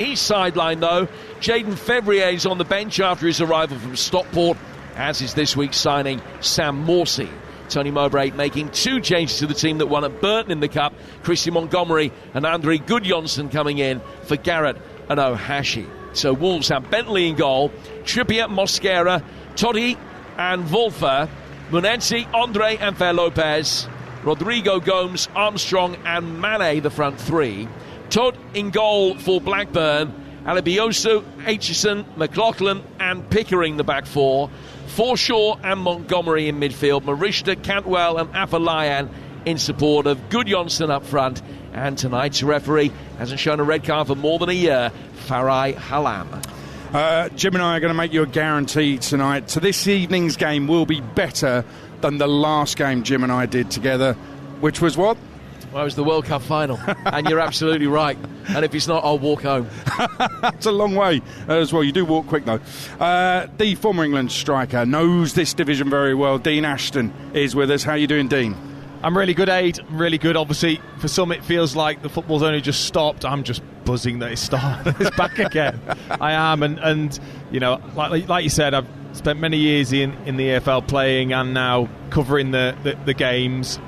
He's sidelined though. Jaden Fevrier is on the bench after his arrival from Stockport, as is this week's signing Sam Morsey. Tony Mowbray making 2 changes to the team that won at Burton in the Cup. Christian Montgomery and Andre Gudjonsson coming in for Garrett and Ohashi. So Wolves have Bentley in goal, Trippier, Mosquera, Totti and Wolfer, Munenzi, Andre and Fer Lopez, Rodrigo Gomes, Armstrong and Mane, the front 3. Todd in goal for Blackburn, Alibioso, Aitchison, McLaughlin and Pickering the back 4. Forshaw and Montgomery in midfield, Marishta, Cantwell and Afolayan in support of Gudjonsson up front. And tonight's referee hasn't shown a red card for more than a year, Farai Halam. Jim and I are going to make you a guarantee tonight. So this evening's game will be better than the last game Jim and I did together, which was what? Well, it was the World Cup final, and you're absolutely right. And if it's not, I'll walk home. That's a long way as well. You do walk quick, though. The former England striker knows this division very well. Dean Ashton is with us. How are you doing, Dean? I'm really good, Aid. Really good. Obviously, for some it feels like the football's only just stopped. I'm just buzzing that it's started. It's back again. I am, and you know, like you said, I've spent many years in the EFL playing and now covering the games.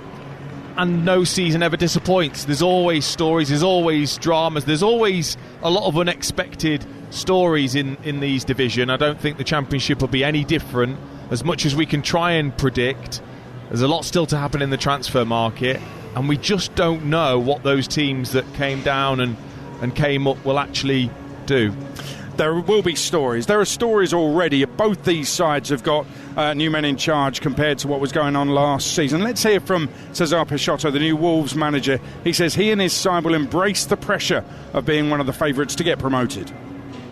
And no season ever disappoints. There's always stories, there's always dramas, there's always a lot of unexpected stories in these division. I don't think the Championship will be any different. As much as we can try and predict, there's a lot still to happen in the transfer market, and we just don't know what those teams that came down and came up will actually do. There will be stories. There are stories already. Both these sides have got new men in charge compared to what was going on last season. Let's hear from Cesar Peixoto, the new Wolves manager. He says he and his side will embrace the pressure of being one of the favourites to get promoted.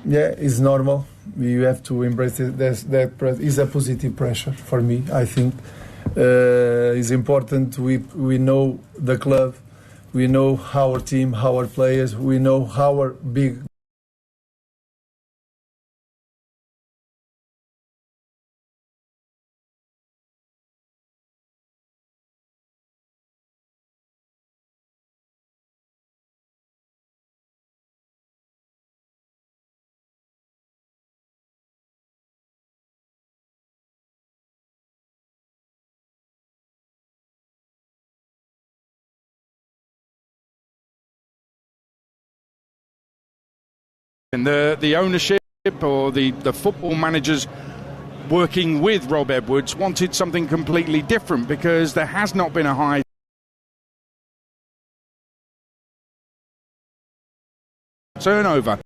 Yeah, it's normal. You have to embrace it. That is a positive pressure for me, I think. It's important. We know the club. We know our team, our players. We know our big and the ownership or the football managers working with Rob Edwards wanted something completely different because there has not been a high turnover.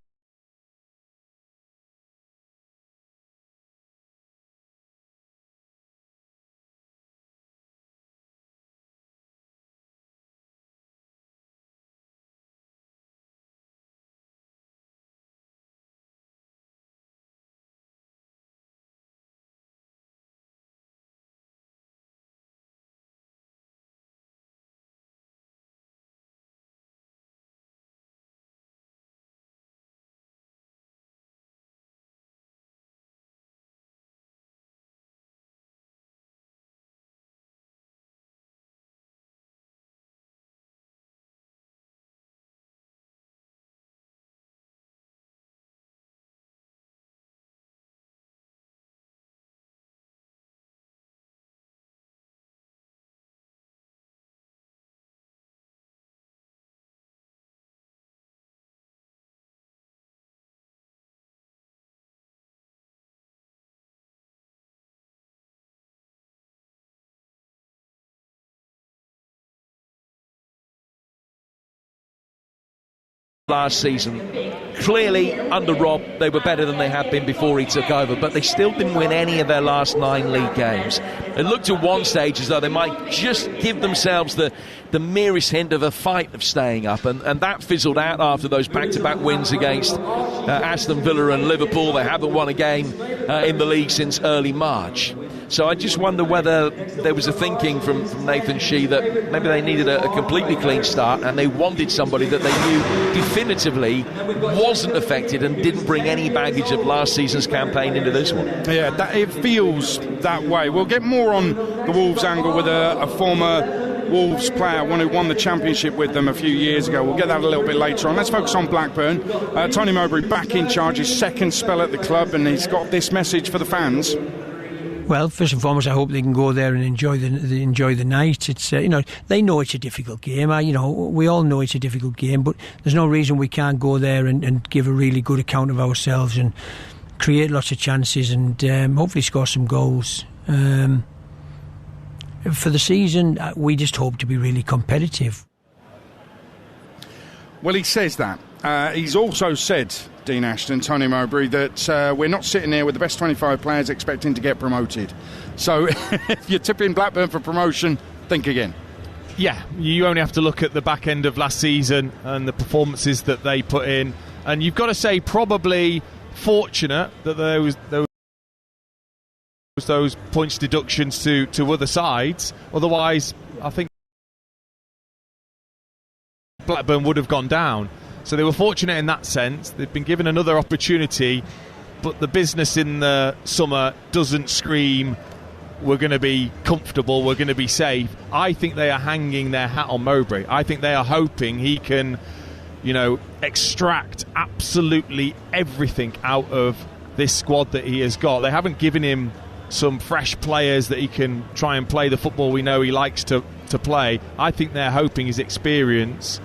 Last season, clearly under Rob they were better than they had been before he took over, but they still didn't win any of their last 9 league games. It looked at one stage as though they might just give themselves the merest hint of a fight of staying up, and that fizzled out after those back-to-back wins against Aston Villa and Liverpool. They haven't won a game in the league since early March. So I just wonder whether there was a thinking from Nathan Shee that maybe they needed a completely clean start and they wanted somebody that they knew definitively wasn't affected and didn't bring any baggage of last season's campaign into this one. Yeah, it feels that way. We'll get more on the Wolves angle with a former Wolves player, one who won the Championship with them a few years ago. We'll get that a little bit later on. Let's focus on Blackburn. Tony Mowbray back in charge, his second spell at the club, and he's got this message for the fans. Well, first and foremost, I hope they can go there and enjoy the night. It's they know it's a difficult game. We all know it's a difficult game, but there's no reason we can't go there and give a really good account of ourselves and create lots of chances and hopefully score some goals. For the season, we just hope to be really competitive. Well, he says that. He's also said, Dean Ashton, Tony Mowbray, that we're not sitting here with the best 25 players expecting to get promoted. So if you're tipping Blackburn for promotion, think again. Yeah, you only have to look at the back end of last season and the performances that they put in. And you've got to say probably fortunate that those points deductions to other sides. Otherwise, I think Blackburn would have gone down. So they were fortunate in that sense. They've been given another opportunity, but the business in the summer doesn't scream we're going to be comfortable, we're going to be safe. I think they are hanging their hat on Mowbray. I think they are hoping he can, extract absolutely everything out of this squad that he has got. They haven't given him some fresh players that he can try and play the football we know he likes to play. I think they're hoping his experience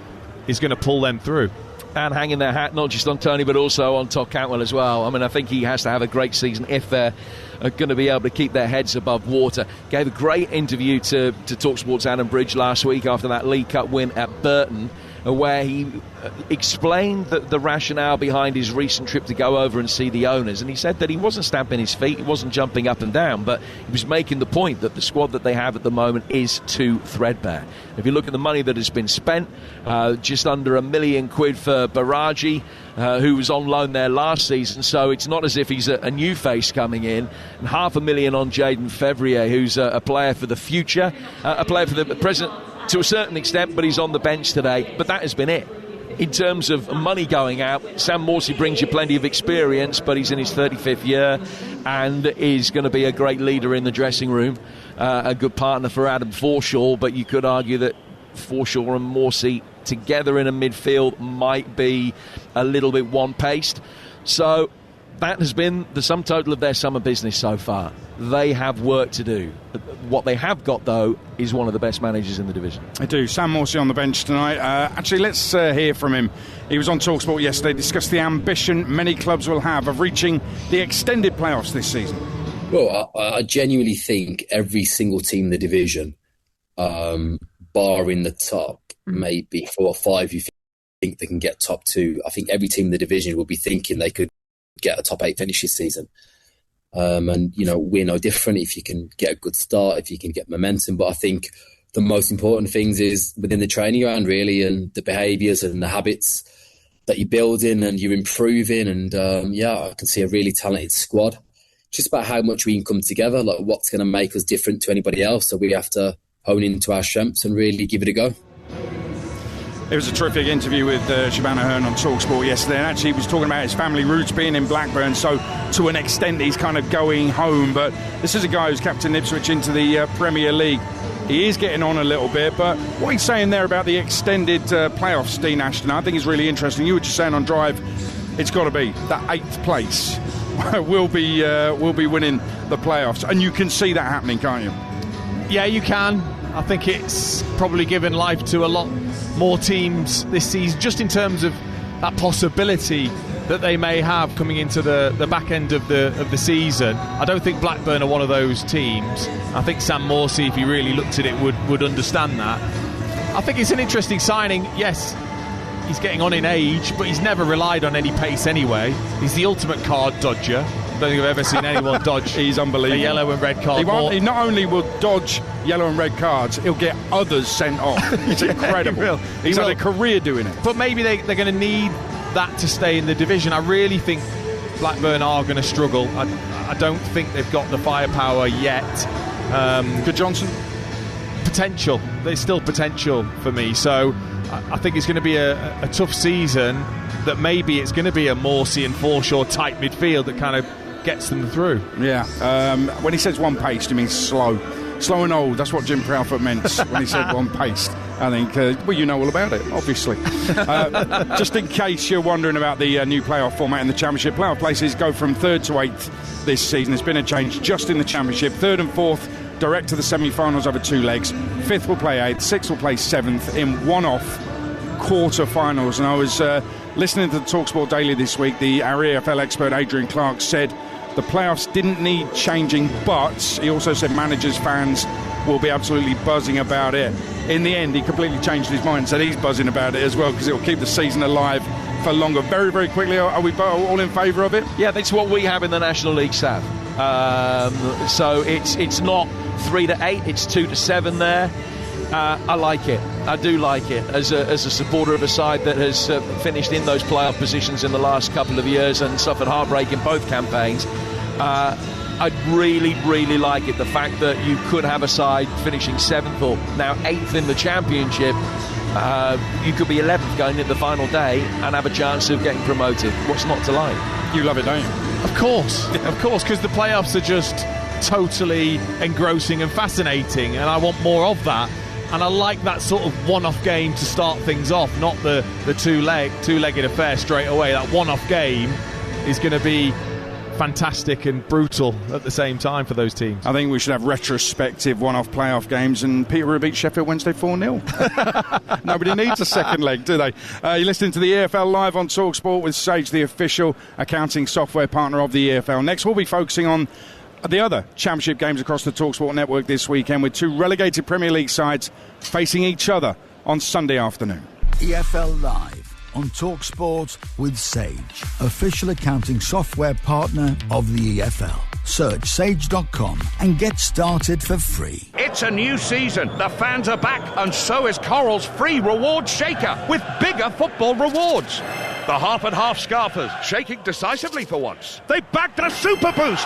is going to pull them through. And hanging their hat not just on Tony but also on Todd Cantwell as well. I mean, I think he has to have a great season if they're going to be able to keep their heads above water. Gave a great interview to TalkSport's Adam Bridge last week after that League Cup win at Burton, where he explained the rationale behind his recent trip to go over and see the owners. And he said that he wasn't stamping his feet, he wasn't jumping up and down, but he was making the point that the squad that they have at the moment is too threadbare. If you look at the money that has been spent, just under £1 million for Baraji, who was on loan there last season, so it's not as if he's a new face coming in, and £500,000 on Jaden Fevrier, who's a player for the future, a player for the present to a certain extent, but he's on the bench today. But that has been it. In terms of money going out, Sam Morsey brings you plenty of experience, but he's in his 35th year and is going to be a great leader in the dressing room, a good partner for Adam Forshaw, but you could argue that Forshaw and Morsey together in a midfield might be a little bit one-paced. So that has been the sum total of their summer business so far. They have work to do. What they have got, though, is one of the best managers in the division. I do. Sam Morsey on the bench tonight. Actually, let's hear from him. He was on TalkSport yesterday, discussed the ambition many clubs will have of reaching the extended playoffs this season. Well, I genuinely think every single team in the division, barring the top, maybe 4 or 5, you think they can get top 2. I think every team in the division will be thinking they could get a top 8 finish this season. And we're no different if you can get a good start, if you can get momentum. But I think the most important things is within the training ground, really, and the behaviours and the habits that you're building and you're improving. And I can see a really talented squad. Just about how much we can come together, like what's going to make us different to anybody else. So we have to hone into our strengths and really give it a go. It was a terrific interview with Shabana Hearn on TalkSport yesterday, and actually he was talking about his family roots being in Blackburn, so to an extent he's kind of going home. But this is a guy who's captained Ipswich into the Premier League. He is getting on a little bit, but what he's saying there about the extended playoffs, Dean Ashton, I think is really interesting. You were just saying on Drive, it's got to be that 8th place will be winning the playoffs, and you can see that happening, can't you? Yeah, you can. I think it's probably given life to a lot more teams this season, just in terms of that possibility that they may have coming into the back end of the season. I don't think Blackburn are one of those teams. I think Sam Morsey, if he really looked at it, would understand that. I think it's an interesting signing. Yes, he's getting on in age, but he's never relied on any pace anyway. He's the ultimate card dodger. I don't think I've ever seen anyone dodge He's unbelievable. a yellow and red card. He not only will dodge yellow and red cards, he'll get others sent off. It's incredible. He's had a career doing it. But maybe they're going to need that to stay in the division. I really think Blackburn are going to struggle. I don't think they've got the firepower yet. Good Johnson? Potential. There's still potential for me. So I think it's going to be a tough season, that maybe it's going to be a Morsey and Forshaw type midfield that kind of gets them through. Yeah. When he says one pace, he means slow. Slow and old, that's what Jim Proudfoot meant when he said one paced. I think, well, you know all about it, obviously. Just in case you're wondering about the new playoff format in the Championship, playoff places go from 3rd to 8th this season. There's been a change just in the Championship. 3rd and 4th direct to the semi-finals over 2 legs. 5th will play 8th, 6th will play 7th in one-off quarter-finals. And I was listening to the TalkSport Daily this week. Our EFL expert Adrian Clark said the playoffs didn't need changing, but he also said managers, fans will be absolutely buzzing about it. In the end, he completely changed his mind, said he's buzzing about it as well because it will keep the season alive for longer. Very, very quickly, are we all in favour of it? Yeah, that's what we have in the National League, Sav. So it's not 3 to 8, it's 2 to 7 there. I like it. I do like it as a supporter of a side that has finished in those playoff positions in the last couple of years and suffered heartbreak in both campaigns. I'd really, really like it. The fact that you could have a side finishing 7th or now 8th in the Championship. You could be 11th going into the final day and have a chance of getting promoted. What's not to like? You love it, don't you? Of course, because the playoffs are just totally engrossing and fascinating, and I want more of that. And I like that sort of one-off game to start things off, not the two-legged affair straight away. That one-off game is going to be fantastic and brutal at the same time for those teams. I think we should have retrospective one-off playoff games, and Peterborough beat Sheffield Wednesday 4-0. Nobody needs a second leg, do they? You're listening to the EFL Live on TalkSport with Sage, the official accounting software partner of the EFL. Next, we'll be focusing on the other Championship games across the TalkSport network this weekend, with 2 relegated Premier League sides facing each other on Sunday afternoon. EFL Live on TalkSport with Sage, official accounting software partner of the EFL. Search sage.com and get started for free. It's a new season. The fans are back, and so is Coral's free reward shaker with bigger football rewards. The half and half scarfers shaking decisively for once. They backed a super boost.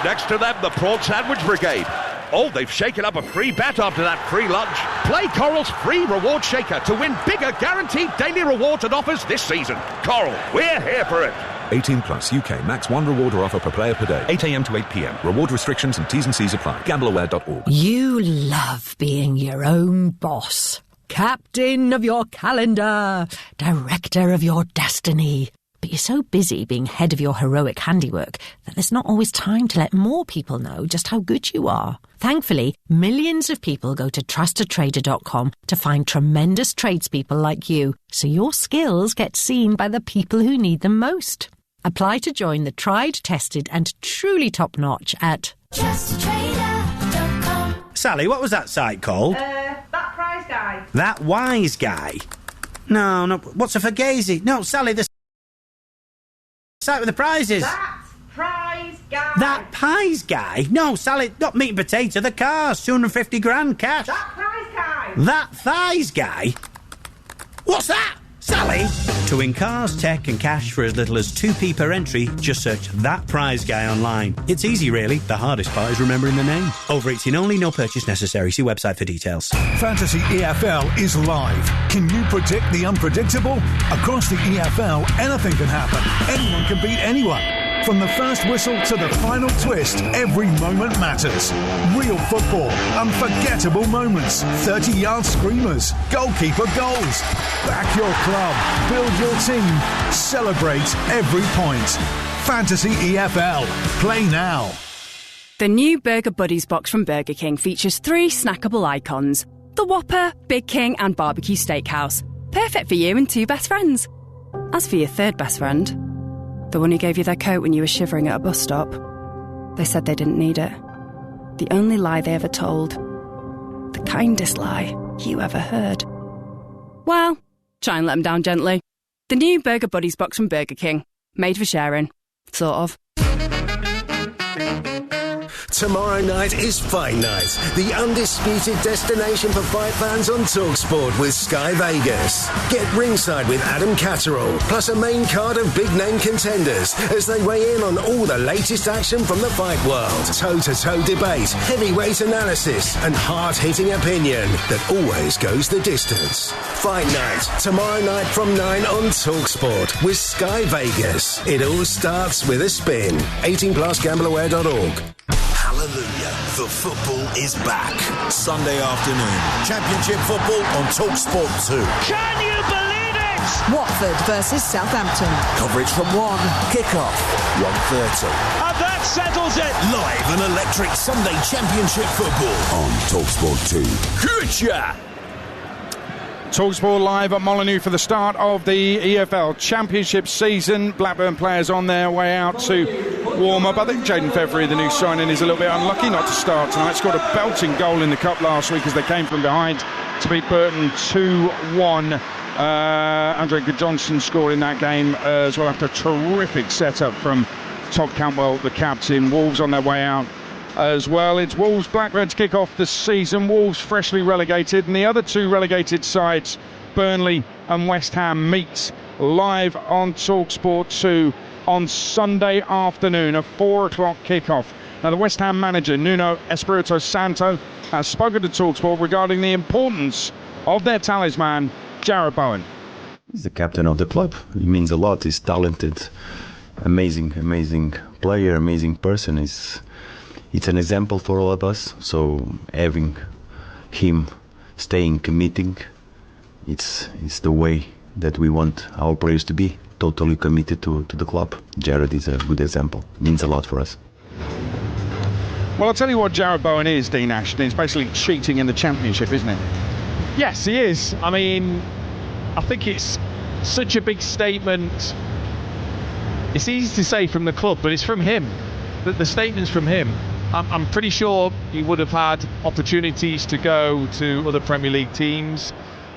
Next to them, the prawn sandwich brigade. Oh, they've shaken up a free bet after that free lunch. Play Coral's free reward shaker to win bigger guaranteed daily rewards and offers this season. Coral, we're here for it. 18 plus UK. Max 1 reward or offer per player per day. 8 a.m. to 8 p.m. Reward restrictions and T's and C's apply. Gambleaware.org. You love being your own boss. Captain of your calendar. Director of your destiny. But you're so busy being head of your heroic handiwork that there's not always time to let more people know just how good you are. Thankfully, millions of people go to trustatrader.com to find tremendous tradespeople like you, so your skills get seen by the people who need them most. Apply to join the tried, tested and truly top-notch at trustatrader.com. Sally, what was that site called? That prize guy. That wise guy? No, what's a fugazi? No, Sally, the site with the prizes. That prize guy. That pies guy? No, Sally, not meat and potato, the cars, 250 grand cash. That prize guy. That thighs guy? What's that, Sally? To win cars, tech and cash for as little as 2p per entry, just search That Prize Guy online. It's easy, really. The hardest part is remembering the name. Over 18 only, no purchase necessary. See website for details. Fantasy EFL is live. Can you predict the unpredictable? Across the EFL, anything can happen. Anyone can beat anyone. From the first whistle to the final twist, every moment matters. Real football, unforgettable moments, 30-yard screamers, goalkeeper goals. Back your club, build your team, celebrate every point. Fantasy EFL. Play now. The new Burger Buddies box from Burger King features 3 snackable icons. The Whopper, Big King and Barbecue Steakhouse. Perfect for you and 2 best friends. As for your 3rd best friend, the one who gave you their coat when you were shivering at a bus stop, they said they didn't need it. The only lie they ever told. The kindest lie you ever heard. Well, try and let them down gently. The new Burger Buddies box from Burger King. Made for sharing. Sort of. Tomorrow night is Fight Night, the undisputed destination for fight fans on TalkSport with Sky Vegas. Get ringside with Adam Catterall, plus a main card of big-name contenders as they weigh in on all the latest action from the fight world. Toe-to-toe debate, heavyweight analysis, and hard-hitting opinion that always goes the distance. Fight Night, tomorrow night from 9 on TalkSport with Sky Vegas. It all starts with a spin. 18 plus gambleaware.org. Hallelujah, the football is back. Sunday afternoon, Championship football on TalkSport 2. Can you believe it? Watford versus Southampton. Coverage from 1, kick-off, 1:30. And that settles it. Live and electric Sunday Championship football on TalkSport 2. Good. TalkSport live at Molineux for the start of the EFL Championship season. Blackburn players on their way out to warm up. I think Jaden February, the new signing, is a little bit unlucky not to start tonight. Scored a belting goal in the Cup last week as they came from behind to beat Burton 2-1. Andre Johnson scored in that game as well after a terrific setup from Todd Cantwell, the captain. Wolves on their way out as well. It's Wolves Blackburn to kick off the season. Wolves freshly relegated, and the other two relegated sides, Burnley and West Ham, meet live on TalkSport 2 on Sunday afternoon, a 4 o'clock kickoff. Now, the West Ham manager, Nuno Espirito Santo, has spoken to TalkSport regarding the importance of their talisman, Jarrod Bowen. He's the captain of the club. He means a lot. He's talented, amazing player, amazing person. It's an example for all of us, so having him staying committing, it's the way that we want our players to be, totally committed to the club. Jarrod is a good example, means a lot for us. Well, I'll tell you what Jarrod Bowen is, Dean Ashton. It's basically cheating in the Championship, isn't it? Yes, he is. I mean, I think it's such a big statement. It's easy to say from the club, but it's from him. The statement's from him. I'm pretty sure he would have had opportunities to go to other Premier League teams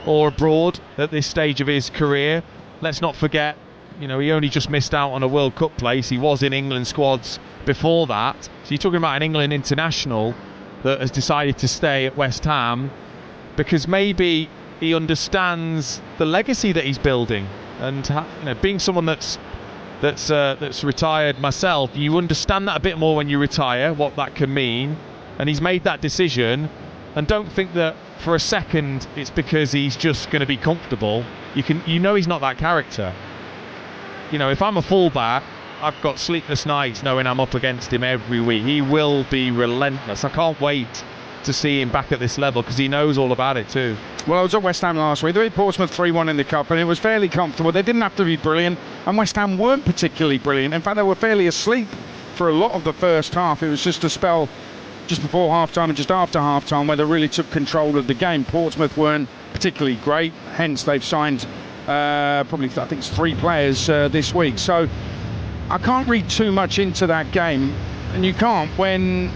or abroad at this stage of his career. Let's not forget, he only just missed out on a World Cup place. He was in England squads before that. So you're talking about an England international that has decided to stay at West Ham because maybe he understands the legacy that he's building. And being someone that's retired myself, you understand that a bit more when you retire, what that can mean. And he's made that decision, and don't think that for a second it's because he's just going to be comfortable. He's not that character. If I'm a fullback, I've got sleepless nights knowing I'm up against him every week. He will be relentless. I can't wait to see him back at this level because he knows all about it too. Well, I was at West Ham last week. They beat Portsmouth 3-1 in the Cup, and it was fairly comfortable. They didn't have to be brilliant, and West Ham weren't particularly brilliant. In fact, they were fairly asleep for a lot of the first half. It was just a spell just before half-time and just after half-time where they really took control of the game. Portsmouth weren't particularly great, hence they've signed probably, I think it's 3 players this week. So I can't read too much into that game, and you can't when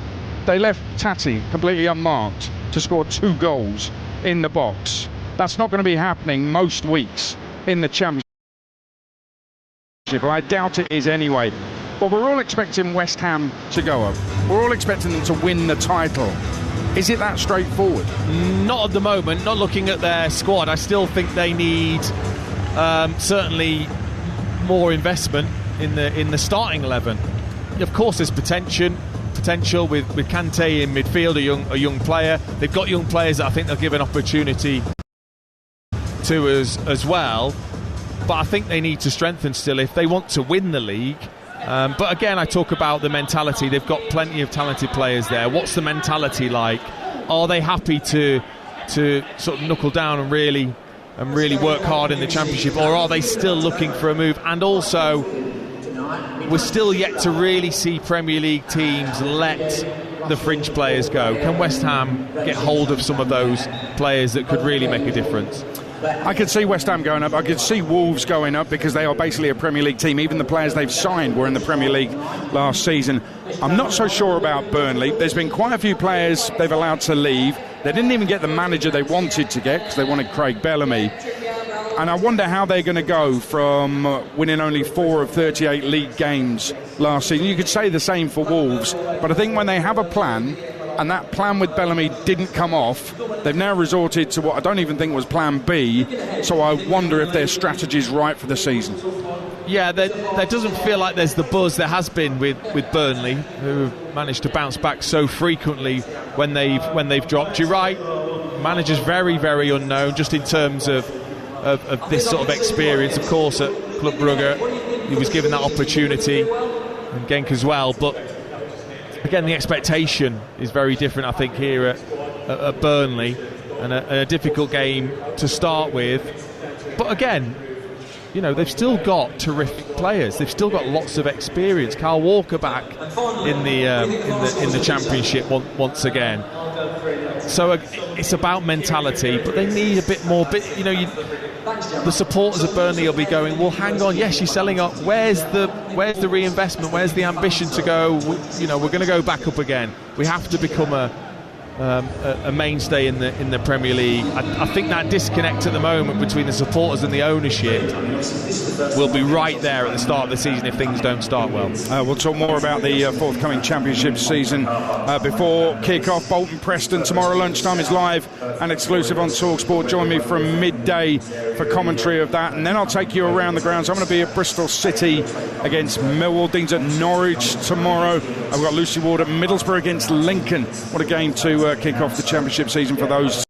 they left Tati completely unmarked to score 2 goals in the box. That's not going to be happening most weeks in the Championship. I doubt it is anyway. But we're all expecting West Ham to go up. We're all expecting them to win the title. Is it that straightforward? Not at the moment. Not looking at their squad. I still think they need certainly more investment in the starting 11. Of course, there's potential with Kante in midfield, a young player. They've got young players that I think they'll give an opportunity to as well. But I think they need to strengthen still if they want to win the league. But again, I talk about the mentality. They've got plenty of talented players there. What's the mentality like? Are they happy to sort of knuckle down and really work hard in the Championship, or are they still looking for a move? And also, we're still yet to really see Premier League teams let the fringe players go. Can West Ham get hold of some of those players that could really make a difference? I could see West Ham going up. I could see Wolves going up because they are basically a Premier League team. Even the players they've signed were in the Premier League last season. I'm not so sure about Burnley. There's been quite a few players they've allowed to leave. They didn't even get the manager they wanted to get because they wanted Craig Bellamy. And I wonder how they're going to go from winning only 4 of 38 league games last season. You could say the same for Wolves, but I think when they have a plan, and that plan with Bellamy didn't come off, they've now resorted to what I don't even think was plan B, so I wonder if their strategy's right for the season. Yeah, there doesn't feel like there's the buzz there has been with Burnley, who managed to bounce back so frequently when they've dropped. You're right, manager's very, very unknown, just in terms of this sort of experience. Of course, at Club Brugge, he was given that opportunity, and Genk as well, but again, the expectation is very different, I think, here at Burnley, and a difficult game to start with. But again, you know, they've still got terrific players. They've still got lots of experience. Kyle Walker back in the Championship once again. So it's about mentality, but they need a bit more. The supporters of Burnley will be going, well, hang on, yes, you're selling up. Where's the reinvestment? Where's the ambition to go? We're going to go back up again. We have to become a mainstay in the Premier League. I think that disconnect at the moment between the supporters and the ownership will be right there at the start of the season if things don't start well. We'll talk more about the forthcoming Championship season before kick-off. Bolton Preston tomorrow lunchtime is live and exclusive on TalkSport. Join me from midday for commentary of that, and then I'll take you around the grounds. I'm going to be at Bristol City against Millwall. Dean's at Norwich tomorrow. I've got Lucy Ward at Middlesbrough against Lincoln. What a game to kick off the Championship season for those.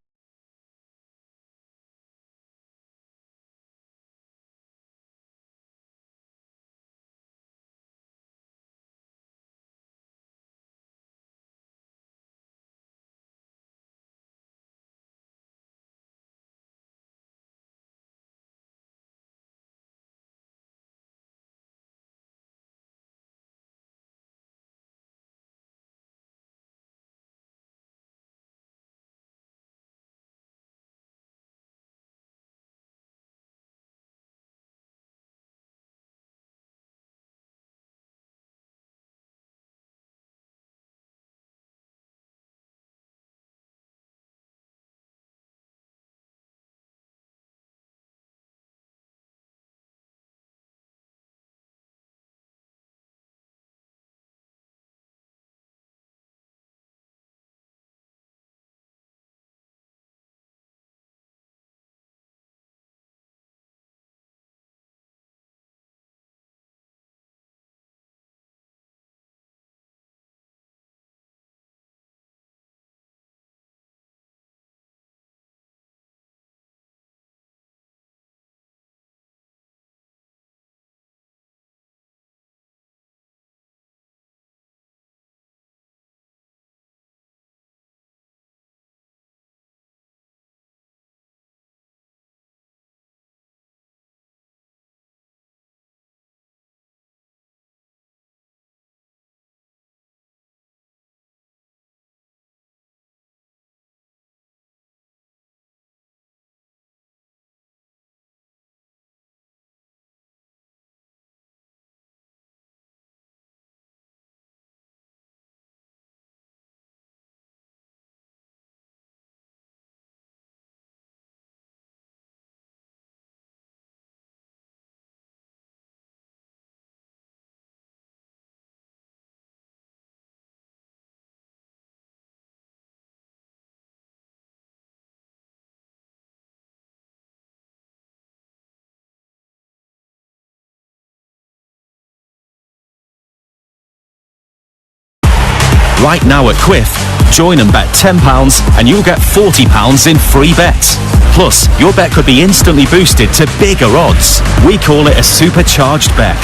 Right now at Quiff, join and bet £10 and you'll get £40 in free bets. Plus, your bet could be instantly boosted to bigger odds. We call it a supercharged bet.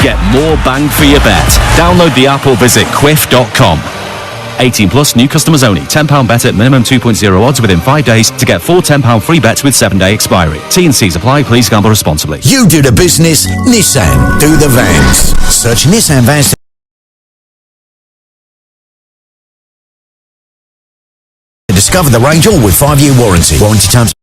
Get more bang for your bet. Download the app or visit quiff.com. 18 plus, new customers only. £10 bet at minimum 2.0 odds within 5 days to get 4 £10 free bets with 7-day expiry. T&Cs apply. Please gamble responsibly. You do the business, Nissan do the vans. Search Nissan vans to discover the range, all with 5-year warranty. Warranty terms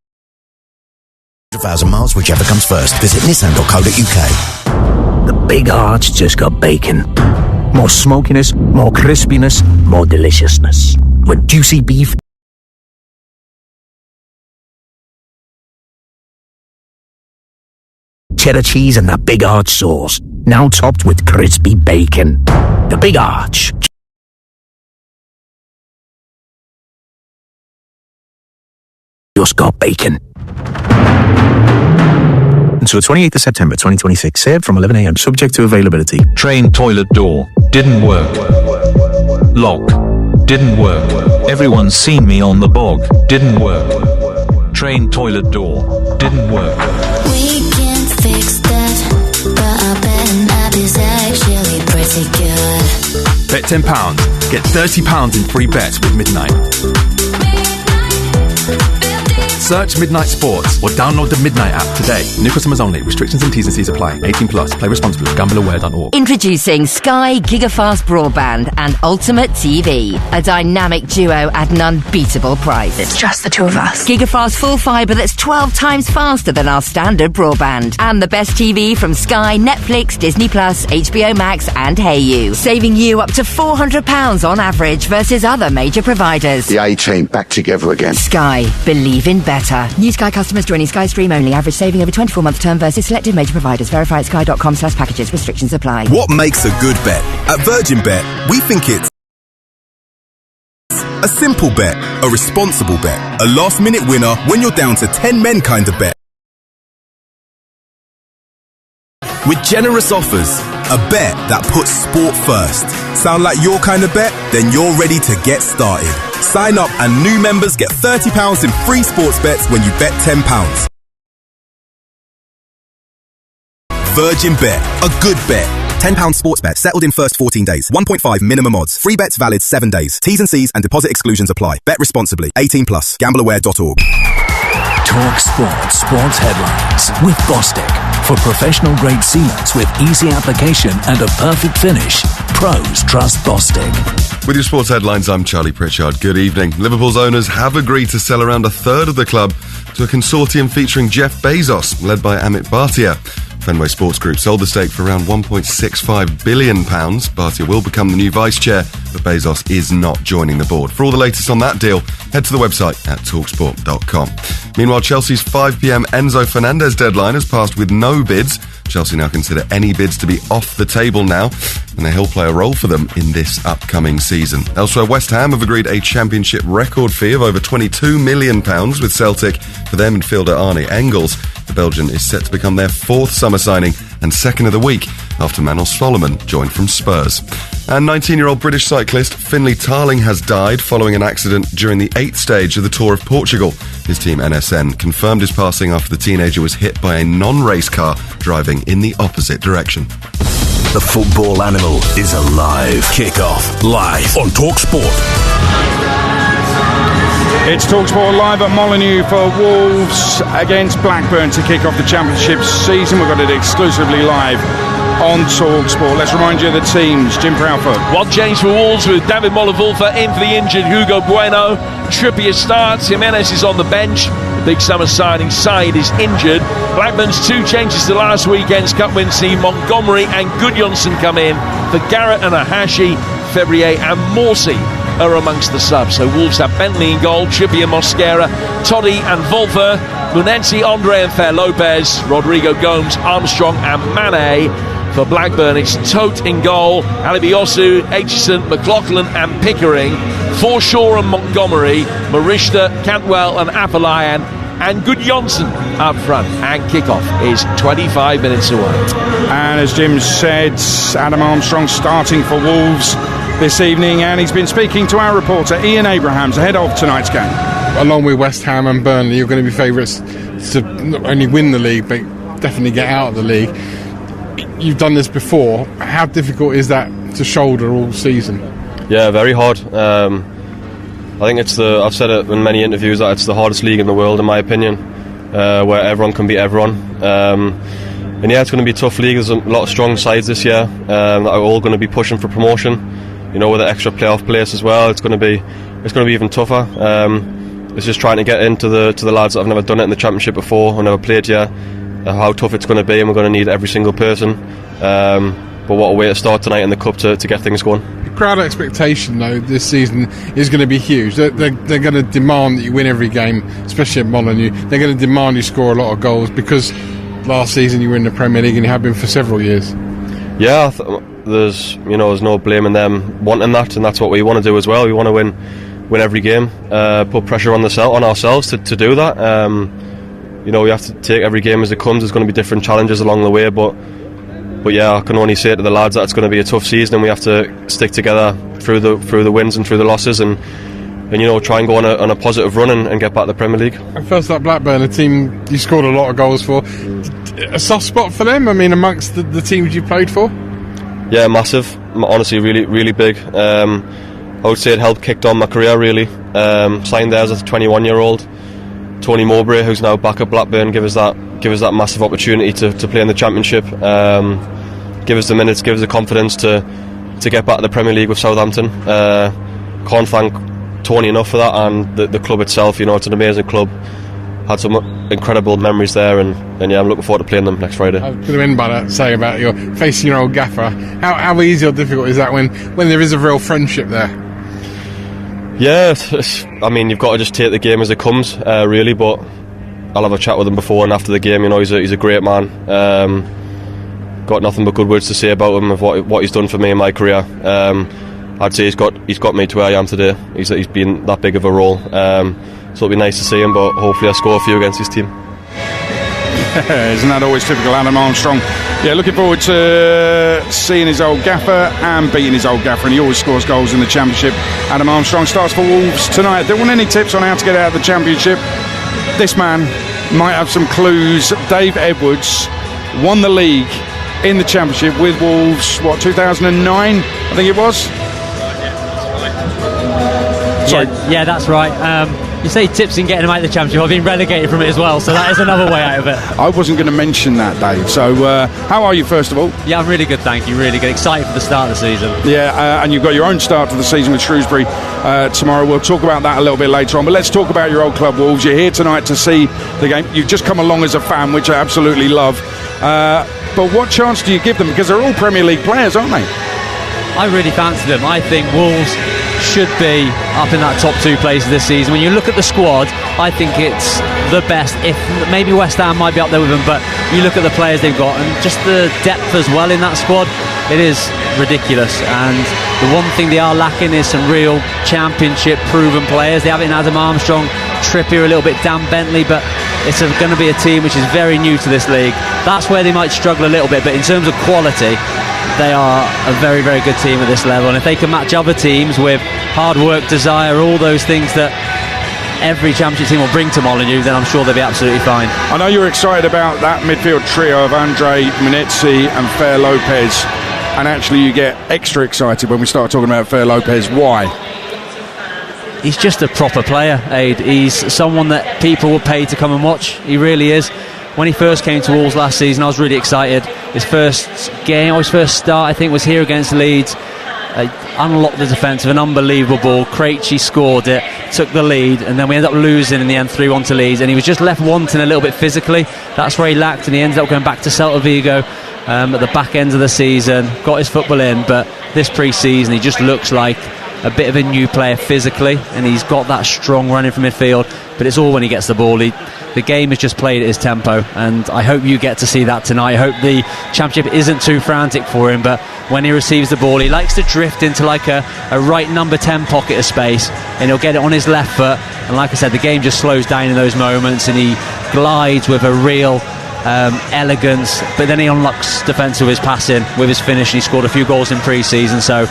1,000 miles, whichever comes first. Visit nissan.co.uk. The big arch just got bacon. More smokiness, more crispiness, more deliciousness. With juicy beef, cheddar cheese and the Big Arch sauce. Now topped with crispy bacon. The Big Arch. Just got bacon. Until 28th of September 2026. Served from 11 a.m. subject to availability. Train toilet door. Didn't work. Lock. Didn't work. Everyone's seen me on the bog. Didn't work. Train toilet door. Didn't work. We can fix that, but I bet an app is actually pretty good. Bet £10, get £30 in free bets with Midnight. Search Midnight Sports or download the Midnight app today. New customers only. Restrictions and T's and C's apply. 18 plus. Play responsibly. GambleAware.org. Introducing Sky Gigafast Broadband and Ultimate TV. A dynamic duo at an unbeatable price. It's just the two of us. Gigafast full fibre that's 12 times faster than our standard broadband. And the best TV from Sky, Netflix, Disney Plus, HBO Max and Hayu. Saving you up to £400 on average versus other major providers. The A-team back together again. Sky. Believe in better. New Sky customers joining Sky Stream only. Average saving over 24-month term versus selected major providers. Verify at sky.com/packages. Restrictions apply. What makes a good bet? At Virgin Bet, we think it's a simple bet, a responsible bet, a last-minute winner when you're down to 10 men kind of bet. With generous offers, a bet that puts sport first. Sound like your kind of bet? Then you're ready to get started. Sign up and new members get £30 in free sports bets when you bet £10. Virgin Bet, a good bet. £10 sports bet settled in first 14 days. 1.5 minimum odds. Free bets valid 7 days. T's and C's and deposit exclusions apply. Bet responsibly. 18 plus. GambleAware.org. Talk Sport Sports Headlines with Bostik. For professional grade sealants with easy application and a perfect finish, pros trust Bostik. With your sports headlines, I'm Charlie Pritchard. Good evening. Liverpool's owners have agreed to sell around a third of the club to a consortium featuring Jeff Bezos, led by Amit Bhatia. Fenway Sports Group sold the stake for around £1.65 billion. Bhatia will become the new vice chair, but Bezos is not joining the board. For all the latest on that deal, head to the website at talksport.com. Meanwhile, Chelsea's 5pm Enzo Fernandez deadline has passed with no bids. Chelsea now consider any bids to be off the table now, and he'll play a role for them in this upcoming season. Elsewhere, West Ham have agreed a championship record fee of over £22 million with Celtic for their midfielder Arne Engels. The Belgian is set to become their fourth summer signing and second of the week after Manor Solomon joined from Spurs. And 19-year-old British cyclist Finlay Tarling has died following an accident during the 8th stage of the Tour of Portugal. His team NSN confirmed his passing after the teenager was hit by a non-race car driving in the opposite direction. The football animal is alive. Kick-off live on Talk Sport. It's TalkSport live at Molineux for Wolves against Blackburn to kick off the Championship season. We've got it exclusively live on TalkSport. Let's remind you of the teams. Jim Proudfoot. One change for Wolves with David Molavulfa in for the injured Hugo Bueno. Trippier starts. Jimenez is on the bench. The big summer signing Said is injured. Blackburn's two changes to last weekend's Cup win see Montgomery and Gudjonsson come in for Garrett and Ahashi. Fevrier and Morsey are amongst the subs. So Wolves have Bentley in goal, Trippier, Mosquera, Toddy and Volver, Munenzi, Andre and Fair Lopez, Rodrigo Gomes, Armstrong and Mane. For Blackburn, it's Tote in goal, Alibiosu, Aitchison, McLaughlin and Pickering, Forshaw and Montgomery, Marishta, Cantwell and Apalayan, and Gudjonsson up front. And kickoff is 25 minutes away. And as Jim said, Adam Armstrong starting for Wolves this evening, and he's been speaking to our reporter Ian Abrahams ahead of tonight's game. Along with West Ham and Burnley, you're going to be favourites to not only win the league but definitely get out of the league. You've done this before. How difficult is that to shoulder all season? Yeah, very hard. I think I've said it in many interviews that it's the hardest league in the world in my opinion, where everyone can beat everyone. And yeah, it's going to be a tough league. There's a lot of strong sides this year that are all going to be pushing for promotion. You know, with an extra playoff place as well, it's going to be even tougher. It's just trying to get into the lads that have never done it in the Championship before or never played yet. How tough it's going to be, and we're going to need every single person. But what a way to start tonight in the Cup to get things going. The crowd expectation, though, this season is going to be huge. They're going to demand that you win every game, especially at Molineux. They're going to demand you score a lot of goals because last season you were in the Premier League and you have been for several years. Yeah, there's no blaming them wanting that, and that's what we want to do as well. We want to win every game, put pressure on ourselves to do that. We have to take every game as it comes. There's going to be different challenges along the way, but yeah, I can only say to the lads that it's going to be a tough season, and we have to stick together through the wins and through the losses, and try and go on a positive run and get back to the Premier League. And first up, Blackburn, a team you scored a lot of goals for. A soft spot for them? I mean, amongst the teams you played for? Yeah, massive. honestly really, really big. I would say it helped kicked on my career really. Signed there as a 21-year-old. Tony Mowbray, who's now back at Blackburn, give us that massive opportunity to play in the Championship. Give us the minutes, give us the confidence to get back to the Premier League with Southampton. Can't thank Tony enough for that, and the club itself. It's an amazing club. Had some incredible memories there, and yeah, I'm looking forward to playing them next Friday. I was going to end by that, saying about your facing your old gaffer. How easy or difficult is that when there is a real friendship there? Yeah, I mean, you've got to just take the game as it comes, really. But I'll have a chat with him before and after the game. He's a great man. Got nothing but good words to say about him, of what he's done for me in my career. I'd say he's got me to where I am today. He's been that big of a role. So it'll be nice to see him, but hopefully I score a few against his team. Isn't that always typical Adam Armstrong? Yeah, looking forward to seeing his old gaffer and beating his old gaffer, and he always scores goals in the Championship. Adam Armstrong starts for Wolves tonight. Don't want any tips on how to get out of the Championship? This man might have some clues. Dave Edwards won the league in the Championship with Wolves, 2009, I think it was? Sorry. Yeah, that's right. You say tips in getting him out of the Championship. I've been relegated from it as well, so that is another way out of it. I wasn't going to mention that, Dave. So, how are you, first of all? Yeah, I'm really good, thank you. Really good. Excited for the start of the season. Yeah, and you've got your own start to the season with Shrewsbury tomorrow. We'll talk about that a little bit later on. But let's talk about your old club, Wolves. You're here tonight to see the game. You've just come along as a fan, which I absolutely love. But what chance do you give them? Because they're all Premier League players, aren't they? I really fancy them. I think Wolves should be up in that top two places this season. When you look at the squad, I think it's the best. If maybe West Ham might be up there with them, but you look at the players they've got and just the depth as well in that squad, it is ridiculous. And the one thing they are lacking is some real Championship proven players. They have it in Adam Armstrong, Trippier a little bit, Dan Bentley, but it's going to be a team which is very new to this league. That's where they might struggle a little bit, but in terms of quality, they are a very, very good team at this level. And if they can match other teams with hard work, desire, all those things that every Championship team will bring to Molineux, then I'm sure they'll be absolutely fine. I know you're excited about that midfield trio of Andre, Munetsi and Fer Lopez, and actually you get extra excited when we start talking about Fer Lopez. Why? He's just a proper player, Aid. He's someone that people will pay to come and watch. He really is. When he first came to Wolves last season, I was really excited. His first game, or his first start, I think, was here against Leeds. Unlocked the defence with an unbelievable ball. Krejci scored it, took the lead, and then we ended up losing in the end 3-1 to Leeds, and he was just left wanting a little bit physically. That's where he lacked, and he ended up going back to Celta Vigo at the back end of the season. Got his football in, but this pre-season he just looks like a bit of a new player physically, and he's got that strong running from midfield, but it's all when he gets the ball. The game is just played at his tempo, and I hope you get to see that tonight. I hope the Championship isn't too frantic for him, but when he receives the ball, he likes to drift into like a right number 10 pocket of space, and he'll get it on his left foot, and like I said, the game just slows down in those moments, and he glides with a real elegance, but then he unlocks defence with his passing, with his finish, and he scored a few goals in pre-season. So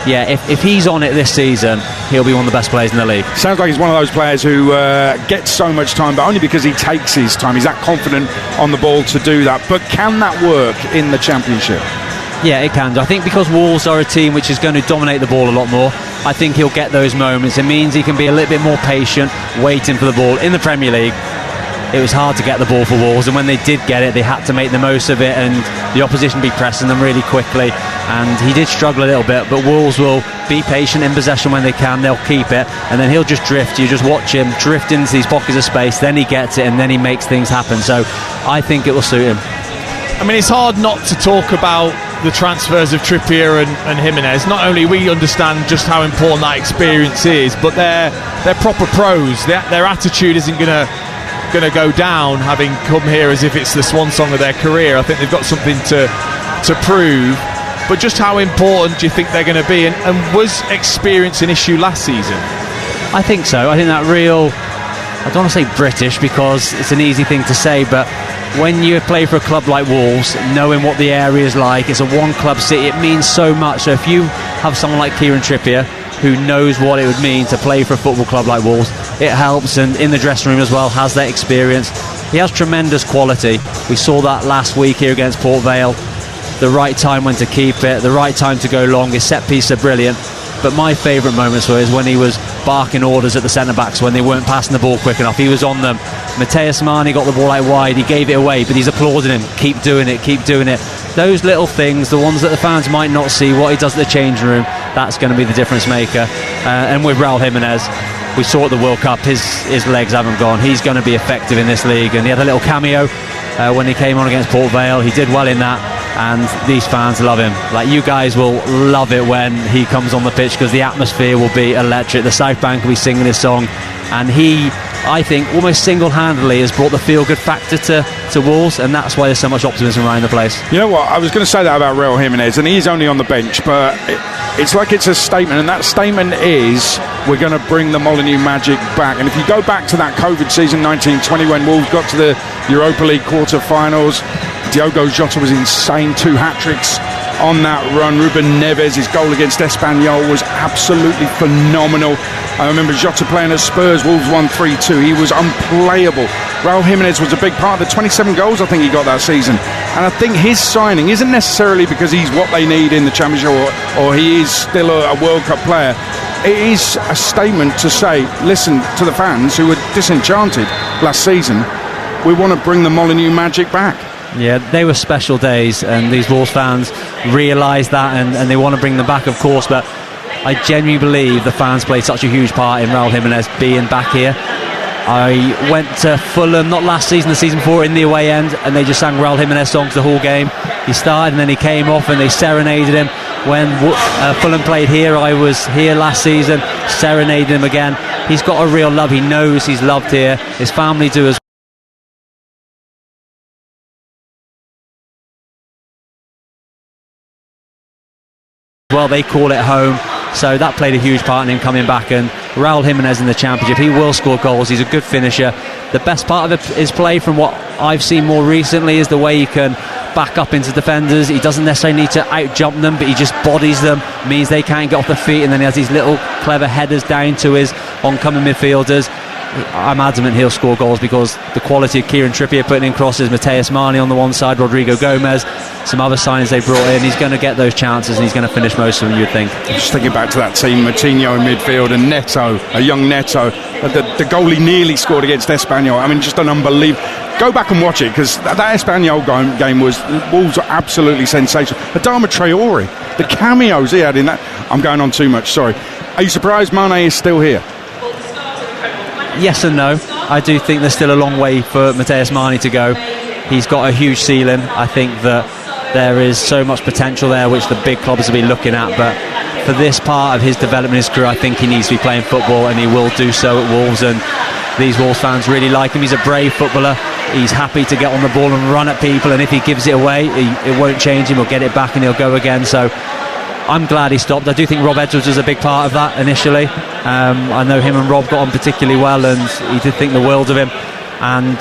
yeah, if he's on it this season, he'll be one of the best players in the league. Sounds like he's one of those players who gets so much time, but only because he takes his time. He's that confident on the ball to do that. But can that work in the Championship? Yeah, it can. I think because Wolves are a team which is going to dominate the ball a lot more, I think he'll get those moments. It means he can be a little bit more patient, waiting for the ball. In the Premier League, it was hard to get the ball for Wolves, and when they did get it, they had to make the most of it, and the opposition be pressing them really quickly, and he did struggle a little bit, but Wolves will be patient in possession when they can. They'll keep it, and then he'll just drift. You just watch him drift into these pockets of space, then he gets it, and then he makes things happen. So I think it will suit him. I mean, it's hard not to talk about the transfers of Trippier and Jimenez. Not only we understand just how important that experience is, but they're proper pros. Their attitude isn't going to go down having come here as if it's the swan song of their career. I think they've got something to prove. But just how important do you think they're going to be? And was experience an issue last season? I think so. I think that real, I don't want to say British because it's an easy thing to say, but when you play for a club like Wolves, knowing what the area is like, it's a one club city, it means so much. So if you have someone like Kieran Trippier who knows what it would mean to play for a football club like Wolves, it helps, and in the dressing room as well, has that experience. He has tremendous quality. We saw that last week here against Port Vale. the right time when to keep it, the right time to go long. His set pieces are brilliant. But my favourite moments were when he was barking orders at the centre-backs when they weren't passing the ball quick enough. He was on them. Mateus Mane got the ball out wide, he gave it away, but he's applauding him. Keep doing it, keep doing it. Those little things, the ones that the fans might not see, what he does at the changing room, that's going to be the difference maker. And with Raul Jimenez, we saw at the World Cup, his legs haven't gone. He's going to be effective in this league, and he had a little cameo when he came on against Port Vale. He did well in that, and these fans love him. Like, you guys will love it when he comes on the pitch, because the atmosphere will be electric. The South Bank will be singing his song, and he, I think, almost single-handedly has brought the feel-good factor to Wolves, and that's why there's so much optimism around the place. You know what, I was going to say that about Raul Jimenez, and he's only on the bench, but it's like it's a statement, and that statement is, we're going to bring the Molineux magic back. And if you go back to that COVID season 1920, when Wolves got to the Europa League quarter-finals, Diogo Jota was insane, 2 hat-tricks on that run. Ruben Neves, his goal against Espanyol was absolutely phenomenal. I remember Jota playing at Spurs. Wolves won 3-2. He was unplayable. Raul Jimenez was a big part of the 27 goals I think he got that season. And I think his signing isn't necessarily because he's what they need in the Championship or he is still a World Cup player. It is a statement to say, listen to the fans who were disenchanted last season. We want to bring the Molineux magic back. Yeah, they were special days, and these Wolves fans realise that, and they want to bring them back, of course. But I genuinely believe the fans played such a huge part in Raul Jimenez being back here. I went to Fulham, not last season, the season before, in the away end, and they just sang Raul Jimenez songs the whole game. He started and then he came off and they serenaded him. When Fulham played here, I was here last season, serenaded him again. He's got a real love. He knows he's loved here. His family do as well. They call it home. So that played a huge part in him coming back. And Raul Jimenez in the Championship, he will score goals. He's a good finisher. The best part of his play, from what I've seen more recently, is the way he can back up into defenders. He doesn't necessarily need to out-jump them, but he just bodies them, means they can't get off their feet, and then he has these little clever headers down to his oncoming midfielders. I'm adamant he'll score goals because the quality of Kieran Trippier putting in crosses, Mateus Mane on the one side, Rodrigo Gomez, some other signings they brought in, he's going to get those chances and he's going to finish most of them, you'd think. Just thinking back to that team, Moutinho in midfield and Neto, a young Neto, the goal he nearly scored against Espanyol. I mean, just an unbelievable. Go back and watch it, because that Espanyol game was, Wolves are absolutely sensational. Adama Traore, the cameos he had in that. I'm going on too much, sorry. Are you surprised Mane is still here? Yes and no. I do think there's still a long way for Mateus Mane to go. He's got a huge ceiling. I think that there is so much potential there which the big clubs will be looking at, but for this part of his development, his career, I think he needs to be playing football, and he will do so at Wolves, and these Wolves fans really like him. He's a brave footballer. He's happy to get on the ball and run at people, and if he gives it away, it won't change him. He'll get it back and he'll go again. So I'm glad he stopped. I do think Rob Edwards was a big part of that initially. I know him and Rob got on particularly well, and he did think the world of him. And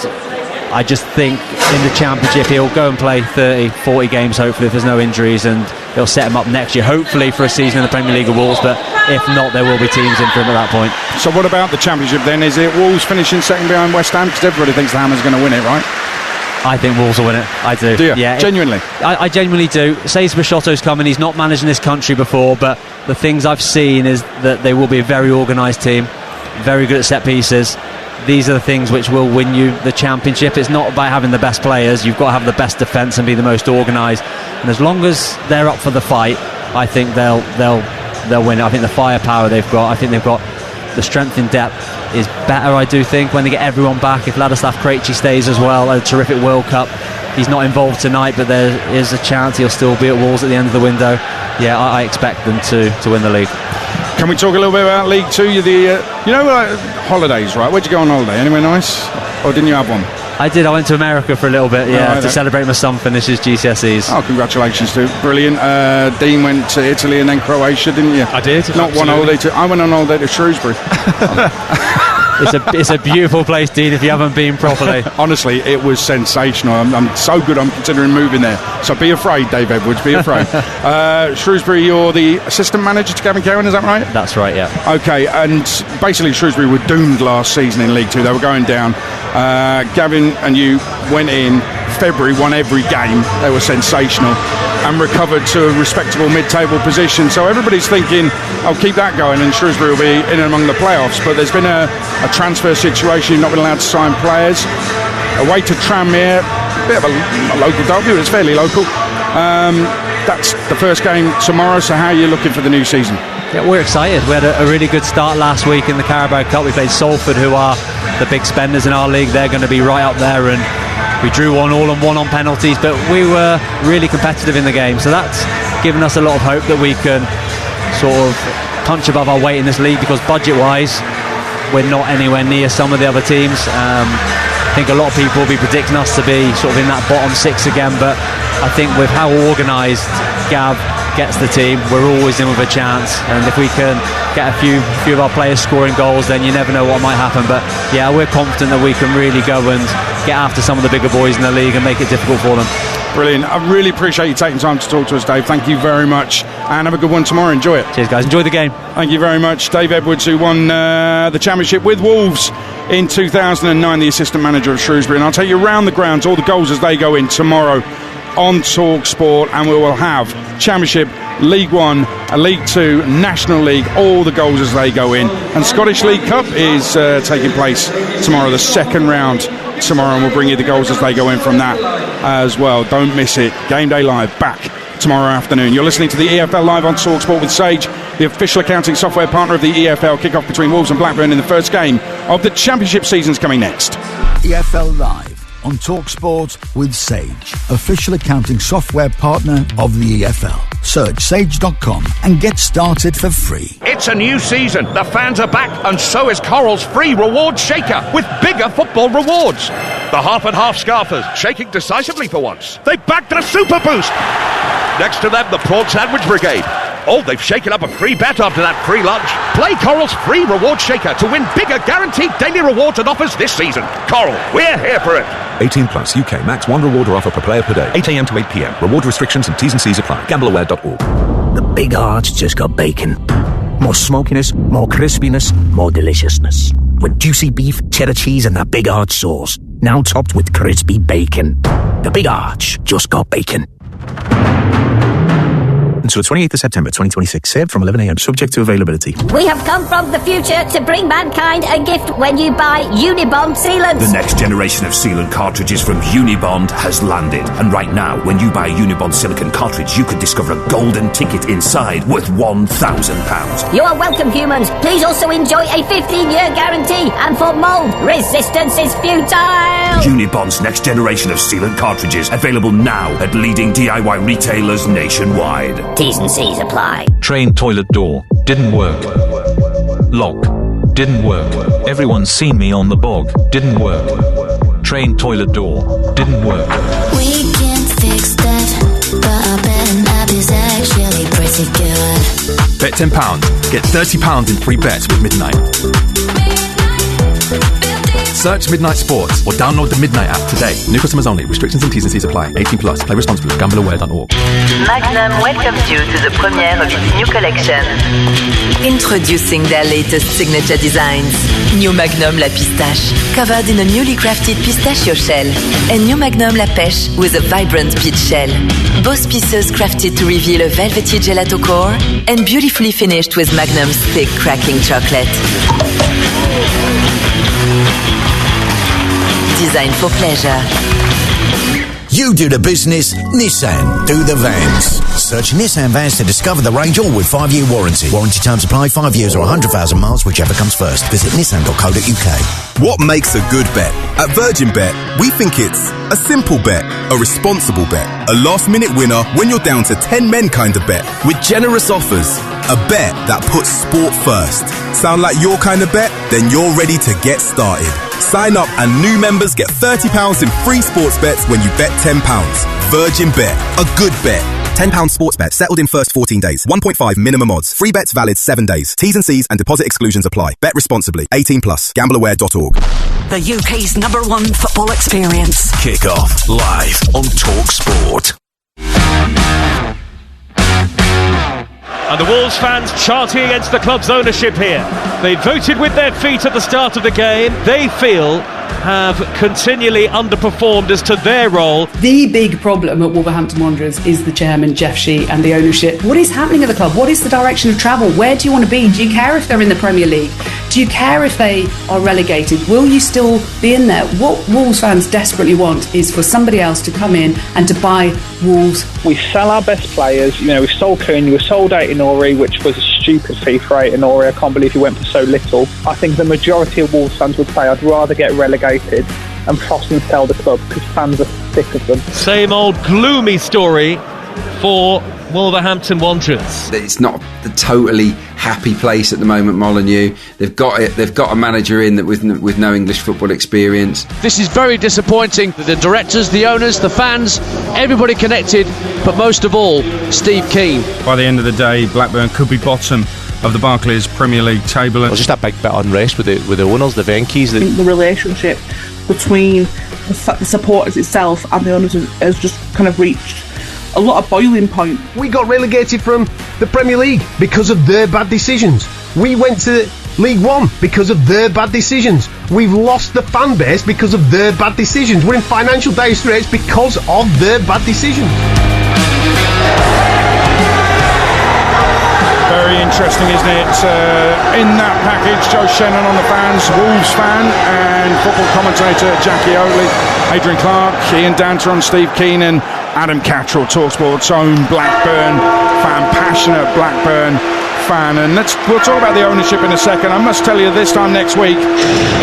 I just think in the Championship he'll go and play 30, 40 games hopefully if there's no injuries, and he'll set him up next year hopefully for a season in the Premier League of Wolves, but if not, there will be teams in for him at that point. So what about the Championship then? Is it Wolves finishing second behind West Ham? Because everybody thinks the Hammers going to win it, right? I think Wolves will win it. I do. Do you? Yeah, genuinely? I genuinely do. Cesar Peixoto's coming. He's not managed in this country before, but the things I've seen is that they will be a very organised team, very good at set pieces. These are the things which will win you the Championship. It's not about having the best players. You've got to have the best defence and be the most organised. And as long as they're up for the fight, I think they'll win it. I think the firepower they've got, I think they've got the strength in depth is better, I do think, when they get everyone back. If Ladislav Krejci stays as well, a terrific World Cup. He's not involved tonight, but there is a chance he'll still be at Wolves at the end of the window. Yeah, I expect them to win the league. Can we talk a little bit about League Two? Holidays, right? Where'd you go on holiday? Anywhere nice? Or didn't you have one? I did. I went to America for a little bit, to celebrate my son finishes GCSEs. Oh, congratulations to Brilliant. Dean went to Italy and then Croatia, didn't you? I did. Not absolutely. One holiday. I went on holiday to Shrewsbury. It's a beautiful place, Dean, if you haven't been properly. Honestly, it was sensational. I'm so good, I'm considering moving there. So be afraid, Dave Edwards, be afraid. Shrewsbury, you're the assistant manager to Gavin Cowan, is that right? That's right, yeah. Okay, and basically Shrewsbury were doomed last season in League Two. They were going down. Gavin and you went in February, won every game. They were sensational. and recovered to a respectable mid-table position. So everybody's thinking, I'll keep that going and Shrewsbury will be in and among the playoffs. But there's been a transfer situation, you've not been allowed to sign players. Away to Tranmere, a bit of a local derby, but it's fairly local. That's the first game tomorrow, so how are you looking for the new season? Yeah, we're excited. We had a really good start last week in the Carabao Cup. We played Salford, who are the big spenders in our league. They're going to be right up there, and we drew 1-1 on penalties, but we were really competitive in the game, so that's given us a lot of hope that we can sort of punch above our weight in this league, because budget-wise we're not anywhere near some of the other teams. I think a lot of people will be predicting us to be sort of in that bottom six again, but I think with how organised Gav gets the team, we're always in with a chance, and if we can get a few of our players scoring goals, then you never know what might happen. But yeah, we're confident that we can really go and get after some of the bigger boys in the league and make it difficult for them. Brilliant. I really appreciate you taking time to talk to us, Dave. Thank you very much, and have a good one tomorrow. Enjoy it. Cheers, guys. Enjoy the game. Thank you very much. Dave Edwards, who won the championship with Wolves in 2009, the assistant manager of Shrewsbury. And I'll take you around the grounds, all the goals as they go in tomorrow on Talk Sport, and we will have Championship, League One, League Two, National League, all the goals as they go in. And Scottish League Cup is taking place tomorrow, the second round tomorrow, and we'll bring you the goals as they go in from that as well. Don't miss it. Game Day Live back tomorrow afternoon. You're listening to the EFL Live on Talk Sport with Sage, the official accounting software partner of the EFL. Kick-off between Wolves and Blackburn in the first game of the Championship season's coming next. EFL Live on TalkSport with Sage, official accounting software partner of the EFL. Search sage.com and get started for free. It's a new season. The fans are back, and so is Coral's free reward shaker with bigger football rewards. The half and half scarfers shaking decisively for once. They backed a super boost. Next to them, the prawn sandwich brigade. Oh, they've shaken up a free bet after that free lunch. Play Coral's free reward shaker to win bigger guaranteed daily rewards and offers this season. Coral, we're here for it. 18 plus UK max one reward or offer per player per day. 8 a.m. to 8 p.m. Reward restrictions and T's and C's apply. Gambleaware.org. The Big Arch just got bacon. More smokiness, more crispiness, more deliciousness. With juicy beef, cheddar cheese and that Big Arch sauce. Now topped with crispy bacon. The Big Arch just got bacon. Until 28th of September 2026. Served from 11 a.m. subject to availability. We have come from the future to bring mankind a gift when you buy Unibond sealants. The next generation of sealant cartridges from Unibond has landed. And right now, when you buy a Unibond silicone cartridge, you could discover a golden ticket inside worth £1,000. You are welcome, humans. Please also enjoy a 15-year guarantee. And for mold, resistance is futile. Unibond's next generation of sealant cartridges, available now at leading DIY retailers nationwide. T's and C's apply. Train toilet door. Didn't work. Lock. Didn't work. Everyone's seen me on the bog. Didn't work. Train toilet door. Didn't work. We can fix that, but I bet Abby's actually pretty good. Bet £10. Get £30 in free bets with Midnight. Search Midnight Sports or download the Midnight app today. New customers only. Restrictions and T's and C's apply. 18 plus. Play responsibly. Gambleaware.org. Magnum welcomes you to the premiere of its new collection. Introducing their latest signature designs. New Magnum La Pistache, covered in a newly crafted pistachio shell. And New Magnum La Pêche with a vibrant peach shell. Both pieces crafted to reveal a velvety gelato core and beautifully finished with Magnum's thick cracking chocolate. Designed for pleasure. You do the business, Nissan do the vans. Search Nissan Vans to discover the range, all with 5-year warranty. Warranty terms apply, 5 years or 100,000 miles, whichever comes first. Visit nissan.co.uk. What makes a good bet? At Virgin Bet, we think it's a simple bet, a responsible bet, a last-minute winner when you're down to 10 men kind of bet, with generous offers. A bet that puts sport first. Sound like your kind of bet? Then you're ready to get started. Sign up and new members get £30 in free sports bets when you bet £10. Virgin Bet. A good bet. £10 sports bet settled in first 14 days. 1.5 minimum odds. Free bets valid 7 days. T's and C's and deposit exclusions apply. Bet responsibly. 18 plus. Gambleaware.org. The UK's #1 football experience. Kick off live on Talk Sport. And the Wolves fans chanting against the club's ownership here. They voted with their feet at the start of the game. They feel have continually underperformed as to their role. The big problem at Wolverhampton Wanderers is the chairman, Jeff Shee, and the ownership. What is happening at the club? What is the direction of travel? Where do you want to be? Do you care if they're in the Premier League? Do you care if they are relegated? Will you still be in there? What Wolves fans desperately want is for somebody else to come in and to buy Wolves. We sell our best players. You know, we sold Cooney, we sold Aït-Nouri, which was a stupid fee for Aït-Nouri. I can't believe he went for so little. I think the majority of Wolves fans would say I'd rather get relegated and frost and sell the club because fans are sick of them. Same old gloomy story for Wolverhampton Wanderers. It's not the totally happy place at the moment, Molineux. They've got a manager in that with no English football experience. This is very disappointing. The directors, the owners, the fans, everybody connected, but most of all, Steve Keane. By the end of the day, Blackburn could be bottom of the Barclays Premier League table. It was just a big bit of unrest with the owners, the Venkies. I think the relationship between the supporters itself and the owners has just kind of reached a lot of boiling point. We got relegated from the Premier League because of their bad decisions. We went to League One because of their bad decisions. We've lost the fan base because of their bad decisions. We're in financial dire straits because of their bad decisions. Very interesting, isn't it? In that package, Joe Shannon on the fans, Wolves fan, and football commentator Jackie Oatley, Adrian Clark, Ian Danter on Steve Keane, and Adam Cattrall, TalkSport's own Blackburn fan, passionate Blackburn fan. And we'll talk about the ownership in a second. I must tell you, this time next week,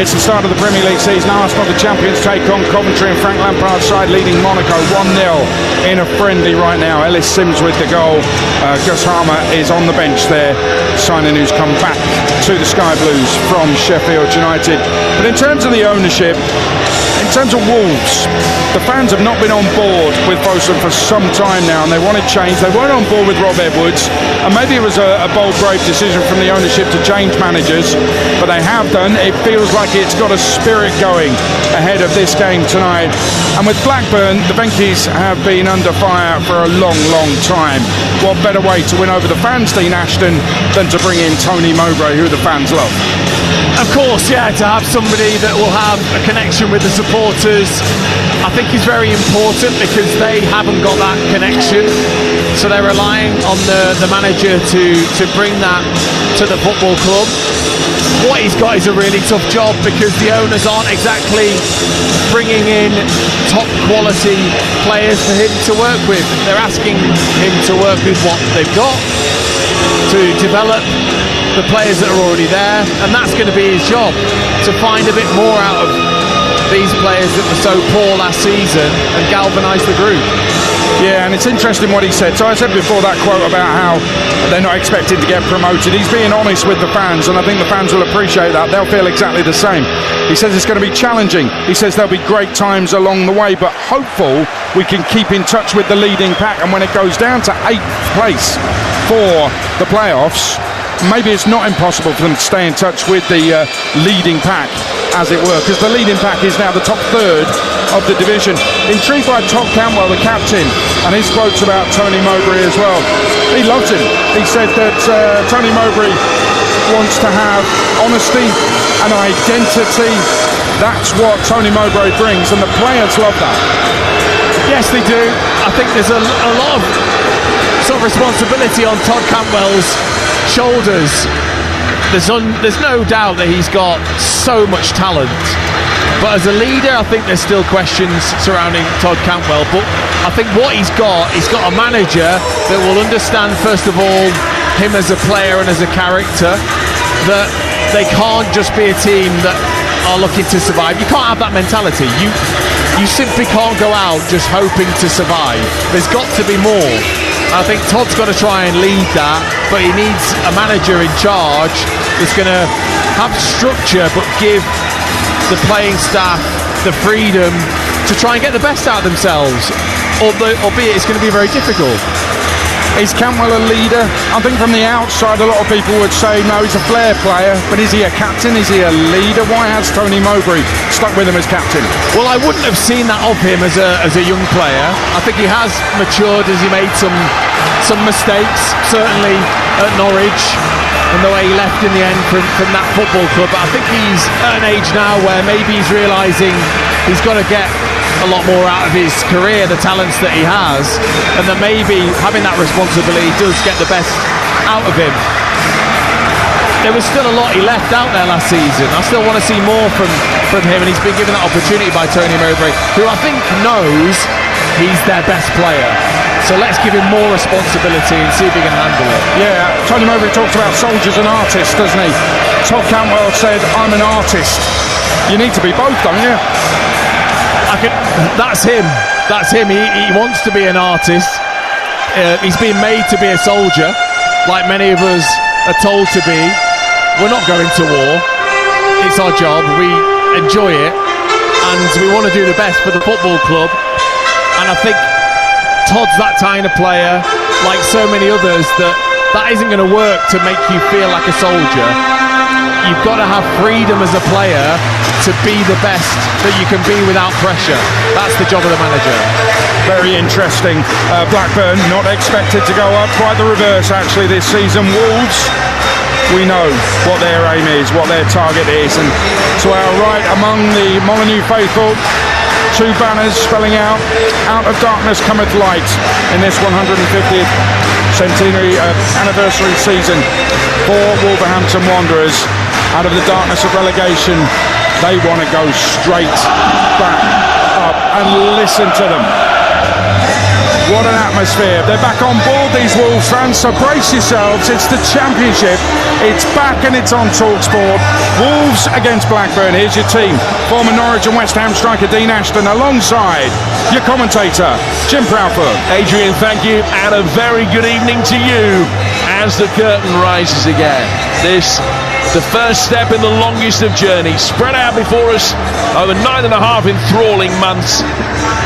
it's the start of the Premier League season. Arsenal, the champions, take on Coventry, and Frank Lampard's side leading Monaco 1-0 in a friendly right now. Ellis Sims with the goal. Gus Harmer is on the bench there, signing who's come back to the Sky Blues from Sheffield United. But in terms of the ownership, in terms of Wolves, the fans have not been on board with Fosun for some time now, and they wanted change. They weren't on board with Rob Edwards, and maybe it was a bold, brave decision from the ownership to change managers, but they have done. It feels like it's got a spirit going ahead of this game tonight. And with Blackburn, the Venkies have been under fire for a long, long time. What better way to win over the fans, Dean Ashton, than to bring in Tony Mowbray, who the fans love? Of course, yeah, to have somebody that will have a connection with the supporters, I think is very important because they haven't got that connection. So they're relying on the manager to bring that to the football club. What he's got is a really tough job because the owners aren't exactly bringing in top quality players for him to work with. They're asking him to work with what they've got, to develop the players that are already there, and that's going to be his job, to find a bit more out of these players that were so poor last season and galvanise the group. Yeah, and it's interesting what he said. So I said before that quote about how they're not expected to get promoted. He's being honest with the fans, and I think the fans will appreciate that. They'll feel exactly the same. He says it's going to be challenging. He says there'll be great times along the way, but hopeful we can keep in touch with the leading pack. And when it goes down to 8th place for the playoffs, maybe it's not impossible for them to stay in touch with the leading pack, as it were, because the leading pack is now the top third of the division. Intrigued by Todd Cantwell, the captain, and his quotes about Tony Mowbray as well. He loves him. He said that Tony Mowbray wants to have honesty and identity. That's what Tony Mowbray brings, and the players love that. Yes, they do. I think there's a lot of sort of responsibility on Todd Cantwell's shoulders. There's no doubt that he's got so much talent, but as a leader I think there's still questions surrounding Todd Cantwell. But I think what he's got a manager that will understand, first of all, him as a player and as a character, that they can't just be a team that are looking to survive. You can't have that mentality. You simply can't go out just hoping to survive. There's got to be more. I think Todd's got to try and lead that, but he needs a manager in charge that's going to have structure but give the playing staff the freedom to try and get the best out of themselves, albeit it's going to be very difficult. Is Cantwell a leader? I think from the outside a lot of people would say no, he's a flair player, but is he a captain? Is he a leader? Why has Tony Mowbray stuck with him as captain? Well, I wouldn't have seen that of him as a young player. I think he has matured as he made some mistakes, certainly at Norwich. and the way he left in the end from that football club. But I think he's at an age now where maybe he's realising he's got to get a lot more out of his career, the talents that he has, and that maybe having that responsibility does get the best out of him. There was still a lot he left out there last season. I still want to see more from him, and he's been given that opportunity by Tony Mowbray, who I think knows he's their best player. So let's give him more responsibility and see if he can handle it. Yeah, Tony Mowbray talks about soldiers and artists, doesn't he? Todd Cantwell said, I'm an artist. You need to be both, don't you? That's him. That's him. He wants to be an artist. He's been made to be a soldier, like many of us are told to be. We're not going to war. It's our job. We enjoy it, and we want to do the best for the football club. And I think Todd's that kind of player, like so many others, that isn't going to work to make you feel like a soldier. You've got to have freedom as a player to be the best that you can be without pressure. That's the job of the manager. Very interesting. Blackburn not expected to go up. Quite the reverse, actually, this season. Wolves, we know what their aim is, what their target is. And to our right, among the Molineux faithful, two banners spelling out of darkness cometh light in this 150th centenary anniversary season for Wolverhampton Wanderers. Out of the darkness of relegation, they want to go straight back up, and listen to them. What an atmosphere. They're back on board, these Wolves fans, so brace yourselves. It's the Championship. It's back and it's on TalkSport. Wolves against Blackburn. Here's your team. Former Norwich and West Ham striker Dean Ashton alongside your commentator, Jim Proudfoot. Adrian, thank you, and a very good evening to you as the curtain rises again. The first step in the longest of journeys, spread out before us over 9.5 enthralling months.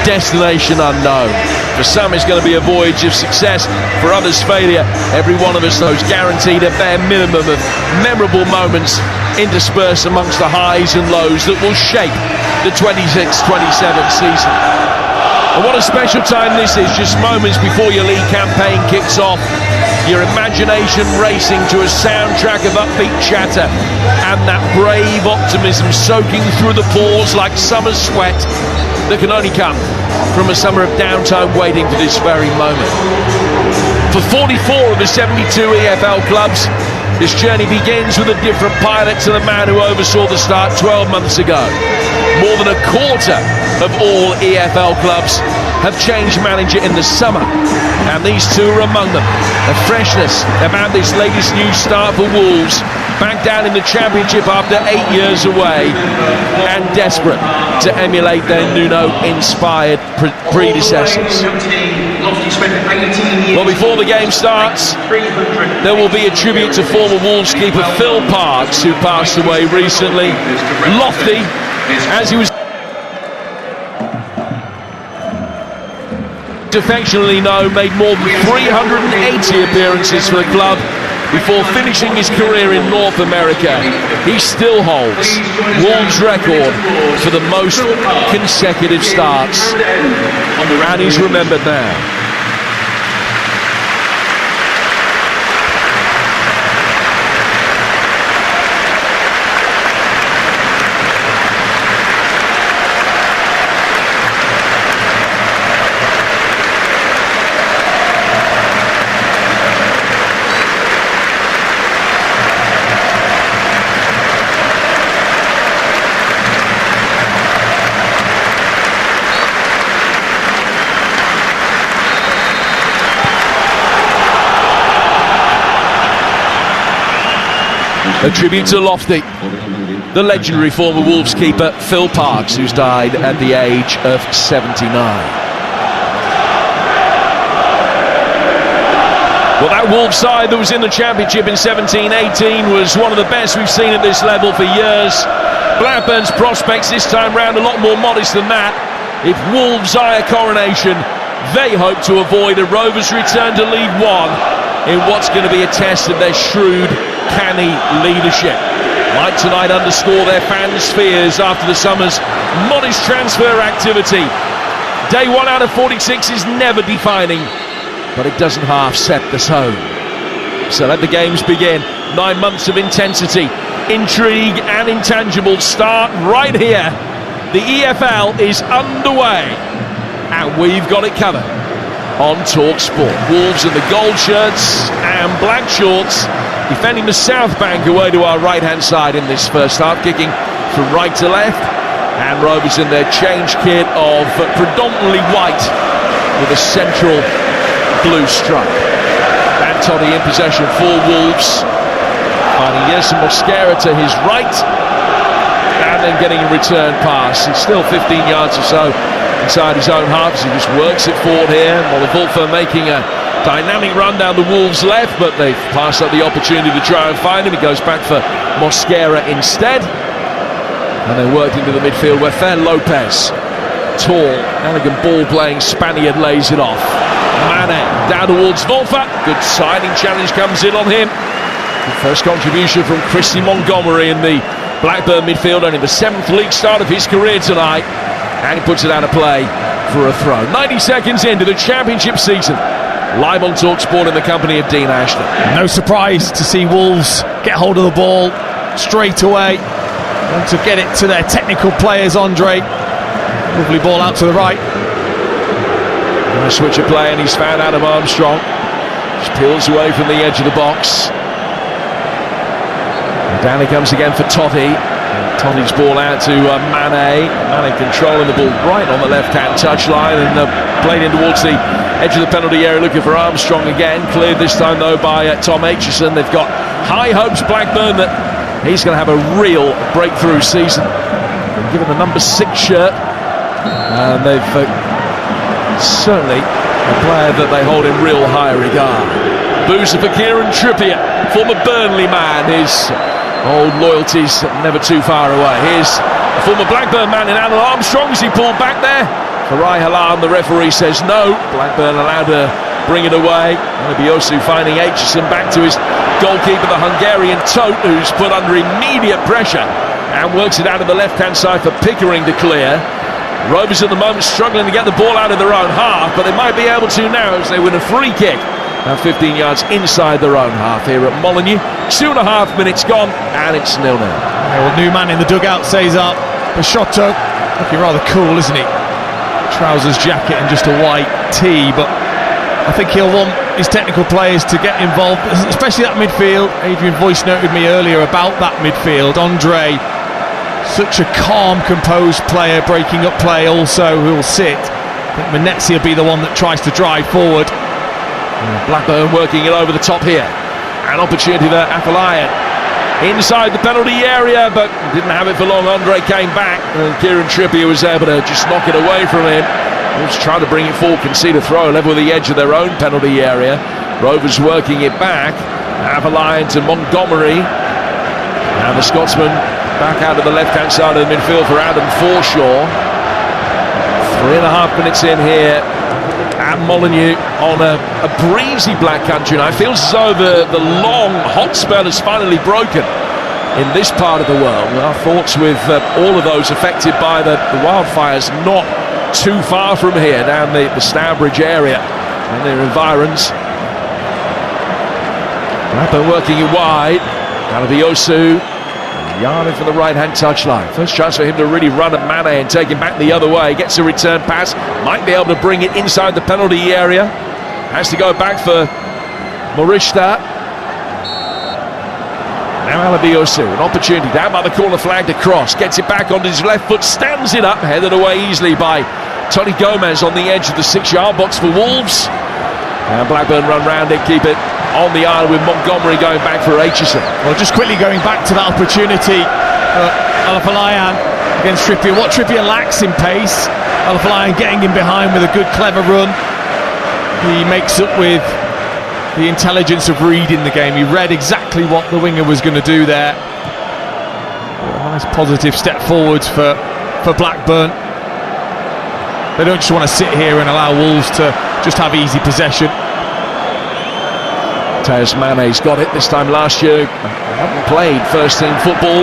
Destination unknown. For some, it's going to be a voyage of success. For others, failure. Every one of us, though, is guaranteed a bare minimum of memorable moments interspersed amongst the highs and lows that will shape the 26-27 season. And what a special time this is, just moments before your league campaign kicks off. Your imagination racing to a soundtrack of upbeat chatter, and that brave optimism soaking through the pores like summer sweat that can only come from a summer of downtime waiting for this very moment. For 44 of the 72 EFL clubs, this journey begins with a different pilot to the man who oversaw the start 12 months ago. More than a quarter of all EFL clubs have changed manager in the summer, and these two are among them. The freshness about this latest new start for Wolves, back down in the Championship after 8 years away, and desperate to emulate their Nuno-inspired predecessors. Well, before the game starts, there will be a tribute to former Wolves keeper Phil Parkes, who passed away recently. Lofty, as he was affectionately known, made more than 380 appearances for the club before finishing his career in North America. He still holds Wolves' record for the most consecutive starts, and he's remembered now. A tribute to Lofty, the legendary former Wolves keeper Phil Parkes, who's died at the age of 79. Well, that Wolves side that was in the Championship in 17-18 was one of the best we've seen at this level for years. Blackburn's prospects this time round a lot more modest than that. If Wolves eye a coronation, they hope to avoid a Rovers return to League One in what's going to be a test of their shrewd, canny leadership. Might tonight underscore their fans' fears after the summer's modest transfer activity. Day 1 out of 46 is never defining, but it doesn't half set the tone. So let the games begin. 9 months of intensity, intrigue and intangibles start right here. The EFL is underway and we've got it covered on TalkSport. Wolves in the gold shirts and black shorts, defending the South Bank away to our right-hand side in this first half, kicking from right to left, and Rovers in their change kit of predominantly white with a central blue stripe. And Toddy in possession for Wolves, finding Yerson Mosquera to his right, and then getting a return pass. He's still 15 yards or so inside his own half as he just works it forward here. Molineux making a dynamic run down the Wolves' left, but they've passed up the opportunity to try and find him. He goes back for Mosquera instead, and they worked into the midfield where Fer Lopez, tall, elegant ball-playing Spaniard, lays it off. Mane down towards Wolfa. Good siding challenge comes in on him. The first contribution from Chrissy Montgomery in the Blackburn midfield, only the 7th league start of his career tonight, and he puts it out of play for a throw. 90 seconds into the Championship season, live on TalkSport in the company of Dean Ashton. No surprise to see Wolves get hold of the ball straight away and to get it to their technical players. Andre, lovely ball out to the right. A switch of play, and he's found Adam Armstrong. Just peels away from the edge of the box. And down he comes again for Totti. Totti's ball out to Mane. Mane controlling the ball right on the left-hand touchline, and played in towards the edge of the penalty area, looking for Armstrong again. Cleared this time though by Tom Aitchison. They've got high hopes, Blackburn, that he's going to have a real breakthrough season. Been given the number 6 shirt, and they've certainly a player that they hold in real high regard. Boozer for Kieran Trippier, former Burnley man. His old loyalties never too far away. Here's a former Blackburn man in Alan Armstrong as he pulled back there. Farai Halan, the referee, says no. Blackburn allowed to bring it away. Biosu finding Aitchison back to his goalkeeper, the Hungarian Tote, who's put under immediate pressure and works it out of the left-hand side for Pickering to clear. Rovers at the moment struggling to get the ball out of their own half, but they might be able to now as they win a free kick. Now 15 yards inside their own half here at Molineux. 2.5 minutes gone, and it's 0-0. Well, new man in the dugout says up. Peixoto looking rather cool, isn't he? Trousers, jacket, and just a white tee, but I think he'll want his technical players to get involved, especially that midfield. Adrian Voice noted me earlier about that midfield. Andre, such a calm, composed player, breaking up play also, who will sit. I think Manetzi will be the one that tries to drive forward. Blackburn working it over the top here. An opportunity there, Afolayan inside the penalty area, but didn't have it for long. Andre came back, and Kieran Trippier was able to just knock it away from him. Wolves trying to bring it forward, concede a throw, level with the edge of their own penalty area. Rovers working it back. Afolayan to Montgomery. Now the Scotsman back out of the left-hand side of the midfield for Adam Forshaw. 3.5 minutes in here at Molineux on a breezy Black Country night. Feels as though the long hot spell has finally broken in this part of the world. Our thoughts with all of those affected by the wildfires not too far from here, down the Stourbridge area and their environs. Blackburn working it wide. Alabiosu yarding from the right-hand touchline. First chance for him to really run at Mane and take him back the other way. Gets a return pass. Might be able to bring it inside the penalty area. Has to go back for Morishta. Now Alabiosu, an opportunity down by the corner flag to cross. Gets it back onto his left foot, stands it up, headed away easily by Tony Gomez on the edge of the 6-yard box for Wolves. And Blackburn run round it, keep it on the island with Montgomery going back for Aitchison. Well, just quickly going back to that opportunity, Afolayan against Trippier. What Trippier lacks in pace, Afolayan getting in behind with a good, clever run. He makes up with the intelligence of reading the game. He read exactly what the winger was going to do there. A nice positive step forwards for Blackburn. They don't just want to sit here and allow Wolves to just have easy possession. Teus Mane's got it this time last year. Haven't played first team football.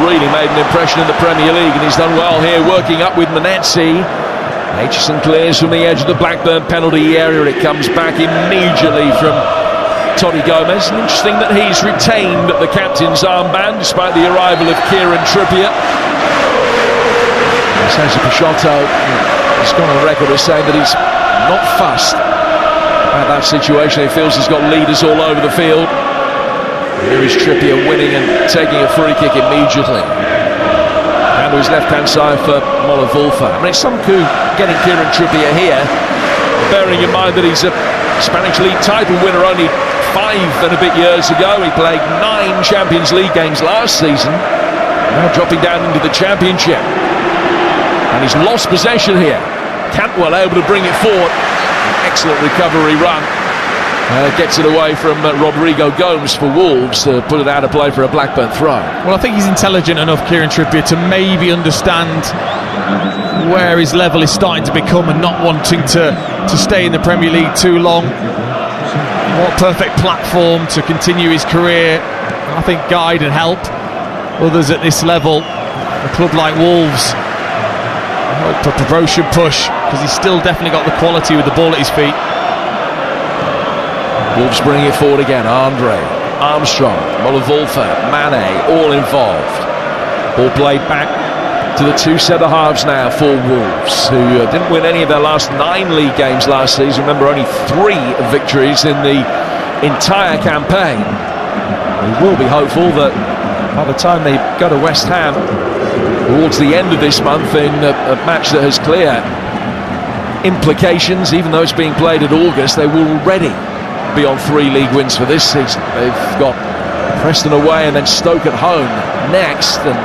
Really made an impression in the Premier League, and he's done well here working up with Manetzi. Aitchison clears from the edge of the Blackburn penalty area. It comes back immediately from Toddy Gomez. And interesting that he's retained the captain's armband despite the arrival of Kieran Trippier. Cesar Peixoto has gone on record as saying that he's not fussed about that situation. He feels he's got leaders all over the field. Here is Trippier winning and taking a free kick immediately. Down to his left-hand side for Molineux. I mean, it's some coup getting Kieran Trippier here, bearing in mind that he's a Spanish League title winner only 5 and a bit years ago. He played 9 Champions League games last season, now dropping down into the Championship. And he's lost possession here. Cantwell able to bring it forward. Excellent recovery run. Gets it away from Rodrigo Gomes for Wolves to put it out of play for a Blackburn throw. Well, I think he's intelligent enough, Kieran Trippier, to maybe understand where his level is starting to become and not wanting to stay in the Premier League too long. What perfect platform to continue his career, I think, guide and help others at this level. A club like Wolves, a promotion push, because he's still definitely got the quality with the ball at his feet. Wolves bring it forward again. Andre, Armstrong, Molineux, Mane, all involved. Ball played back to the 2 centre-halves now for Wolves, who didn't win any of their last 9 league games last season. Remember, only 3 victories in the entire campaign. We will be hopeful that by the time they go to West Ham towards the end of this month in a match that has clear implications, even though it's being played in August, they will already be on 3 league wins for this season. They've got Preston away and then Stoke at home next, and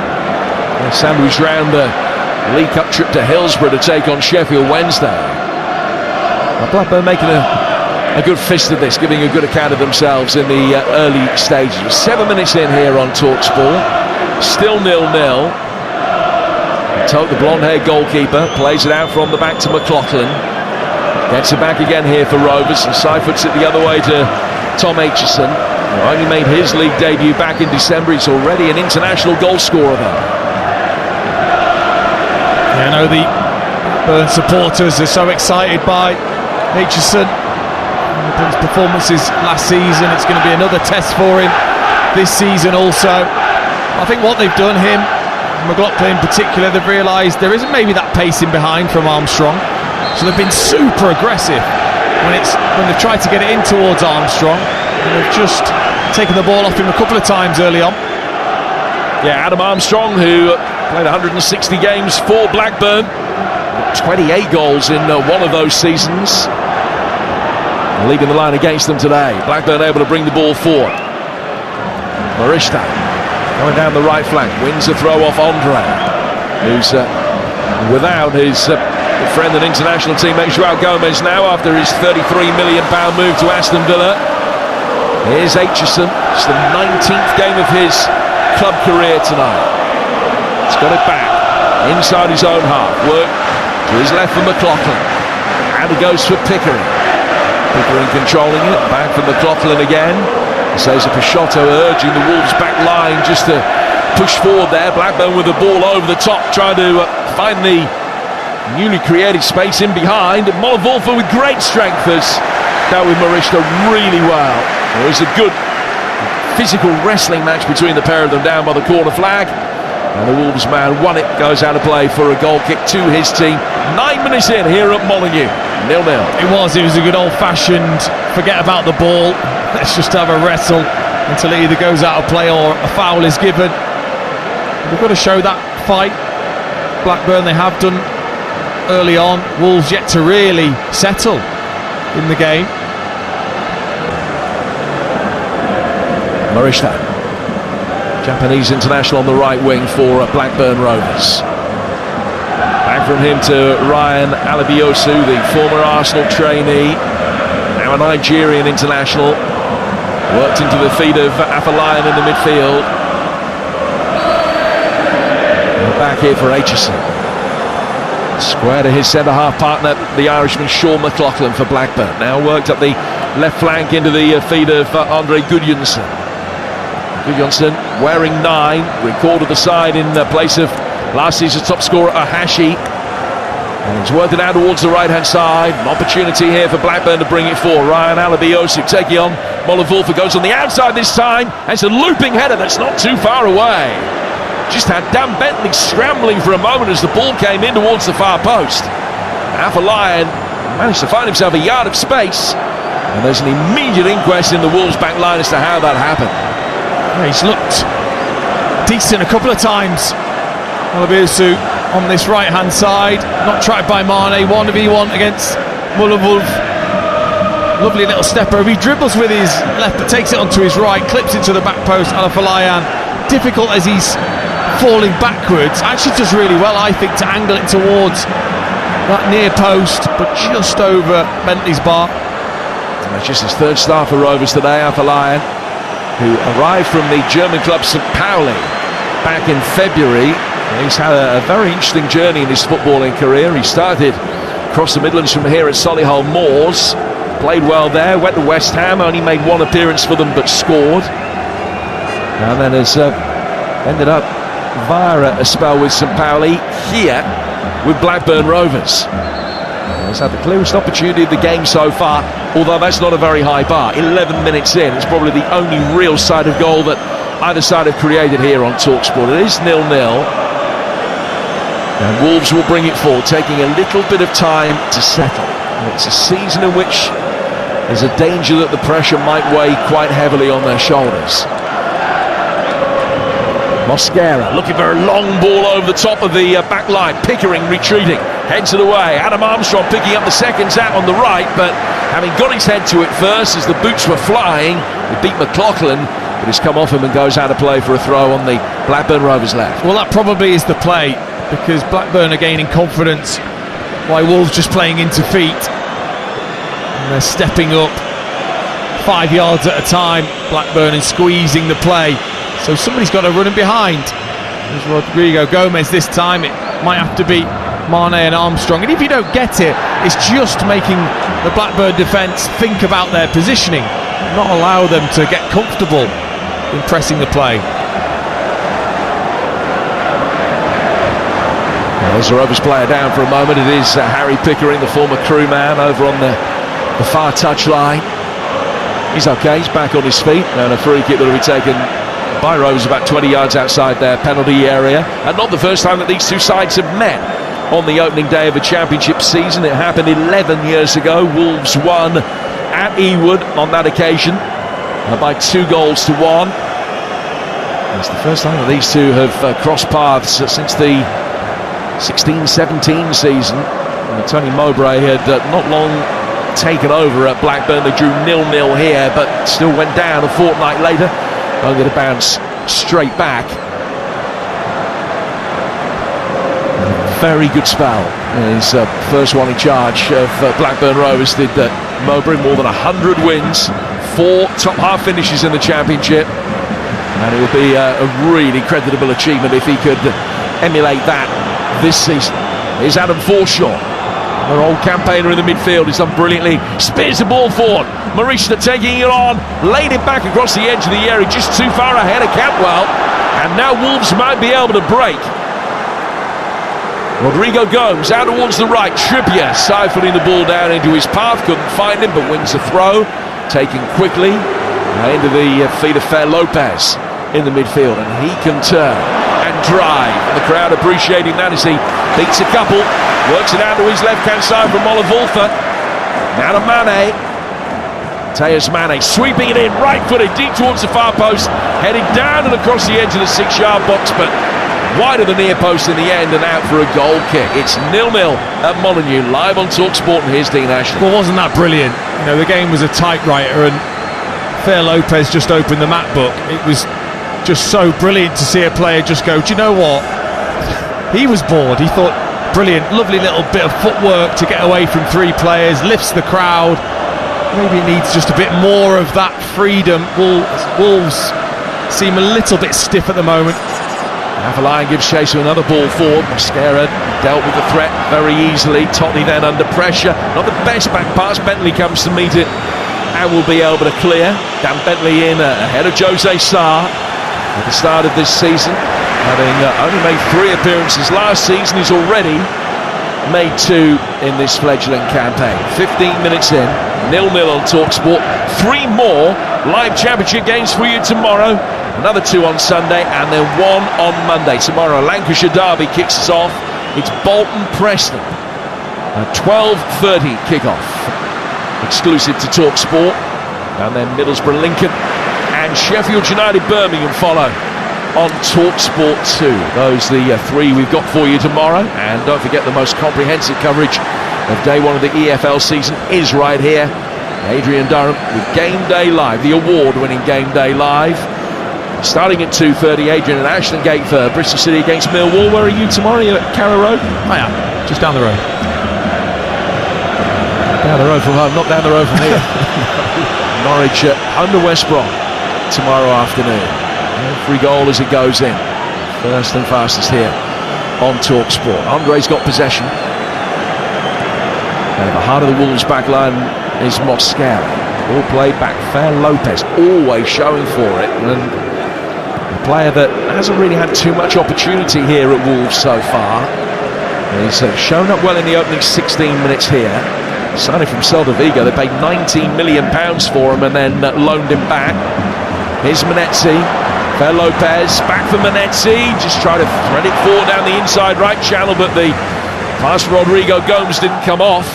they're sandwiched round the League Cup trip to Hillsborough to take on Sheffield Wednesday. Now, Blackburn making a good fist of this, giving a good account of themselves in the early stages. 7 minutes in here on TalkSport, still 0-0. Tote, the blonde-haired goalkeeper, plays it out from the back to McLaughlin. Gets it back again here for Rovers and side-foots it the other way to Tom Aitchison, who only made his league debut back in December. He's already an international goal scorer though. Yeah, I know the Burn supporters are so excited by Aitchison. His performances last season, it's going to be another test for him this season also. I think what they've done, him, McLaughlin in particular, they've realised there isn't maybe that pacing behind from Armstrong. So they've been super aggressive when they've tried to get it in towards Armstrong, and they've just taken the ball off him a couple of times early on. Yeah, Adam Armstrong, who played 160 games for Blackburn, 28 goals in one of those seasons, leading the line against them today. Blackburn able to bring the ball forward. Marishta going down the right flank, wins a throw off Andre, who's without his friend and international teammate João Gomes now after his £33 million move to Aston Villa. Here's Aitchison. It's the 19th game of his club career tonight. He's got it back inside his own half. Work to his left for McLaughlin. And he goes for Pickering. Pickering controlling it. Back for McLaughlin again. Cesar Peixoto urging the Wolves back line just to push forward there. Blackburn with the ball over the top, trying to find the newly created space in behind. Molineux with great strength has dealt with Marishta really well. There was a good physical wrestling match between the pair of them down by the corner flag, and the Wolves man won it, goes out of play for a goal kick to his team. 9 minutes in here at Molineux, 0-0. It was a good old-fashioned forget about the ball, let's just have a wrestle until it either goes out of play or a foul is given. We've got to show that fight. Blackburn, they have done early on. Wolves yet to really settle in the game. Marishta, Japanese international on the right wing for Blackburn Rovers. Back from him to Ryan Alabiosu, the former Arsenal trainee, now a Nigerian international. Worked into the feet of Afolayan in the midfield. And back here for Aitchison. Square to his centre-half partner, the Irishman Sean McLaughlin for Blackburn. Now worked up the left flank into the feet of Andre Gudjonsson. Gudjonsson wearing 9, recalled at the side in place of last season's top scorer Ahashi. And he's worked it out towards the right-hand side. An opportunity here for Blackburn to bring it forward. Ryan Alabiosu taking on Molineux goes on the outside this time. It's a looping header that's not too far away. Just had Dan Bentley scrambling for a moment as the ball came in towards the far post. Afolayan managed to find himself a yard of space, and there's an immediate inquest in the Wolves back line as to how that happened. Yeah, he's looked decent a couple of times, Molineux, on this right hand side, not tracked by Mane, 1v1 against Molineux. Lovely little step over, he dribbles with his left but takes it onto his right, clips into the back post. Afolayan, difficult as he's falling backwards, actually does really well, I think, to angle it towards that near post, but just over Bentley's bar. That's just his third start for Rovers today. Afolayan, who arrived from the German club St. Pauli back in February. He's had a very interesting journey in his footballing career. He started across the Midlands from here at Solihull Moors, played well there, went to West Ham, only made one appearance for them but scored, and then has ended up via a spell with St. Pauli here with Blackburn Rovers. He's had the clearest opportunity of the game so far, although that's not a very high bar. 11 minutes in, it's probably the only real side of goal that either side have created here on TalkSport. It is 0-0, and Wolves will bring it forward, taking a little bit of time to settle. And it's a season in which there's a danger that the pressure might weigh quite heavily on their shoulders. Mosquera looking for a long ball over the top of the back line. Pickering retreating, heads it away. Adam Armstrong picking up the second tap on the right, but having got his head to it first as the boots were flying, he beat McLaughlin, but he's come off him and goes out of play for a throw on the Blackburn Rovers left. Well, that probably is the play, because Blackburn are gaining confidence while Wolves just playing into feet, and they're stepping up 5 yards at a time, Blackburn, and squeezing the play. So somebody's got to run him behind. There's Rodrigo Gomez this time. It might have to be Mane and Armstrong. And if you don't get it, it's just making the Blackburn defence think about their positioning, not allow them to get comfortable in pressing the play. Well, there's a Rovers player down for a moment. It is Harry Pickering, the former crewman, over on the far touchline. He's okay, he's back on his feet, and a free kick that will be taken by Rovers about 20 yards outside their penalty area. And not the first time that these two sides have met on the opening day of a championship season. It happened 11 years ago. Wolves won at Ewood on that occasion by 2-1. It's the first time that these two have crossed paths since the 16-17 season. And Tony Mowbray had not long taken over at Blackburn. They drew 0-0 here, but still went down a fortnight later, only to bounce straight back. Very good spell. His first one in charge of Blackburn Rovers did Mowbray. More than 100 wins, 4 top half finishes in the championship, and it would be a really creditable achievement if he could emulate that this season. Here's Adam Forshaw, their old campaigner in the midfield. He's done brilliantly, spears the ball forward. Marishna taking it on, laid it back across the edge of the area, just too far ahead of Cantwell, and now Wolves might be able to break. Rodrigo Gomes out towards the right. Trippier siphoning the ball down into his path, couldn't find him, but wins the throw, taken quickly into the feet of Fer Lopez in the midfield, and he can turn and drive, and the crowd appreciating that as he beats a couple, works it out to his left hand side from Molineux. Now to Mane. Teus Mane sweeping it in, right footed, deep towards the far post, heading down and across the edge of the 6-yard box, but wide of the near post in the end and out for a goal kick. It's 0-0 at Molineux, live on TalkSport, and here's Dean Ashley. Well, wasn't that brilliant? You know, the game was a typewriter, and Fer Lopez just opened the map book. It was just so brilliant to see a player just go, do you know what? He was bored. He thought, brilliant, lovely little bit of footwork to get away from 3 players, lifts the crowd. Maybe it needs just a bit more of that freedom. Wolves seem a little bit stiff at the moment. Afolayan gives chase to another ball forward. Mosquera dealt with the threat very easily. Tottenham then under pressure. Not the best back pass. Bentley comes to meet it and will be able to clear. Dan Bentley in ahead of Jose Sarr at the start of this season. Having only made 3 appearances last season, he's already made 2 in this fledgling campaign. 15 minutes in, 0-0 on TalkSport. 3 more live championship games for you tomorrow. Another 2 on Sunday, and then 1 on Monday. Tomorrow, Lancashire Derby kicks us off. It's Bolton Preston. A 12:30 kickoff. Exclusive to TalkSport. And then Middlesbrough Lincoln and Sheffield United Birmingham follow on TalkSport 2. Those are the 3 we've got for you tomorrow. And don't forget, the most comprehensive coverage of day 1 of the EFL season is right here. Adrian Durham with Game Day Live, the award-winning Game Day Live. Starting at 2:30, Adrian at Ashton Gate for Bristol City against Millwall. Where are you tomorrow? You're at Carrow Road? I am, just down the road. Down the road from home, not down the road from here. Norwich home to West Brom tomorrow afternoon. Every goal as it goes in. First and fastest here on TalkSport. Andre's got possession. And at the heart of the Wolves back line is Moscow. All played back. Fair Lopez always showing for it. And a player that hasn't really had too much opportunity here at Wolves so far. And he's shown up well in the opening 16 minutes here. Signing from Celta Vigo, they paid £19 million for him and then loaned him back. Here's Manetzi. Fair Lopez, back for Manetzi. Just try to thread it forward down the inside right channel, but the pass for Rodrigo Gomes didn't come off.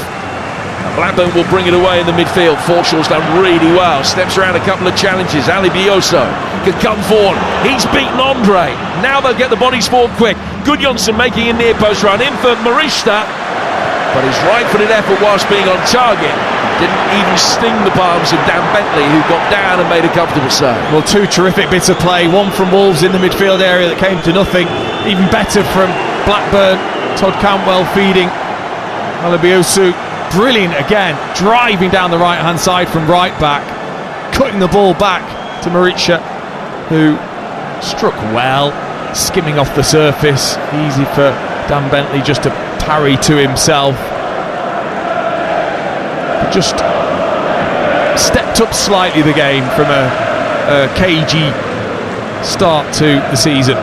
Blackburn will bring it away in the midfield. Forshaw's done really well. Steps around a couple of challenges. Ali Bioso can come forward. He's beaten Andre. Now they'll get the bodies forward quick. Gudjonsson making a near post run. In for Marista. But his right-footed effort whilst being on target didn't even sting the palms of Dan Bentley, who got down and made a comfortable save. Well, 2 terrific bits of play. One from Wolves in the midfield area that came to nothing. Even better from Blackburn. Todd Cantwell feeding Alabiosu. Brilliant again, driving down the right-hand side from right back, cutting the ball back to Maricha, who struck well, skimming off the surface. Easy for Dan Bentley just to parry to himself. Just stepped up slightly the game from a cagey start to the season.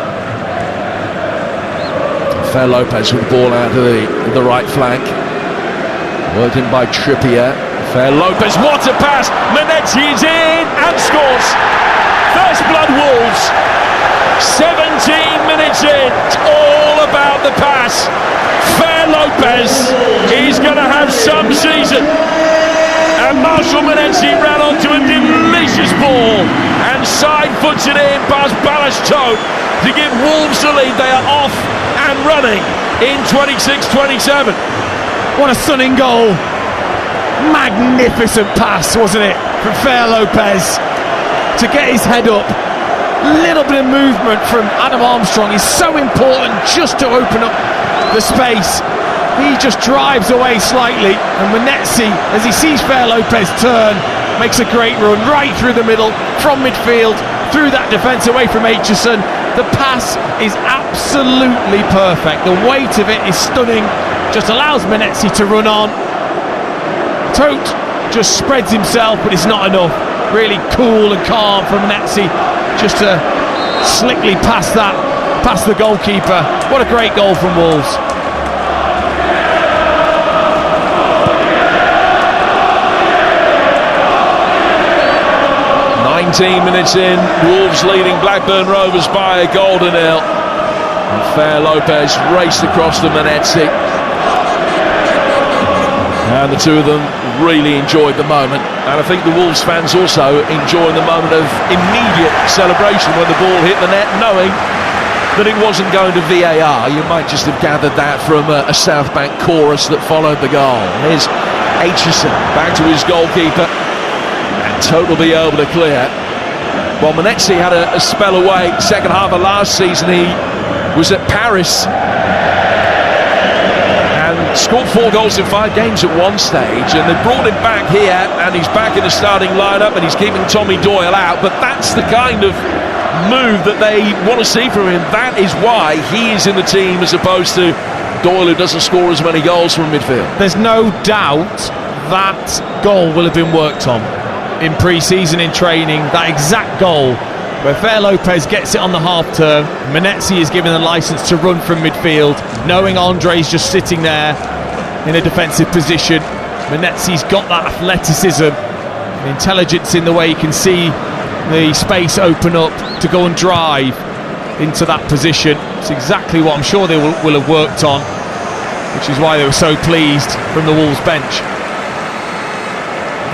Fair Lopez with the ball out of the right flank. Worked in by Trippier. Fair Lopez, what a pass! Manetzi is in and scores! First blood Wolves. 17 minutes in. It's all about the pass. Fair Lopez is going to have some season. And Marshall Manetzi ran onto a delicious ball and side-footed it in past Ballast Toad to give Wolves the lead. They are off and running in 26-27. What a stunning goal. Magnificent pass, wasn't it, from Fair Lopez to get his head up. Little bit of movement from Adam Armstrong is so important just to open up the space. He just drives away slightly, and Manetzi, as he sees Fair Lopez turn, makes a great run right through the middle, from midfield, through that defence away from Aitchison. The pass is absolutely perfect. The weight of it is stunning. Just allows Manetzi to run on. Tote just spreads himself, but it's not enough. Really cool and calm from Manetzi, just to slickly pass the goalkeeper. What a great goal from Wolves. Minutes in, Wolves leading Blackburn Rovers by a goal to 0. And Fair Lopez raced across to Manetzi. And the two of them really enjoyed the moment. And I think the Wolves fans also enjoying the moment of immediate celebration when the ball hit the net, knowing that it wasn't going to VAR. You might just have gathered that from a South Bank chorus that followed the goal. Here's Aitchison back to his goalkeeper. And Tote will be able to clear. Well, Manetzi had a spell away. Second half of last season, he was at Paris and scored 4 goals in 5 games at one stage. And they brought him back here, and he's back in the starting lineup, and he's keeping Tommy Doyle out. But that's the kind of move that they want to see from him. That is why he is in the team, as opposed to Doyle, who doesn't score as many goals from midfield. There's no doubt that goal will have been worked on in pre-season, in training. That exact goal where Fair Lopez gets it on the half-turn. Manetzi is given the licence to run from midfield, knowing Andre's just sitting there in a defensive position. Manetzi's got that athleticism intelligence in the way he can see the space open up to go and drive into that position. It's exactly what I'm sure they will have worked on, which is why they were so pleased from the Wolves bench.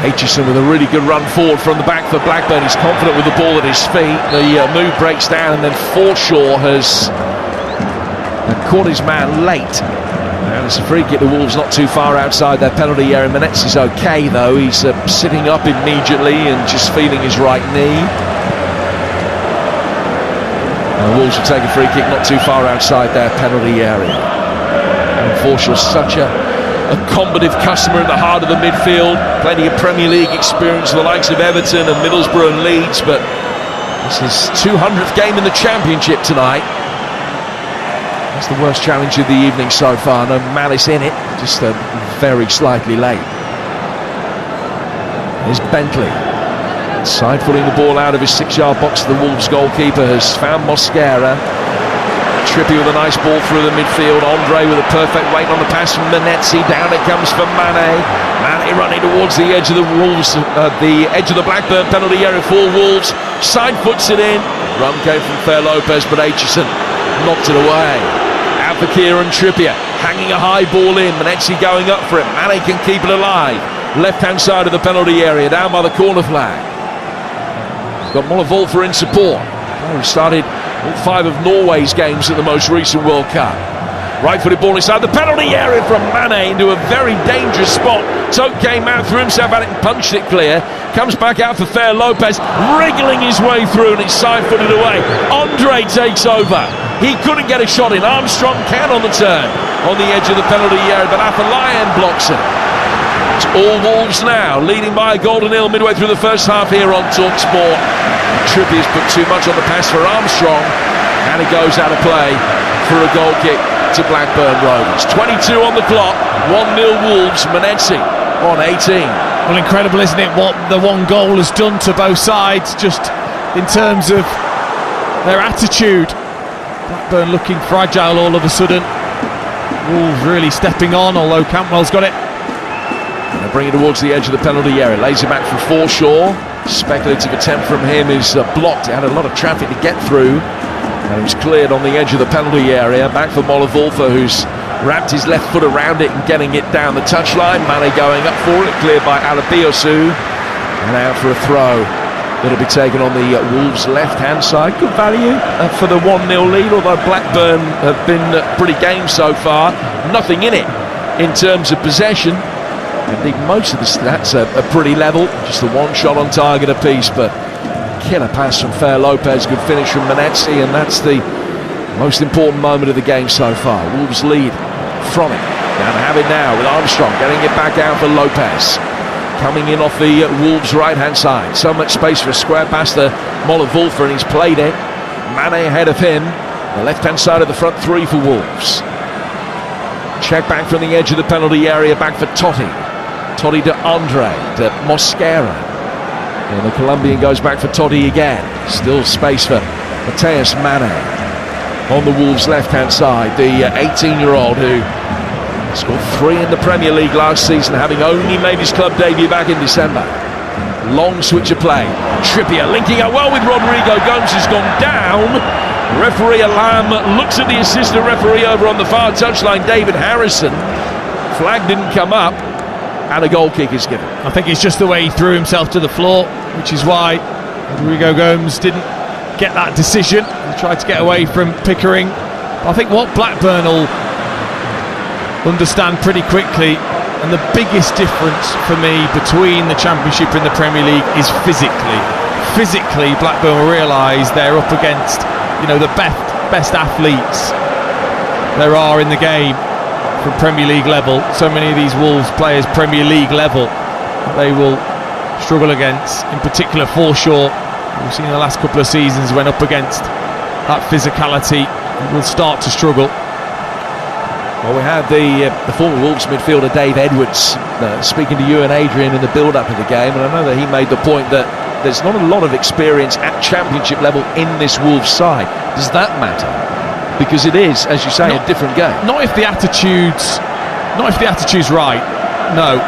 Aitchison with a really good run forward from the back for Blackburn. He's confident with the ball at his feet. The move breaks down, and then Forshaw has caught his man late. And it's a free kick. The Wolves not too far outside their penalty area. Menetzi's okay though. He's sitting up immediately and just feeling his right knee. And the Wolves will take a free kick not too far outside their penalty area. And Forshaw's such a combative customer in the heart of the midfield. Plenty of Premier League experience, the likes of Everton and Middlesbrough and Leeds, but this is 200th game in the Championship tonight. That's the worst challenge of the evening so far. No malice in it, just very slightly late. Here's Bentley, side-footing the ball out of his 6-yard box. The Wolves goalkeeper has found Mosquera. Trippier with a nice ball through the midfield. Andre with a perfect wait on the pass from Menetzi. Down it comes for Mane. Mane running towards the edge of the Wolves, the edge of the Blackburn penalty area for Wolves. Side foots it in. Run came from Fair Lopez, but Aitchison knocked it away. Out for Kieran Trippier, hanging a high ball in. Menetzi going up for it. Mane can keep it alive. Left-hand side of the penalty area, down by the corner flag. He's got Molineux in support. He started all 5 of Norway's games at the most recent World Cup. Right-footed ball inside the penalty area from Mane into a very dangerous spot. Toke came out, threw himself at it and punched it clear. Comes back out for Fair Lopez, wriggling his way through, and it's side-footed away. Andre takes over. He couldn't get a shot in. Armstrong can on the turn on the edge of the penalty area, but Afolayan blocks it. It's all Wolves now, leading by a goal to nil midway through the first half here on TalkSport. Trippier's put too much on the pass for Armstrong, and it goes out of play for a goal kick to Blackburn Rovers. 22 on the clock, 1-0 Wolves. Menetzi on 18. Well, incredible, isn't it, what the one goal has done to both sides, just in terms of their attitude. Blackburn looking fragile all of a sudden. Wolves really stepping on, although Cantwell's got it. And they bring it towards the edge of the penalty area. Lays it back for Forshaw. Speculative attempt from him is blocked. It had a lot of traffic to get through, and it was cleared on the edge of the penalty area. Back for Molineux, who's wrapped his left foot around it and getting it down the touchline. Mane going up for it, cleared by Alabiosu, and out for a throw. It'll be taken on the Wolves' left-hand side. Good value for the 1-0 lead, although Blackburn have been pretty game so far. Nothing in it in terms of possession. I think most of the stats are pretty level. Just the one shot on target apiece, but killer pass from Fair Lopez, good finish from Menetzi, and that's the most important moment of the game so far. Wolves lead from it. Down to have it now with Armstrong getting it back out for Lopez. Coming in off the Wolves' right-hand side. So much space for a square pass to Molineux, and he's played it. Mane ahead of him. The left-hand side of the front three for Wolves. Check back from the edge of the penalty area, back for Totti. Totti to Andre, to Mosquera. And the Colombian goes back for Totti again. Still space for Mateus Mane. On the Wolves' left-hand side, the 18-year-old who scored 3 in the Premier League last season, having only made his club debut back in December. Long switch of play. Trippier linking up well with Rodrigo. Gomes has gone down. Referee Alam looks at the assistant referee over on the far touchline, David Harrison. Flag didn't come up, and a goal kick is given. I think it's just the way he threw himself to the floor, which is why Rodrigo Gomes didn't get that decision. He tried to get away from Pickering. I think what Blackburn will understand pretty quickly, and the biggest difference for me between the Championship and the Premier League is physically. Physically, Blackburn will realise they're up against, the best athletes there are in the game from Premier League level. So many of these Wolves players Premier League level they will struggle against, in particular Forshaw. We've seen in the last couple of seasons when up against that physicality will start to struggle. Well, we had the former Wolves midfielder Dave Edwards speaking to you and Adrian in the build-up of the game, and I know that he made the point that there's not a lot of experience at Championship level in this Wolves side. Does that matter? Because it is, as you say, a different game. Not if the attitude's right. No.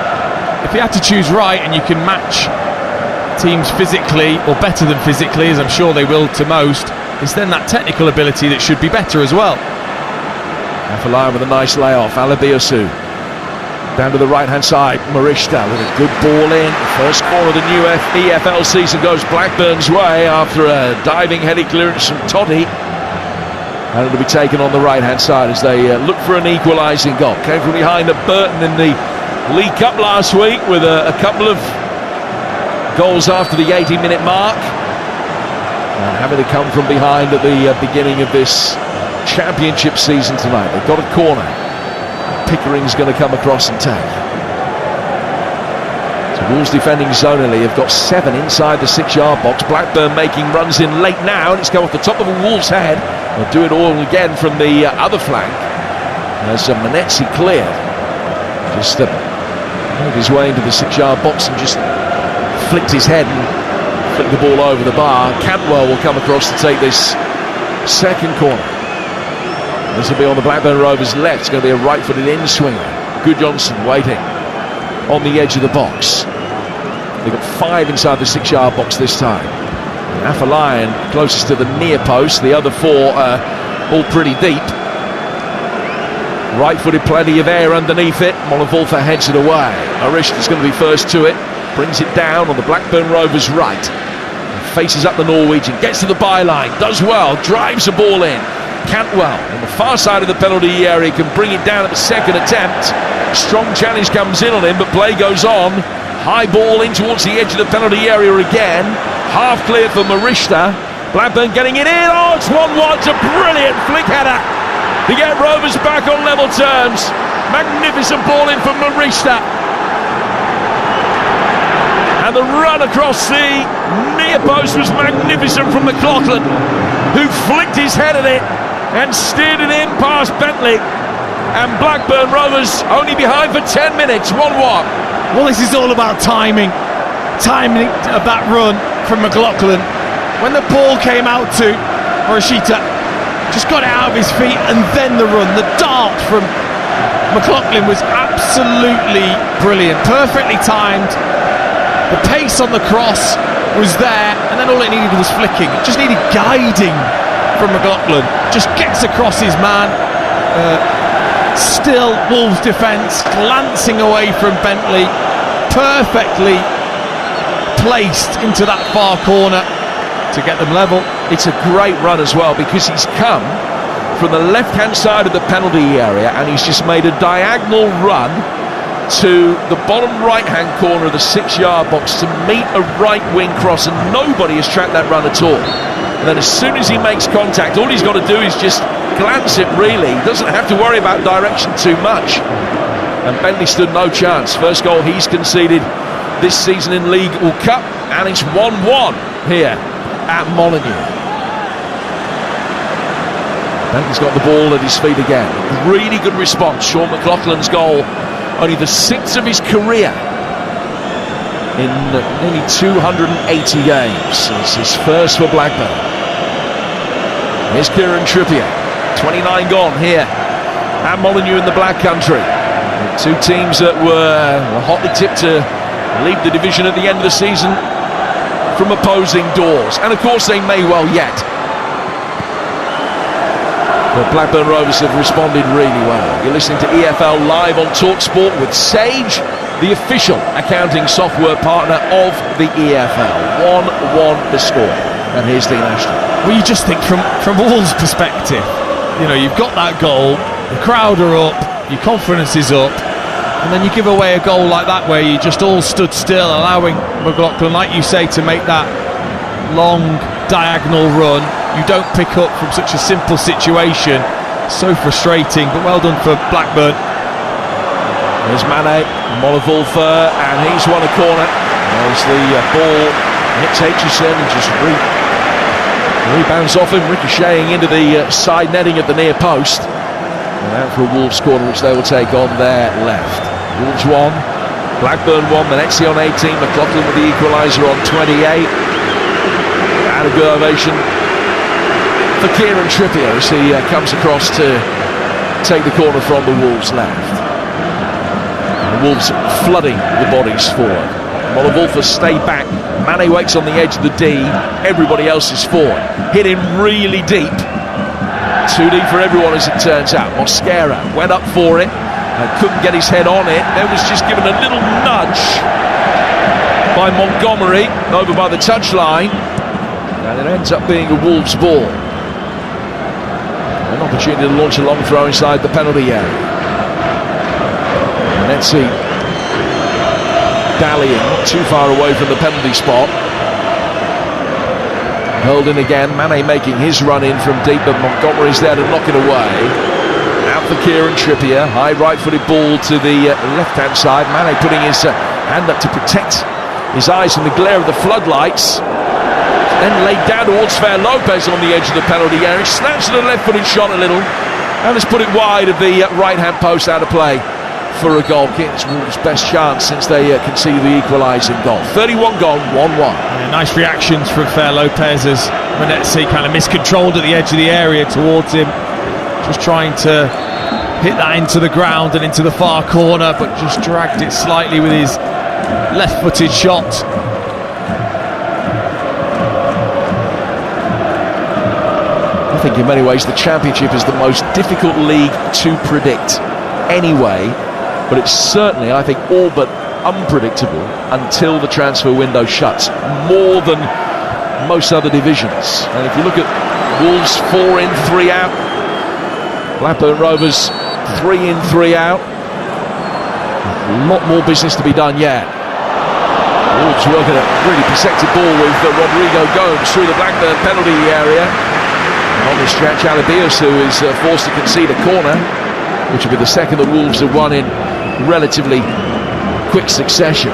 If the attitude's right and you can match teams physically, or better than physically, as I'm sure they will to most, it's then that technical ability that should be better as well. Afalai with a nice layoff. Alabiosu down to the right-hand side. Marishta with a good ball in. First corner of the new EFL season goes Blackburn's way after a diving heady clearance from Toddy. And it'll be taken on the right-hand side as they look for an equalising goal. Came from behind at Burton in the League Cup last week with a couple of goals after the 80-minute mark. And having to come from behind at the beginning of this Championship season tonight. They've got a corner. Pickering's going to come across and take. So Wolves defending zonally have got 7 inside the 6-yard box. Blackburn making runs in late now, and it's come off the top of a Wolves' head. They'll do it all again from the other flank. As Manetzi cleared. Just made his way into the 6-yard box and just flicked his head and flicked the ball over the bar. Cantwell will come across to take this second corner. This will be on the Blackburn Rovers left. It's going to be a right-footed in-swinger. Gudjonsson waiting on the edge of the box. They've got 5 inside the 6-yard box this time. Afalayan closest to the near post. The other 4 all pretty deep. Right-footed, plenty of air underneath it. Molineux heads it away. Arish is going to be first to it. Brings it down on the Blackburn Rovers right. Faces up the Norwegian. Gets to the byline. Does well. Drives the ball in. Cantwell on the far side of the penalty area can bring it down at the second attempt. Strong challenge comes in on him, but play goes on. High ball in towards the edge of the penalty area again. Half clear for Marishta. Blackburn getting it in. Oh, it's 1-1. It's a brilliant flick header to get Rovers back on level terms. Magnificent ball in from Marishta. And the run across the near post was magnificent from McLaughlin, who flicked his head at it and steered it in past Bentley. And Blackburn Rovers only behind for 10 minutes, 1-1. Well, this is all about timing of that run from McLaughlin. When the ball came out to Morishita, just got it out of his feet, and then the run, the dart from McLaughlin was absolutely brilliant, perfectly timed. The pace on the cross was there, and then all it needed was flicking. It just needed guiding from McLaughlin. Just gets across his man. Still Wolves defence glancing away from Bentley, perfectly placed into that far corner to get them level. It's a great run as well, because he's come from the left-hand side of the penalty area and he's just made a diagonal run to the bottom right-hand corner of the 6-yard box to meet a right-wing cross, and nobody has tracked that run at all. And then as soon as he makes contact, all he's got to do is just glance it, really. He doesn't have to worry about direction too much. And Bentley stood no chance. First goal he's conceded this season in League Cup, and it's 1-1 here at Molineux. Bentley's got the ball at his feet again. Really good response. Sean McLaughlin's goal, only the 6th of his career in nearly 280 games. It's his first for Blackburn. Here's Kieran Trippier, 29 gone here at Molineux in the Black Country. Two teams that were hotly tipped to leave the division at the end of the season from opposing doors, and of course they may well yet. The Blackburn Rovers have responded really well. You're listening to EFL Live on TalkSport with Sage, the official accounting software partner of the EFL. 1-1 the score. And here's Dean Ashton. Well, you just think from Wolves' perspective, you know, you've got that goal, the crowd are up, your confidence is up, and then you give away a goal like that where you just all stood still, allowing McLaughlin, like you say, to make that long diagonal run. You don't pick up from such a simple situation. So frustrating, but well done for Blackburn. There's Mane, Molineux, and he's won a corner. There's the ball hits Aitchison and just rebounds off him, ricocheting into the side netting at the near post. And out for a Wolves corner, which they will take on their left. Wolves 1, Blackburn 1, Manetzi on 18, McLaughlin with the equaliser on 28. And a good ovation for Kieran Trippier as he comes across to take the corner from the Wolves left. The Wolves flooding the bodies forward. Molineux stay back, Mane waits on the edge of the D. Everybody else is forward. Hit him really deep. Too deep for everyone, as it turns out. Mosquera went up for it and couldn't get his head on it. Then was just given a little nudge by Montgomery over by the touchline, and it ends up being a Wolves ball. An opportunity to launch a long throw inside the penalty area. And let's see, dallying, not too far away from the penalty spot. Held in again, Mane making his run in from deep, but Montgomery's there to knock it away. Out for Kieran Trippier, high right-footed ball to the left-hand side. Mane putting his hand up to protect his eyes from the glare of the floodlights. Then laid down towards Fer Lopez on the edge of the penalty area. Snatched the left-footed shot a little, and has put it wide of the right-hand post, out of play for a goal kick. It's Wolves' best chance since they conceded the equalising goal. 31 gone, 1-1. Yeah, nice reactions from Fer Lopez as Molineux kind of miscontrolled at the edge of the area towards him, just trying to hit that into the ground and into the far corner, but just dragged it slightly with his left-footed shot. I think in many ways the Championship is the most difficult league to predict anyway, but it's certainly, I think, all but unpredictable until the transfer window shuts, more than most other divisions. And if you look at Wolves, 4 in, 3 out, Blackburn Rovers, 3 in, 3 out, a lot more business to be done yet. Wolves working a really perceptive ball with Rodrigo Gomes through the Blackburn penalty area. And on this stretch, Alabios, who is forced to concede a corner, which will be the second that Wolves have won in relatively quick succession.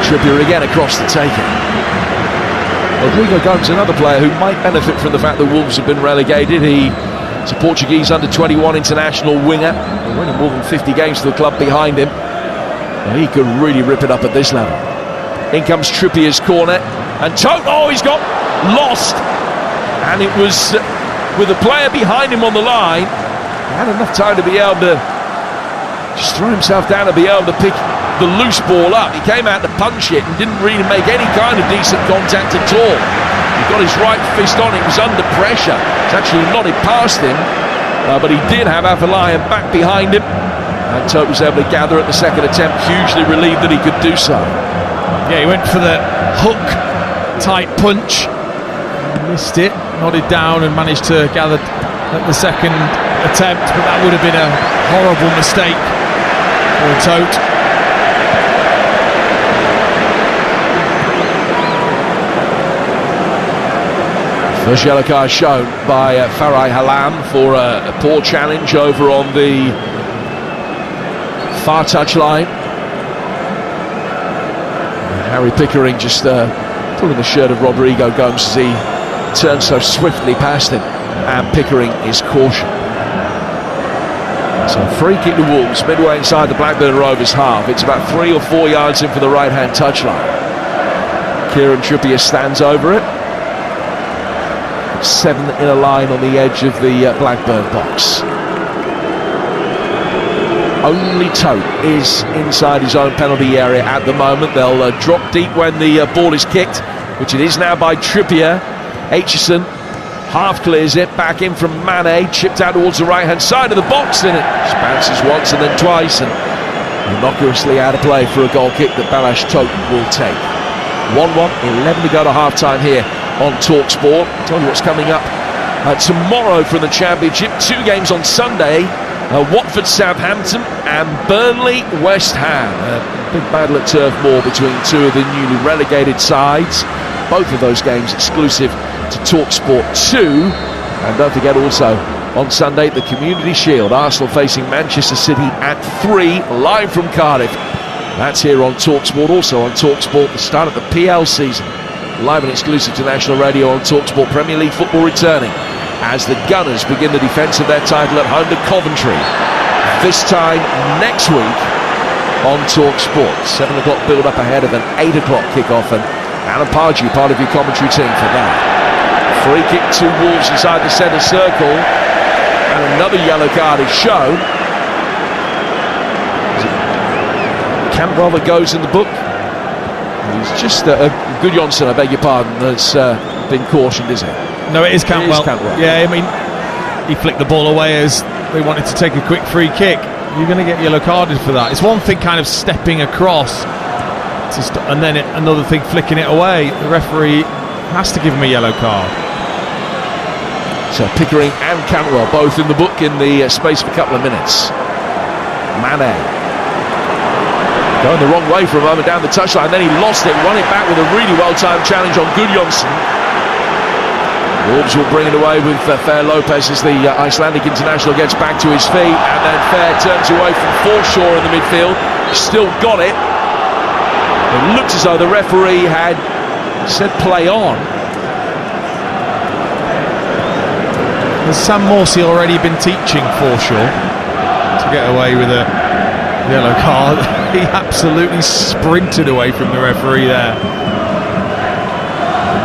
Trippier again across the taker. Rodrigo Gomes, another player who might benefit from the fact that Wolves have been relegated. He's a Portuguese under-21 international winger, winning more than 50 games for the club behind him. Well, he could really rip it up at this level. In comes Trippier's corner, and he's got lost. And it was with a player behind him on the line. He had enough time to be able to just throw himself down and be able to pick the loose ball up. He came out to punch it and didn't really make any kind of decent contact at all. He got his right fist on it, was under pressure. It's actually nodded past him, but he did have Afolayan back behind him, and Tote was able to gather at the second attempt, hugely relieved that he could do so. Yeah, he went for the hook type punch, missed it, nodded down and managed to gather at the second attempt, but that would have been a horrible mistake for Tote. First yellow card shown by Farai Halam for a poor challenge over on the far touchline. Harry Pickering just pulling the shirt of Rodrigo Gomes as he turns so swiftly past him, and Pickering is cautioned. So free kick to Wolves midway inside the Blackburn Rovers half. It's about 3 or 4 yards in for the right hand touchline. Kieran Trippier stands over it. 7 in a line on the edge of the Blackburn box. Only Tote is inside his own penalty area at the moment. They'll drop deep when the ball is kicked, which it is now by Trippier. Aitchison half clears it, back in from Mane, chipped out towards the right hand side of the box, and it just bounces once and then twice, and innocuously out of play for a goal kick that Balázs Tote will take. 1-1, 11 to go to half time here on TalkSport. I'll tell you what's coming up tomorrow from the Championship. 2 games on Sunday, Watford Southampton and Burnley West Ham. A big battle at Turf Moor between 2 of the newly relegated sides. Both of those games exclusive to TalkSport 2. And don't forget also on Sunday the Community Shield, Arsenal facing Manchester City at 3, live from Cardiff. That's here on TalkSport. Also on TalkSport, the start of the PL season, live and exclusive to national radio on TalkSport. Premier League football returning as the Gunners begin the defence of their title at home to Coventry this time next week on TalkSport. 7 o'clock build up ahead of an 8 o'clock kick-off, and Alan Pardew part of your commentary team for that. Free kick to Wolves inside the centre circle, and another yellow card is shown. Campbell that goes in the book. He's just Gudjonsson, I beg your pardon, has been cautioned, is it? No, it is Cantwell. It is Cantwell. Yeah, I mean, he flicked the ball away as they wanted to take a quick free kick. You're going to get yellow carded for that. It's one thing kind of stepping across, and then another thing flicking it away. The referee has to give him a yellow card. So Pickering and Cantwell both in the book in the space of a couple of minutes. Mane going the wrong way for a moment down the touchline, then he lost it, won it back with a really well-timed challenge on Gudjonsson. Wolves will bring it away with Fer Lopez as the Icelandic international gets back to his feet, and then Fer turns away from Forshaw in the midfield. Still got it. It looked as though the referee had said play on. Has Sam Morsey already been teaching Forshaw to get away with a yellow card? He absolutely sprinted away from the referee there.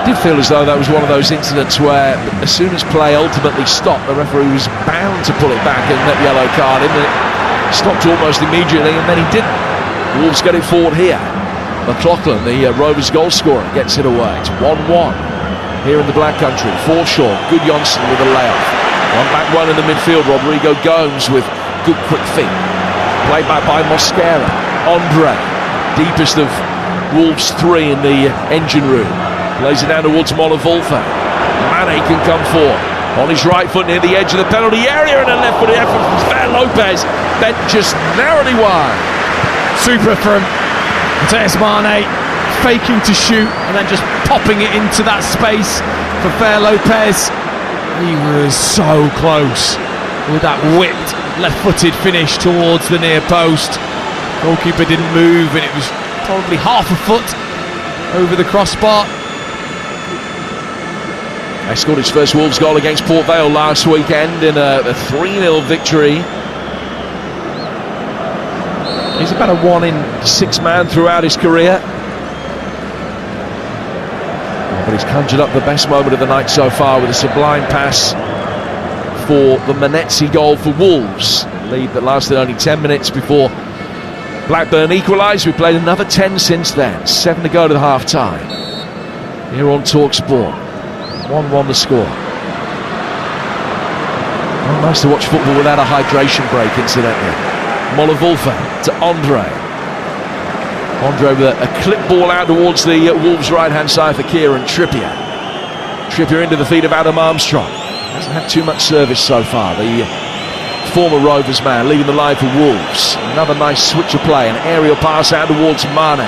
It did feel as though that was one of those incidents where as soon as play ultimately stopped, the referee was bound to pull it back and let yellow card in. It stopped almost immediately, and then he didn't. Wolves get it forward here. McLaughlin, the Rovers goal scorer, gets it away. It's 1-1 here in the Black Country. Forshaw, Gudjonsson with a layoff. One back one in the midfield. Rodrigo Gomes with good quick feet. Played back by Mosquera. Andre, deepest of Wolves 3 in the engine room. Plays it down towards Molineux. Mane can come forward. On his right foot near the edge of the penalty area, and a left-footed effort from Fer Lopez. Bent just narrowly wide. Super from Mateus Mane, faking to shoot and then just popping it into that space for Fer Lopez. He was so close with that whipped left-footed finish towards the near post. Goalkeeper didn't move, and it was probably half a foot over the crossbar. He scored his first Wolves goal against Port Vale last weekend in a 3-0 victory. He's about a 1 in 6 man throughout his career. But he's conjured up the best moment of the night so far with a sublime pass for the Menezes goal for Wolves. A lead that lasted only 10 minutes before Blackburn equalised. We played another 10 since then. 7 to go to the half-time. Here on TalkSport. 1-1 the score. Well, nice to watch football without a hydration break, incidentally. Molineux to Andre. Andre with a clip ball out towards the Wolves' right-hand side for Kieran Trippier. Trippier into the feet of Adam Armstrong. Hasn't had too much service so far. The former Rovers man leading the line for Wolves. Another nice switch of play. An aerial pass out towards Mane.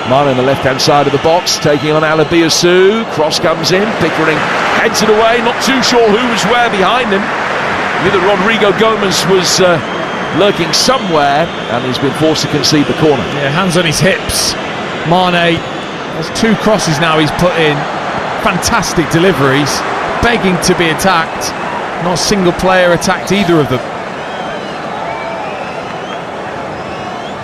Mane on the left-hand side of the box, taking on Alabiasu. Cross comes in. Pickering heads it away. Not too sure who was where behind him. Knew that Rodrigo Gomes was lurking somewhere, and he's been forced to concede the corner. Yeah, hands on his hips. Mane has 2 crosses now he's put in. Fantastic deliveries, begging to be attacked. Not a single player attacked either of them.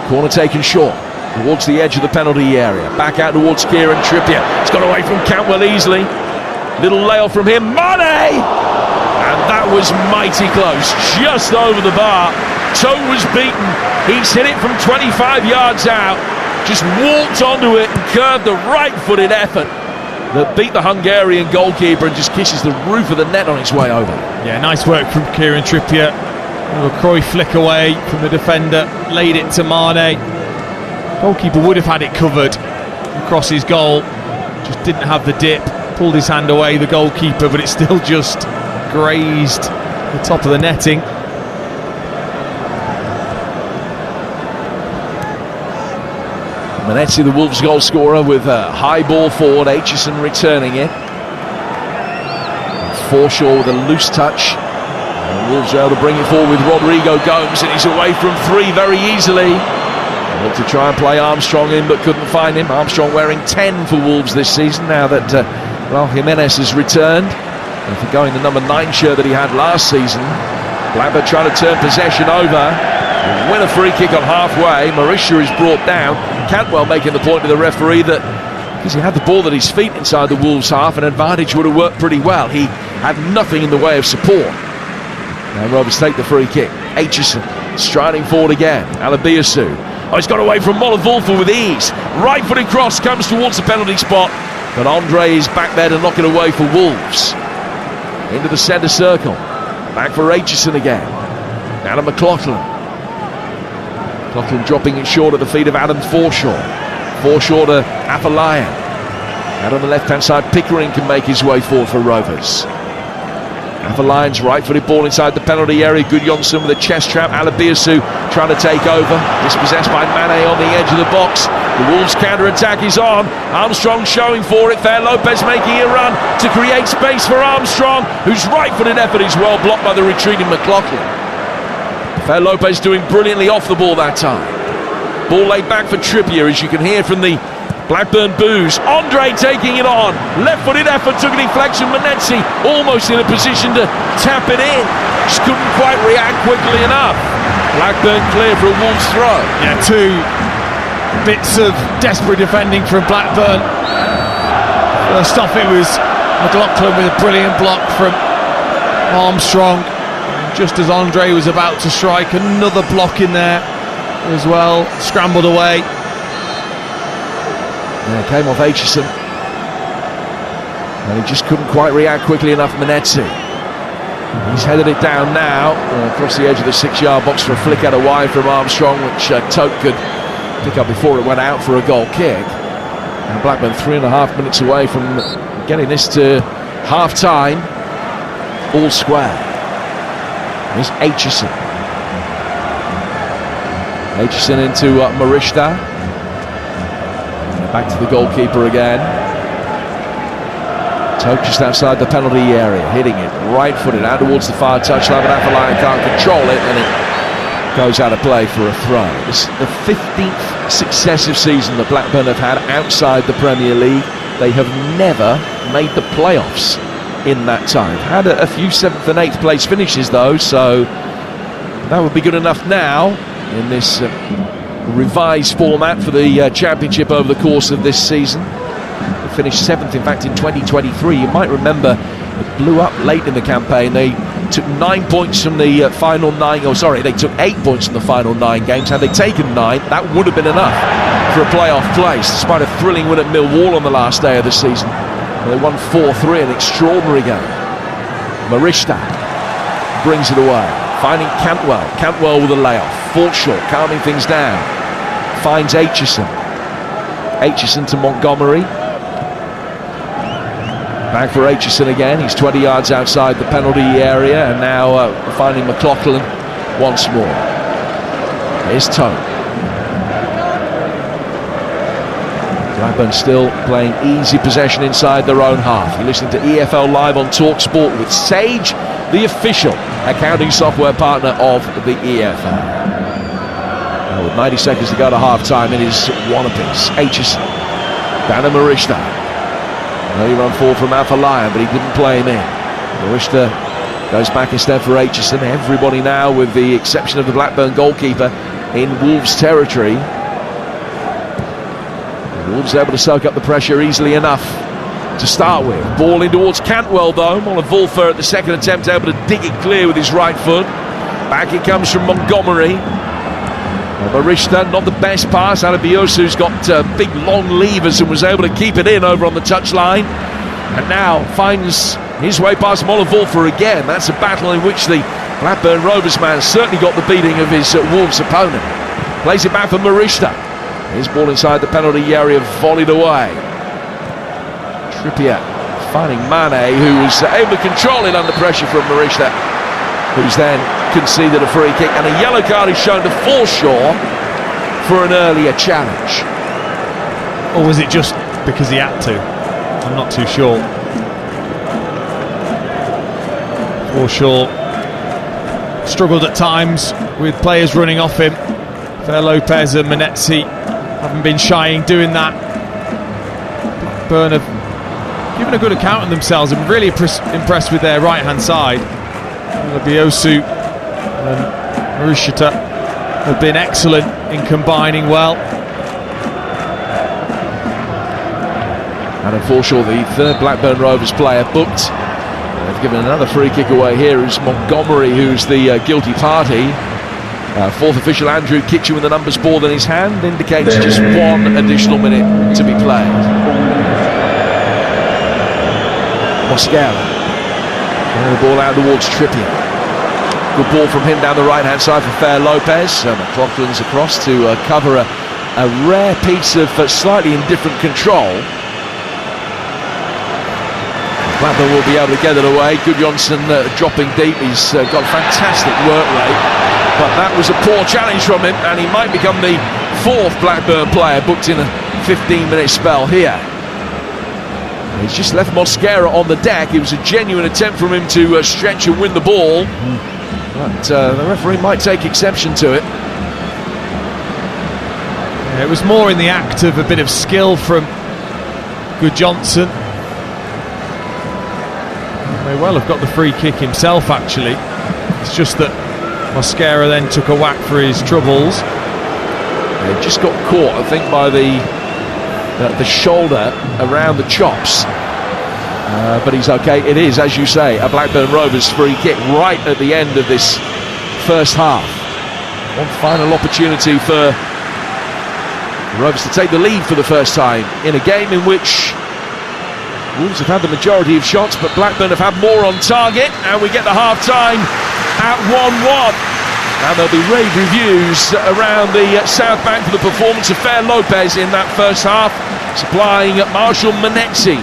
Corner taken short towards the edge of the penalty area. Back out towards Kieran Trippier. It's got away from Cantwell easily. Little layoff from him. Mane! And that was mighty close, just over the bar. Toe was beaten. He's hit it from 25 yards out. Just walked onto it and curved the right-footed effort that beat the Hungarian goalkeeper and just kisses the roof of the net on its way over. Yeah, nice work from Kieran Trippier. A little Cruyff flick away from the defender, laid it to Mane. Goalkeeper would have had it covered across his goal. Just didn't have the dip. Pulled his hand away, the goalkeeper, but it still just grazed the top of the netting. Menezes, the Wolves goal scorer, with a high ball forward. Aitchison returning it. Forshaw with a loose touch. And Wolves are able to bring it forward with Rodrigo Gomes, and he's away from 3 very easily. Looked to try and play Armstrong in, but couldn't find him. Armstrong wearing 10 for Wolves this season now that Jimenez has returned. And forgoing the number 9 shirt that he had last season. Blackburn trying to turn possession over. Win a free kick on halfway. Marisha is brought down. Cantwell making the point to the referee that because he had the ball at his feet inside the Wolves half, an advantage would have worked pretty well. He had nothing in the way of support. Now Rovers take the free kick. Aitchison striding forward again. Alabiasu Oh, he's got away from Molineux with ease. Right-footed cross comes towards the penalty spot, but Andre is back there to knock it away for Wolves. Into the centre circle. Back for Aitchison again. Now to McLaughlin. McLaughlin dropping it short at the feet of Adam Forshaw. Forshaw to Afolayan. Out on the left-hand side, Pickering can make his way forward for Rovers. Afolayan's right-footed ball inside the penalty area. Gudjonsson with a chest trap. Alabiasu trying to take over. Dispossessed by Mane on the edge of the box. The Wolves counter-attack is on. Armstrong showing for it. Fair Lopez making a run to create space for Armstrong, whose right-footed effort is well blocked by the retreating McLaughlin. Fair Lopez doing brilliantly off the ball that time. Ball laid back for Trippier, as you can hear from the Blackburn boos. Andre taking it on. Left-footed effort took a deflection. Manetzi almost in a position to tap it in. Just couldn't quite react quickly enough. Blackburn clear for a Wolves throw. Yeah, two bits of desperate defending from Blackburn. First off, it was McLaughlin with a brilliant block from Armstrong. Just as Andre was about to strike, another block in there as well. Scrambled away. Yeah, came off Aitchison. And he just couldn't quite react quickly enough, Manetzi. He's headed it down now, across the edge of the 6-yard box for a flick out of wide from Armstrong, which Tote could pick up before it went out for a goal kick. And Blackburn 3.5 minutes away from getting this to half-time. All square. Here's Aitchison. Aitchison into Marishta. Back to the goalkeeper again. Tote just outside the penalty area, hitting it right-footed out towards the far touchline, but Afolayan can't control it, and it goes out of play for a throw. It's the 15th successive season that Blackburn have had outside the Premier League. They have never made the playoffs in that time. Had a few 7th and 8th place finishes though, so that would be good enough now in this revised format for the Championship over the course of this season. They finished 7th, in fact, in 2023. You might remember it blew up late in the campaign. They took 9 points from the final 9. Oh, sorry, they took 8 points from the final 9 games. Had they taken 9, that would have been enough for a playoff place, despite a thrilling win at Millwall on the last day of the season. They won 4-3, an extraordinary game. Marishta brings it away, finding Cantwell. Cantwell with a layoff. Forshaw calming things down. Finds Aitchison. Aitchison to Montgomery. Back for Aitchison again. He's 20 yards outside the penalty area, and now finding McLaughlin once more. Here's Tote. Blackburn still playing easy possession inside their own half. You're listening to EFL Live on TalkSport with Sage, the official accounting software partner of the EFL. With 90 seconds to go to half-time, it is one apiece. Aitchison, down to Marishta. Early run forward from Afolayan, but he didn't play him in. Marishta goes back instead for Aitchison. Everybody now, with the exception of the Blackburn goalkeeper, in Wolves territory. The Wolves able to soak up the pressure easily enough to start with. Ball in towards Cantwell though. Molineux at the second attempt able to dig it clear with his right foot. Back it comes from Montgomery. Marishta, not the best pass. Alabiasu's got big long levers and was able to keep it in over on the touchline, and now finds his way past Molineux again. That's a battle in which the Blackburn Rovers man certainly got the beating of his Wolves opponent. Plays it back for Marishta. His ball inside the penalty area, volleyed away. Trippier finding Mane, who was able to control it under pressure from Marishta, who's then conceded a free kick, and a yellow card is shown to Forshaw for an earlier challenge. Or was it just because he had to? I'm not too sure. Forshaw struggled at times with players running off him. Fair Lopez and Manetzi haven't been shying doing that. Blackburn have given a good account of themselves and really impressed with their right hand side. Biosu and Marishta have been excellent in combining well. Adam Forshaw, the third Blackburn Rovers player, booked. They've given another free kick away here. It's Montgomery who's the guilty party. Fourth official Andrew Kitchen with the numbers board in his hand indicates just 1 additional minute to be played. Mosquera getting the ball out towards Trippier. Good ball from him down the right hand side for Fair Lopez. McLaughlin's across to cover a rare piece of slightly indifferent control. Blackburn will be able to get it away. Gudjonsson dropping deep. He's got fantastic work rate, but that was a poor challenge from him, and he might become the 4th Blackburn player booked in a 15-minute spell here. He's just left Mosquera on the deck. It was a genuine attempt from him to stretch and win the ball, but the referee might take exception to it. Yeah, it was more in the act of a bit of skill from Gudjonsson. May well have got the free kick himself, actually. It's just that Mosquera then took a whack for his troubles. He just got caught, I think, by the shoulder around the chops. But he's okay. It is, as you say, a Blackburn Rovers free kick right at the end of this first half. One final opportunity for the Rovers to take the lead for the first time in a game in which Wolves have had the majority of shots, but Blackburn have had more on target, and we get the half-time at 1-1. And there'll be rave reviews around the South Bank for the performance of Fair Lopez in that first half, supplying Marshall Manetzi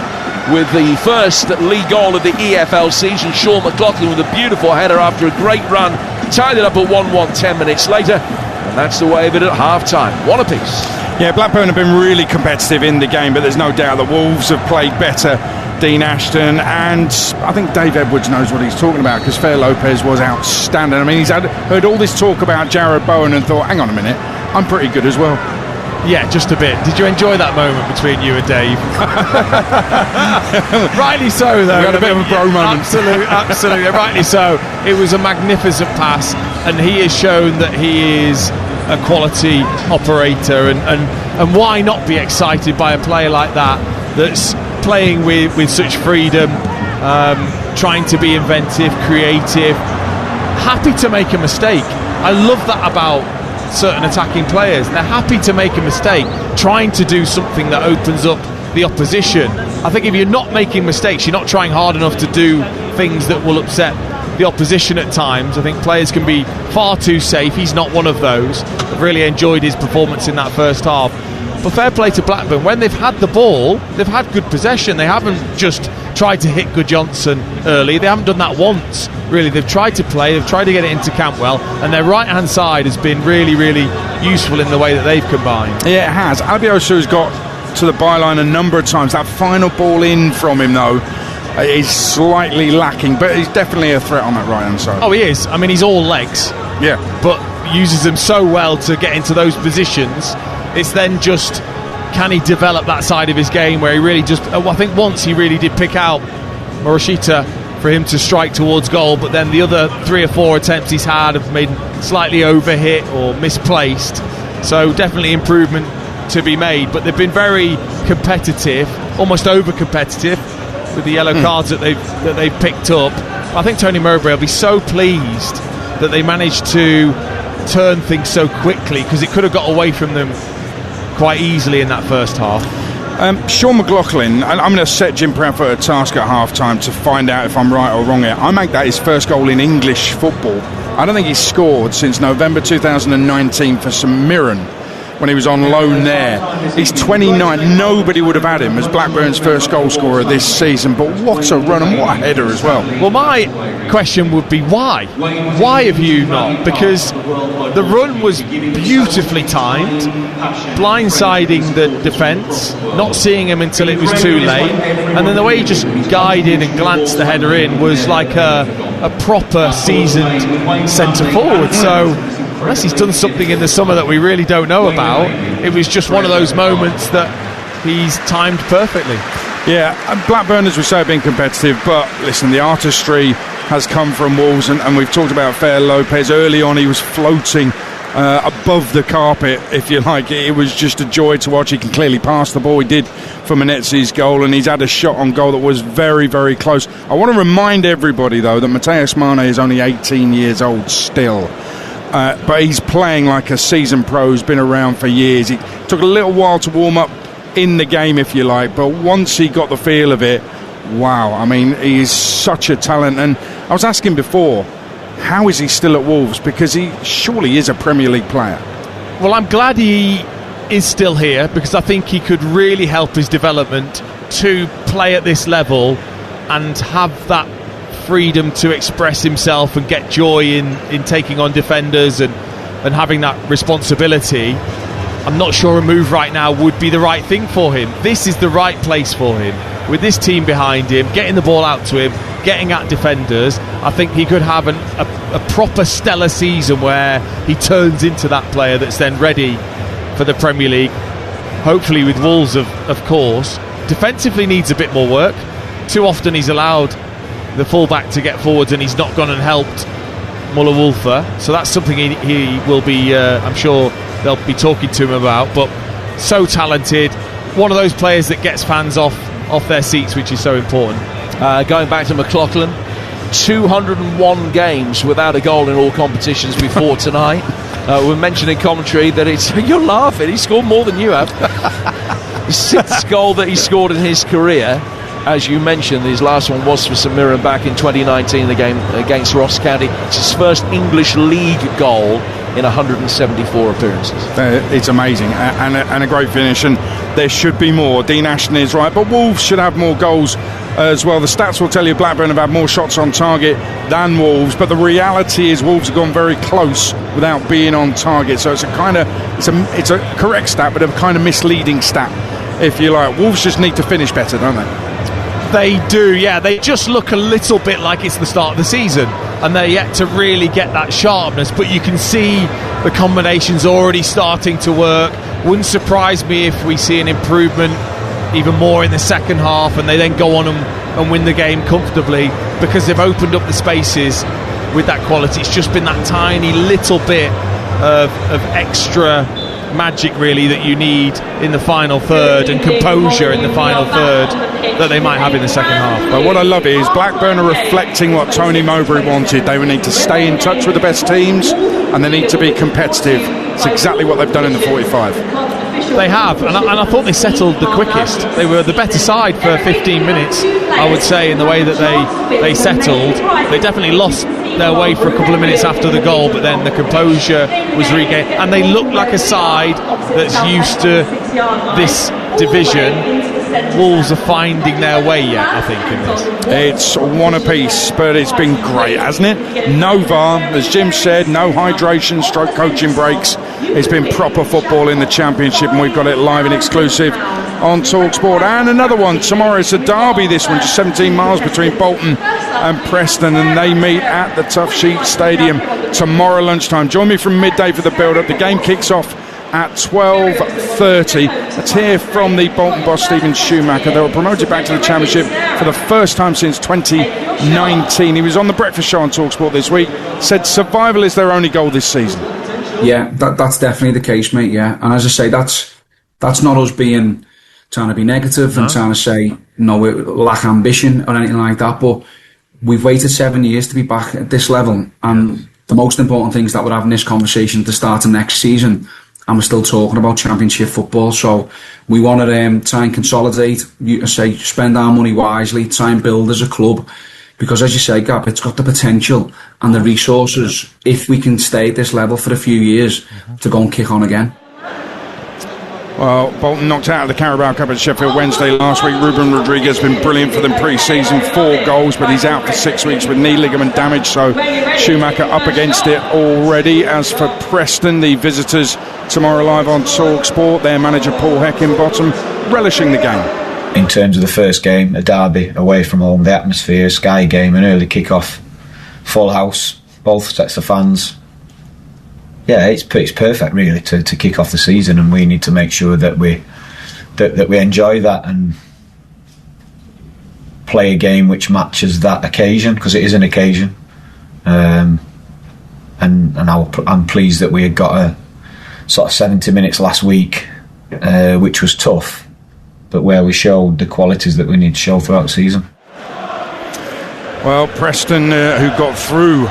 with the first league goal of the EFL season. Sean McLaughlin with a beautiful header after a great run, tied it up at 1-1 10 minutes later, and that's the way of it at half-time. One apiece. Yeah, Blackburn have been really competitive in the game, but there's no doubt that Wolves have played better. Dean Ashton, and I think Dave Edwards knows what he's talking about, because Fair Lopez was outstanding. I mean, he's heard all this talk about Jared Bowen and thought, hang on a minute, I'm pretty good as well. Yeah, just a bit. Did you enjoy that moment between you and Dave? Rightly so, though. We had a bit of a bro moment. Absolutely, rightly so. It was a magnificent pass, and he has shown that he is a quality operator, and why not be excited by a player like that that's playing with such freedom, trying to be inventive, creative, happy to make a mistake. I love that about certain attacking players. They're happy to make a mistake, trying to do something that opens up the opposition. I think if you're not making mistakes, you're not trying hard enough to do things that will upset the opposition at times. I think players can be far too safe. He's not one of those. I've really enjoyed his performance in that first half. But fair play to Blackburn. When they've had the ball, they've had good possession. They haven't just tried to hit Gudjonsson early. They haven't done that once, really. They've tried to play, they've tried to get it into Cantwell, and their right-hand side has been really, really useful in the way that they've combined. Yeah, it has. Abiosu's got to the byline a number of times. That final ball in from him, though, is slightly lacking, but he's definitely a threat on that right-hand side. Oh, he is. I mean, he's all legs. Yeah. But uses them so well to get into those positions. It's then just, can he develop that side of his game where he really just, I think once he really did pick out Moroshita for him to strike towards goal, but then the other 3 or 4 attempts he's had have been slightly overhit or misplaced. So definitely improvement to be made, but they've been very competitive, almost over-competitive with the yellow cards that they've picked up. I think Tony Mowbray will be so pleased that they managed to turn things so quickly, because it could have got away from them quite easily in that first half. Sean McLaughlin, I'm going to set Jim Proudfoot a task at half-time to find out if I'm right or wrong here. I make that his first goal in English football. I don't think he's scored since November 2019 for St Mirren, when he was on loan there. He's 29. Nobody would have had him as Blackburn's first goal scorer this season, but what a run and what a header as well. Well, my question would be why? Why have you not? Because the run was beautifully timed, blindsiding the defence, not seeing him until it was too late, and then the way he just guided and glanced the header in was like a proper seasoned centre forward. So unless he's done something in the summer that we really don't know about, it was just one of those moments that he's timed perfectly. Yeah, Blackburn, as we say, have been competitive, but listen, the artistry has come from Wolves, and we've talked about Fair Lopez. Early on, he was floating above the carpet, if you like. It was just a joy to watch. He can clearly pass the ball. He did for Manetzi's goal, and he's had a shot on goal that was very, very close. I want to remind everybody, though, that Mateus Mane is only 18 years old still. but he's playing like a seasoned pro who's been around for years. He took a little while to warm up in the game, if you like, but once he got the feel of it, wow, I mean, he is such a talent. And I was asking before, how is he still at Wolves? Because he surely is a Premier League player. Well, I'm glad he is still here, because I think he could really help his development to play at this level and have that freedom to express himself and get joy in taking on defenders and having that responsibility. I'm not sure a move right now would be the right thing for him. This is the right place for him. With this team behind him, getting the ball out to him, getting at defenders, I think he could have a proper stellar season where he turns into that player that's then ready for the Premier League, hopefully with Wolves, of course. Defensively needs a bit more work. Too often he's allowed the fullback to get forwards and he's not gone and helped Muller-Wolfer, so that's something he will be, I'm sure they'll be talking to him about. But so talented, one of those players that gets fans off their seats, which is so important. Going back to McLaughlin, 201 games without a goal in all competitions before tonight. We mentioned in commentary that you're laughing, he scored more than you have. His 6th goal that he scored in his career. As you mentioned, his last one was for St Mirren back in 2019, the game against Ross County. It's his first English League goal in 174 appearances. It's amazing, and a great finish, and there should be more. Dean Ashton is right, but Wolves should have more goals as well. The stats will tell you Blackburn have had more shots on target than Wolves, but the reality is Wolves have gone very close without being on target, so it's a correct stat, but a kind of misleading stat, if you like. Wolves just need to finish better, don't they? They do, yeah. They just look a little bit like it's the start of the season, and they're yet to really get that sharpness, but you can see the combinations already starting to work. Wouldn't surprise me if we see an improvement even more in the second half, and they then go on and win the game comfortably, because they've opened up the spaces with that quality. It's just been that tiny little bit of extra magic, really, that you need in the final third, and composure in the final third that they might have in the second half. But what I love is Blackburn are reflecting what Tony Mowbray wanted. They would need to stay in touch with the best teams, and they need to be competitive. It's exactly what they've done in the 45. They have, and I thought they settled the quickest. They were the better side for 15 minutes, I would say, in the way that they settled. They definitely lost their way for a couple of minutes after the goal, but then the composure was regained, and they look like a side that's used to this division. Wolves are finding their way yet, I think, in this. It's one apiece, but it's been great, hasn't it? No VAR, as Jim said, no hydration, stroke coaching breaks. It's been proper football in the Championship, and we've got it live and exclusive on TalkSport. And another one tomorrow. It's a derby, this one, just 17 miles between Bolton and Preston, and they meet at the Tough Sheet Stadium tomorrow lunchtime. Join me from midday for the build-up. The game kicks off at 12:30. Let's hear from the Bolton boss, Stephen Schumacher. They were promoted back to the Championship for the first time since 2019. He was on the breakfast show on TalkSport this week. Said survival is their only goal this season. Yeah, that's definitely the case, mate. Yeah, and as I say, that's not us trying to be negative and trying to say we lack ambition or anything like that. But we've waited 7 years to be back at this level, and the most important thing is that we're having this conversation at the start of next season, and we're still talking about Championship football. So we want to try and consolidate, spend our money wisely, try and build as a club, because as you say, Gab, it's got the potential and the resources, if we can stay at this level for a few years, to go and kick on again. Well, Bolton knocked out of the Carabao Cup at Sheffield Wednesday last week. Ruben Rodriguez has been brilliant for them pre-season, 4 goals, but he's out for 6 weeks with knee ligament damage, so Schumacher up against it already. As for Preston, the visitors tomorrow live on TalkSport, their manager Paul Heckingbottom relishing the game. In terms of the first game, a derby away from home, the atmosphere, Sky game, an early kick-off, full house, both sets of fans. Yeah, it's perfect really to kick off the season, and we need to make sure that we enjoy that and play a game which matches that occasion, because it is an occasion. And I'm pleased that we had got a sort of 70 minutes last week, which was tough, but where we showed the qualities that we need to show throughout the season. Well, Preston, who got through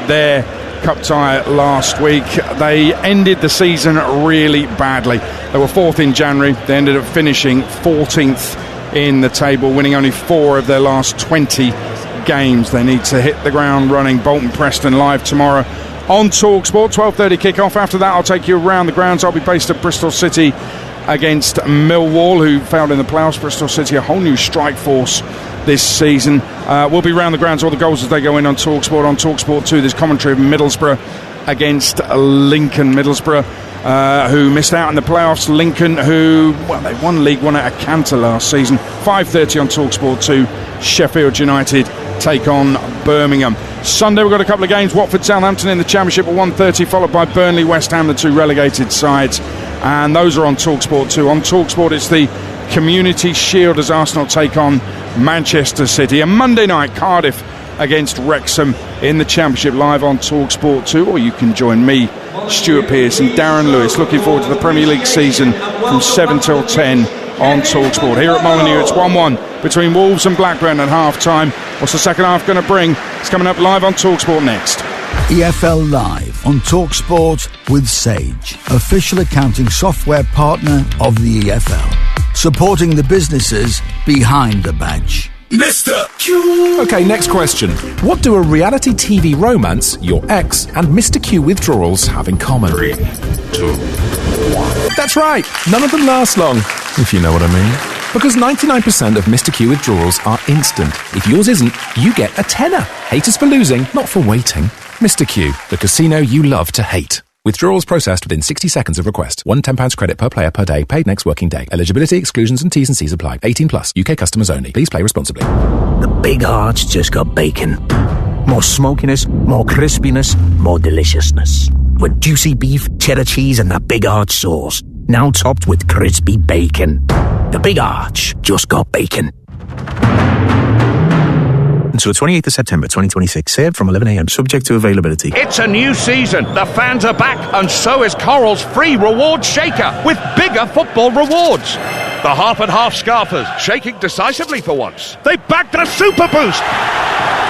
their cup tie last week. They ended the season really badly. They were 4th in January. They ended up finishing 14th in the table, winning only 4 of their last 20 games. They need to hit the ground running. Bolton Preston live tomorrow on TalkSport, 12:30 kick-off. After that, I'll take you around the grounds. I'll be based at Bristol City against Millwall, who failed in the playoffs. Bristol City, a whole new strike force this season. We'll be round the grounds, all the goals as they go in on TalkSport. On TalkSport 2, there's commentary of Middlesbrough against Lincoln. Middlesbrough, who missed out in the playoffs. Lincoln, who, well, they won League One at a canter last season. 5:30 on TalkSport 2. Sheffield United take on Birmingham. Sunday we've got a couple of games. Watford Southampton in the Championship at 1:30, followed by Burnley West Ham, the 2 relegated sides, and those are on TalkSport 2. On TalkSport it's the Community Shield as Arsenal take on Manchester City. And Monday night, Cardiff against Wrexham in the Championship, live on TalkSport 2, or you can join me, Stuart Pearce and Darren Lewis. Looking forward to the Premier League season from 7 till 10 on TalkSport. Here at Molineux, it's 1-1 between Wolves and Blackburn at half-time. What's the second half going to bring? It's coming up live on TalkSport next. EFL Live on TalkSport with Sage, official accounting software partner of the EFL, supporting the businesses behind the badge. Mr. Q. Okay, next question. What do a reality TV romance, your ex, and Mr. Q withdrawals have in common? 3, 2, 1. That's right. None of them last long, if you know what I mean. Because 99% of Mr. Q withdrawals are instant. If yours isn't, you get a tenner. Haters for losing, not for waiting. Mr. Q, the casino you love to hate. Withdrawals processed within 60 seconds of request. £1 £10 credit per player per day, paid next working day. Eligibility, exclusions and T's and C's apply. 18 plus. UK customers only. Please play responsibly. The Big Arch just got bacon. More smokiness, more crispiness, more deliciousness. With juicy beef, cheddar cheese and that Big Arch sauce. Now topped with crispy bacon. The Big Arch just got bacon. Until 28th of September 2026. Served from 11 a.m. Subject to availability. It's a new season. The fans are back, and so is Coral's free reward shaker with bigger football rewards. The half and half scarfers shaking decisively for once. They backed a super boost.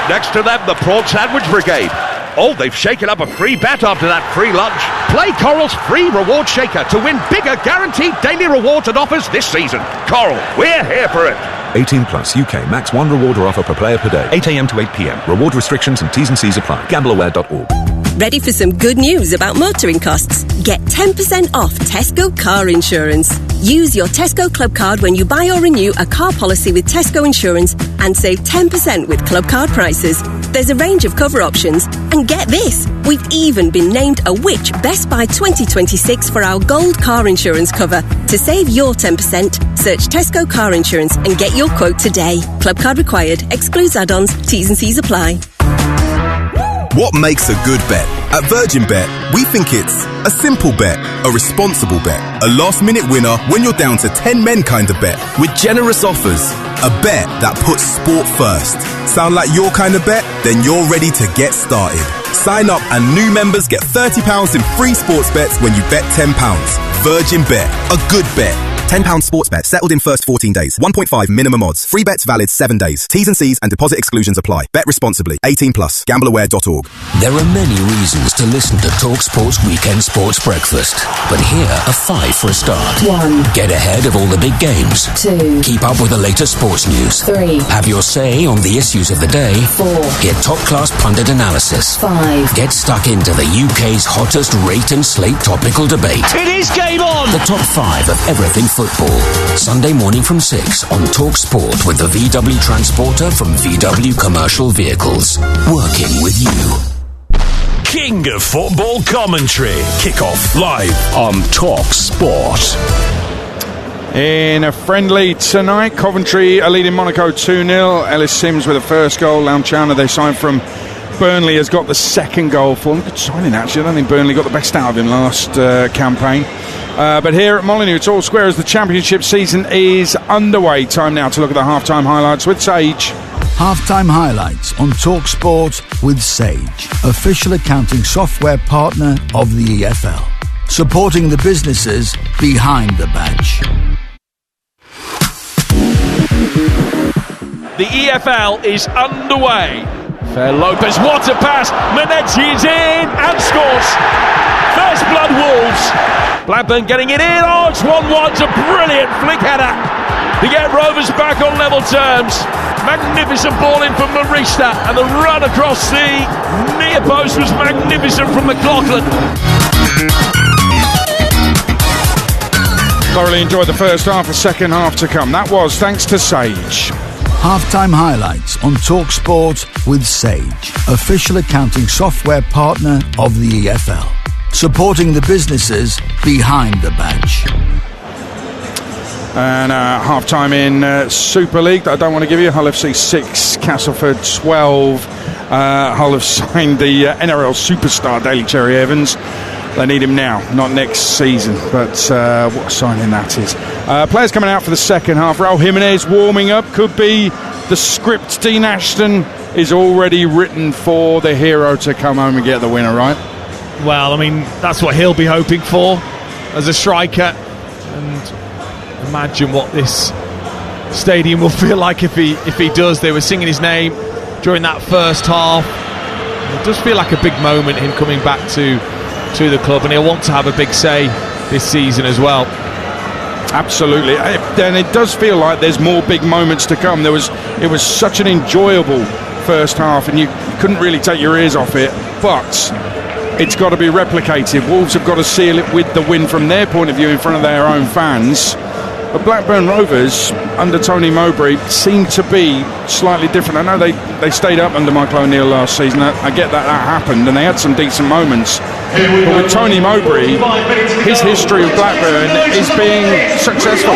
Next to them, the prawn sandwich brigade. Oh, they've shaken up a free bet after that free lunch. Play Coral's free reward shaker to win bigger guaranteed daily rewards and offers this season. Coral, we're here for it. 18 plus UK max 1 reward or offer per player per day. 8 a.m. to 8 p.m. Reward restrictions and T's and C's apply. Gambleaware.org. Ready for some good news about motoring costs? Get 10% off Tesco car insurance. Use your Tesco Club card when you buy or renew a car policy with Tesco Insurance and save 10% with Club card prices. There's a range of cover options. And get this, we've even been named a Which Best Buy 2026 for our gold car insurance cover. To save your 10%, search Tesco car insurance and get your quote today. Club card required. Excludes add-ons. T's and C's apply. What makes a good bet? At Virgin Bet, we think it's a simple bet, a responsible bet, a last-minute winner when you're down to 10 men kind of bet, with generous offers. A bet that puts sport first. Sound like your kind of bet? Then you're ready to get started. Sign up and new members get £30 in free sports bets when you bet £10. Virgin Bet, a good bet. £10 sports bet settled in first 14 days. 1.5 minimum odds. Free bets valid 7 days. T's and C's and deposit exclusions apply. Bet responsibly. 18 plus. Gambleaware.org. There are many reasons to listen to TalkSport's Weekend Sports Breakfast. But here are 5 for a start. 1. Get ahead of all the big games. 2. Keep up with the latest sports news. 3. Have your say on the issues of the day. 4. Get top-class pundit analysis. 5. Get stuck into the UK's hottest rate and slate topical debate. It is game on! The top 5 of everything football. Sunday morning from 6 on TalkSport with the VW Transporter from VW Commercial Vehicles. Working with you. King of football commentary. Kick-off live on TalkSport. In a friendly tonight, Coventry are leading Monaco 2-0. Ellis Sims with the first goal. Launchana, they signed from Burnley, has got the second goal for him. Good signing, actually. I don't think Burnley got the best out of him last campaign. But here at Molineux, it's all square as the Championship season is underway. Time now to look at the halftime highlights with Sage. Halftime highlights on TalkSport with Sage, official accounting software partner of the EFL, supporting the businesses behind the badge. The EFL is underway. Fair Lopez, what a pass! Molineux is in and scores! First blood Wolves. Blackburn getting it in. Oh, it's 1-1. It's a brilliant flick header to get Rovers back on level terms. Magnificent ball in from Marista, and the run across the near post was magnificent from McLaughlin. Thoroughly enjoyed the first half, the second half to come. That was thanks to Sage. Halftime highlights on TalkSport with Sage, official accounting software partner of the EFL. Supporting the businesses behind the badge. And half-time in Super League. I don't want to give you Hull FC 6, Castleford 12. Hull have signed the NRL superstar Daly Cherry Evans. They need him now, not next season. But what a signing that is. Players coming out for the second half. Raul Jimenez warming up. Could be the script. Dean Ashton is already written for the hero to come home and get the winner, right? Well, I mean, that's what he'll be hoping for as a striker. And imagine what this stadium will feel like if he does. They were singing his name during that first half. It does feel like a big moment, him coming back to the club, and he'll want to have a big say this season as well. Absolutely. And it does feel like there's more big moments to come. It was such an enjoyable first half, and you couldn't really take your ears off it, but it's got to be replicated. Wolves have got to seal it with the win from their point of view in front of their own fans. But Blackburn Rovers under Tony Mowbray seem to be slightly different. I know they stayed up under Michael O'Neill last season. I get that happened, and they had some decent moments. But with Tony Mowbray, his history of Blackburn is being successful.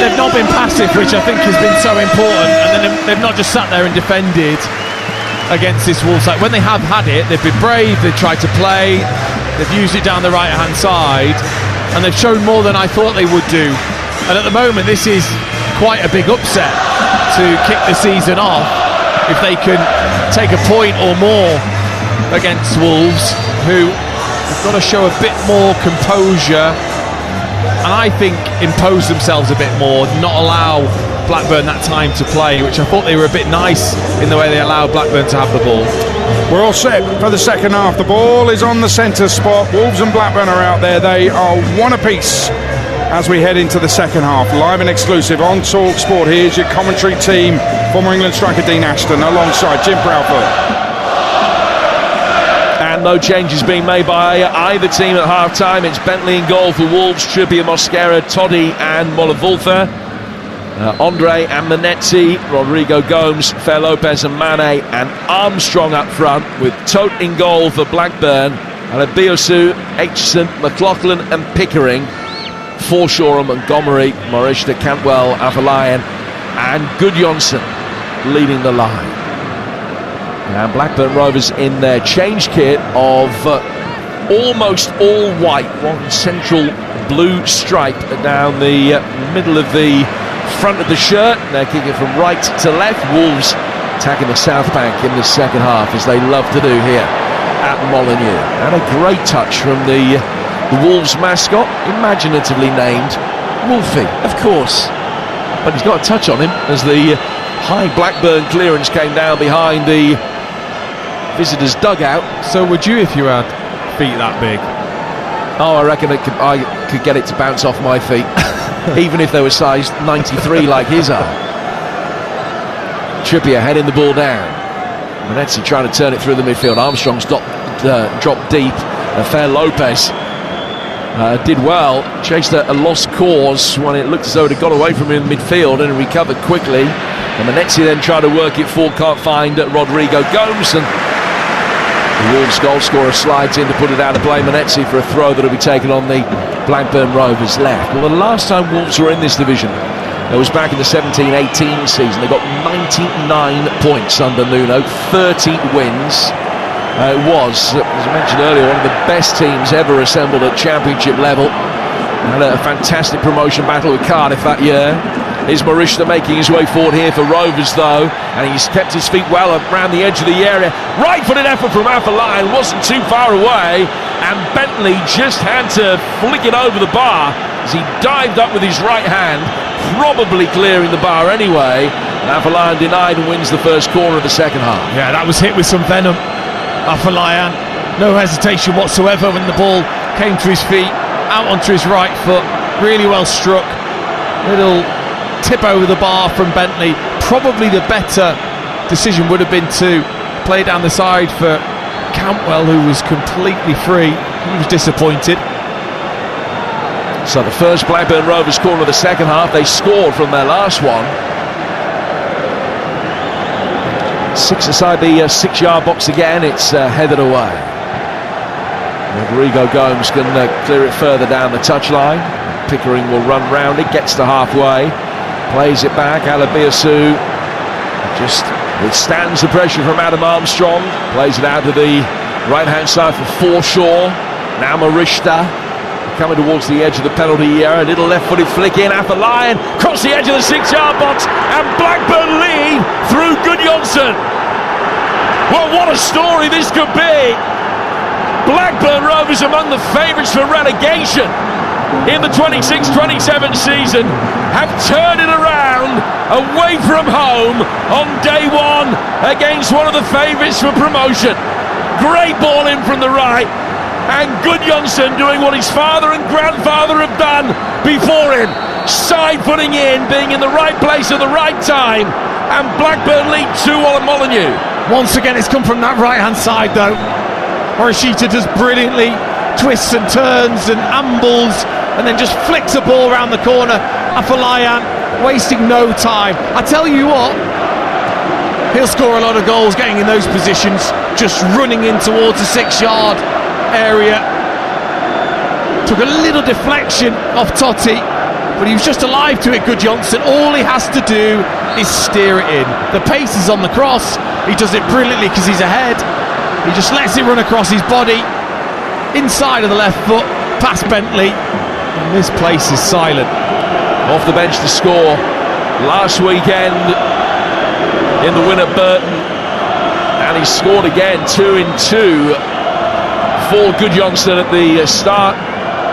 They've not been passive, which I think has been so important, and then they've not just sat there and defended against this Wolves side. When they have had it, they've been brave, they've tried to play, they've used it down the right hand side, and they've shown more than I thought they would do. And at the moment, this is quite a big upset to kick the season off if they can take a point or more against Wolves, who have got to show a bit more composure and I think impose themselves a bit more, not allow Blackburn that time to play, which I thought they were a bit nice in the way they allowed Blackburn to have the ball. We're all set for the second half. The ball is on the centre spot. Wolves and Blackburn are out there. They are one apiece as we head into the second half. Live and exclusive on TalkSport. Here's your commentary team. Former England striker Dean Ashton alongside Jim Proudfoot. And no changes being made by either team at half-time. It's Bentley in goal for Wolves, Trippier, Mosquera, Toddy and Molavulfa. Andre and Manetzi, Rodrigo Gomes, Fair Lopez and Mane and Armstrong up front, with Tote in goal for Blackburn, and Abiosu, Aitchison, McLaughlin and Pickering, Forshaw and Montgomery, Morishta, Cantwell, Avalayan and Gudjonsson leading the line. Now Blackburn Rovers in their change kit of almost all white, one central blue stripe down the middle of the front of the shirt. They're kicking from right to left. Wolves attacking the south bank in the second half, as they love to do here at Molineux. And a great touch from the Wolves mascot, imaginatively named Wolfie, of course. But he's got a touch on him as the high Blackburn clearance came down behind the visitors' dugout. So would you if you had feet that big? Oh, I reckon I could get it to bounce off my feet, even if they were size 93 like his are. Trippier heading the ball down. Manetzi trying to turn it through the midfield. Armstrong's dropped deep. Fair Lopez did well, chased a lost cause when it looked as though it had got away from him in midfield, and recovered quickly. And Manetzi then tried to work it forward, can't find Rodrigo Gomes, and the Wolves goal scorer slides in to put it out of play. Manetzi for a throw that will be taken on the Blackburn Rovers left. Well, the last time Wolves were in this division, it was back in the 17-18 season. They got 99 points under Nuno, 30 wins. It was, as I mentioned earlier, one of the best teams ever assembled at Championship level. Had a fantastic promotion battle with Cardiff that year. Is Morishta making his way forward here for Rovers, though, and he's kept his feet well around the edge of the area. Right-footed effort from Avalayan, wasn't too far away, and Bentley just had to flick it over the bar as he dived up with his right hand, probably clearing the bar anyway, Afolayan denied and wins the first corner of the second half. Yeah, that was hit with some venom. Afolayan, no hesitation whatsoever when the ball came to his feet, out onto his right foot, really well struck. Little tip over the bar from Bentley. Probably the better decision would have been to play down the side for Cantwell, who was completely free. He was disappointed. So the first Blackburn Rovers corner of the second half, they scored from their last one. 6 inside the 6-yard box again, it's headed away. Rodrigo Gomes can clear it further down the touchline. Pickering will run round it, gets to halfway, plays it back. Alabiasu just withstands the pressure from Adam Armstrong, plays it out to the right-hand side for Forshaw. Now Marishta coming towards the edge of the penalty area. A little left-footed flick in. Afolayan across the edge of the 6-yard box, and Blackburn lead through Gudjonsson. Well, what a story this could be. Blackburn Rovers among the favourites for relegation in the 26-27 season have turned it around away from home on day one against one of the favourites for promotion. Great ball in from the right, and Gudjonsson doing what his father and grandfather have done before him, side-footing in, being in the right place at the right time, and Blackburn lead 2-1 at Molineux. Once again, it's come from that right-hand side though. Morishita does brilliantly, twists and turns and ambles, and then just flicks a ball around the corner. Afolayan wasting no time. I tell you what, he'll score a lot of goals getting in those positions, just running in towards the 6-yard area. Took a little deflection off Totti, but he was just alive to it, Gudjonsson. All he has to do is steer it in. The pace is on the cross. He does it brilliantly because he's ahead. He just lets it run across his body, inside of the left foot, past Bentley, and this place is silent. Off the bench to score last weekend in the win at Burton, and he scored again, 2 in 2 for Gudjonsson at the start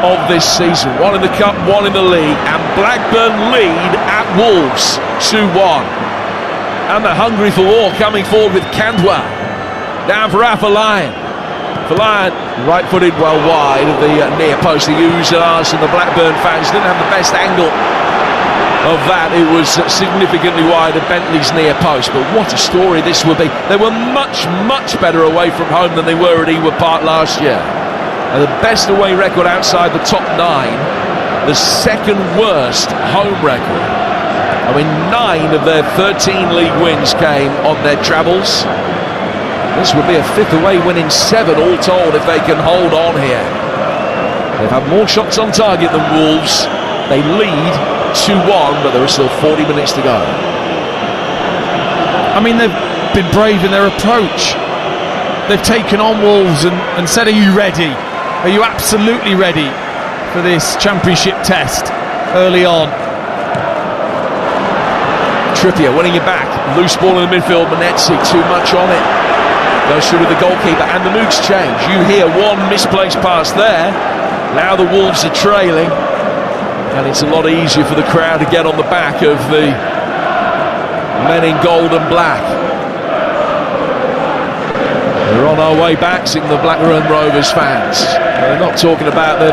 of this season. 1 in the cup, 1 in the league, and Blackburn lead at Wolves 2-1. And they're hungry for more, coming forward with Cantwell. Down for Afolayan. Afolayan right-footed well wide of the near post. The oohs and ahs from the Blackburn fans didn't have the best angle of that. It was significantly wide of Bentley's near post, but what a story this would be. They were much, much better away from home than they were at Ewood Park last year. And the best away record outside the top 9, the second worst home record. I mean, 9 of their 13 league wins came on their travels. This would be a 5th away win in 7 all told if they can hold on here. They've had more shots on target than Wolves. They lead 2-1, but there are still 40 minutes to go. I mean, they've been brave in their approach. They've taken on Wolves and said, are you ready? Are you absolutely ready for this championship test early on? Trippier winning it back. Loose ball in the midfield. Manetzi too much on it. Goes through to the goalkeeper, and the mood's change. You hear one misplaced pass there. Now the Wolves are trailing, and it's a lot easier for the crowd to get on the back of the men in gold and black. We're on our way back, sing the Blackburn Rovers fans. They're not talking about the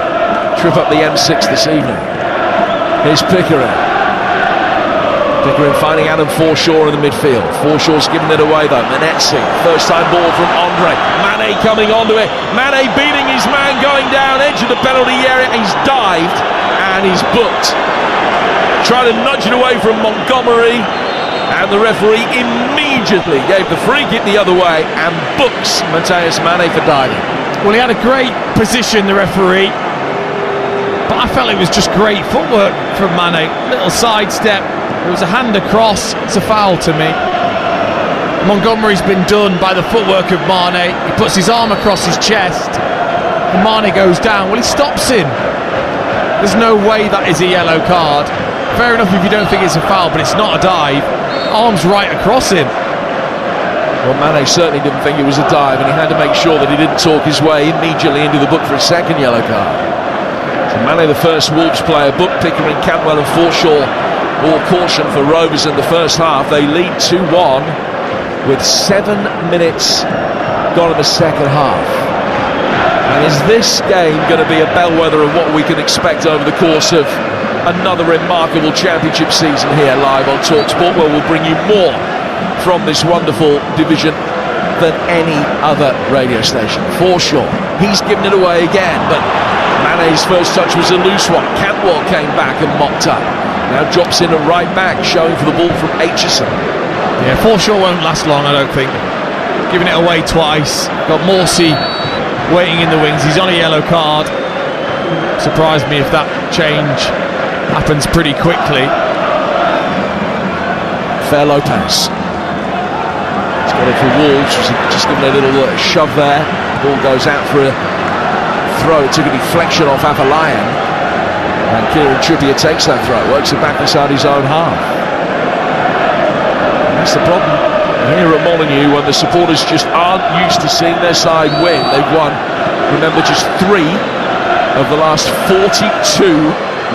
trip up the M6 this evening. Here's Pickering. Pickering finding Adam Forshaw in the midfield. Forshaw's giving it away though. Manetzi, first time ball from Andre. Mane coming onto it. Mane beating his man, going down edge of the penalty area. He's dived and he's booked. Trying to nudge it away from Montgomery, and the referee immediately gave the free kick the other way and books Mateus Mane for diving. Well, he had a great position, the referee, but I felt it was just great footwork from Mane. Little sidestep. It was a hand across. It's a foul to me. Montgomery's been done by the footwork of Mane. He puts his arm across his chest and Mane goes down. Well, he stops him. There's no way that is a yellow card. Fair enough if you don't think it's a foul, but it's not a dive. Arm's right across him. Well, Mane certainly didn't think it was a dive, and he had to make sure that he didn't talk his way immediately into the book for a second yellow card. So Mane, the first Wolves player, booked. Pickering, Cantwell and Forshaw More caution for Rovers in the first half. They lead 2-1 with 7 minutes gone in the second half. And is this game going to be a bellwether of what we can expect over the course of another remarkable championship season here live on TalkSport, where we'll bring you more from this wonderful division than any other radio station, for sure. He's given it away again, but Mane's first touch was a loose one. Cantwell came back and mopped up. Now drops in a right back, showing for the ball from Aitchison. Yeah, Forshaw won't last long, I don't think. Giving it away twice. Got Morsey waiting in the wings. He's on a yellow card. Surprised me if that change happens pretty quickly. Fair Lopez. He's got it for Wolves. Just giving a little shove there. The ball goes out for a throw. It took a deflection off Avalayan. And Kieran Trippier takes that throw. Works it back inside his own half. That's the problem here at Molineux, when the supporters just aren't used to seeing their side win. They've won, remember, just 3 of the last 42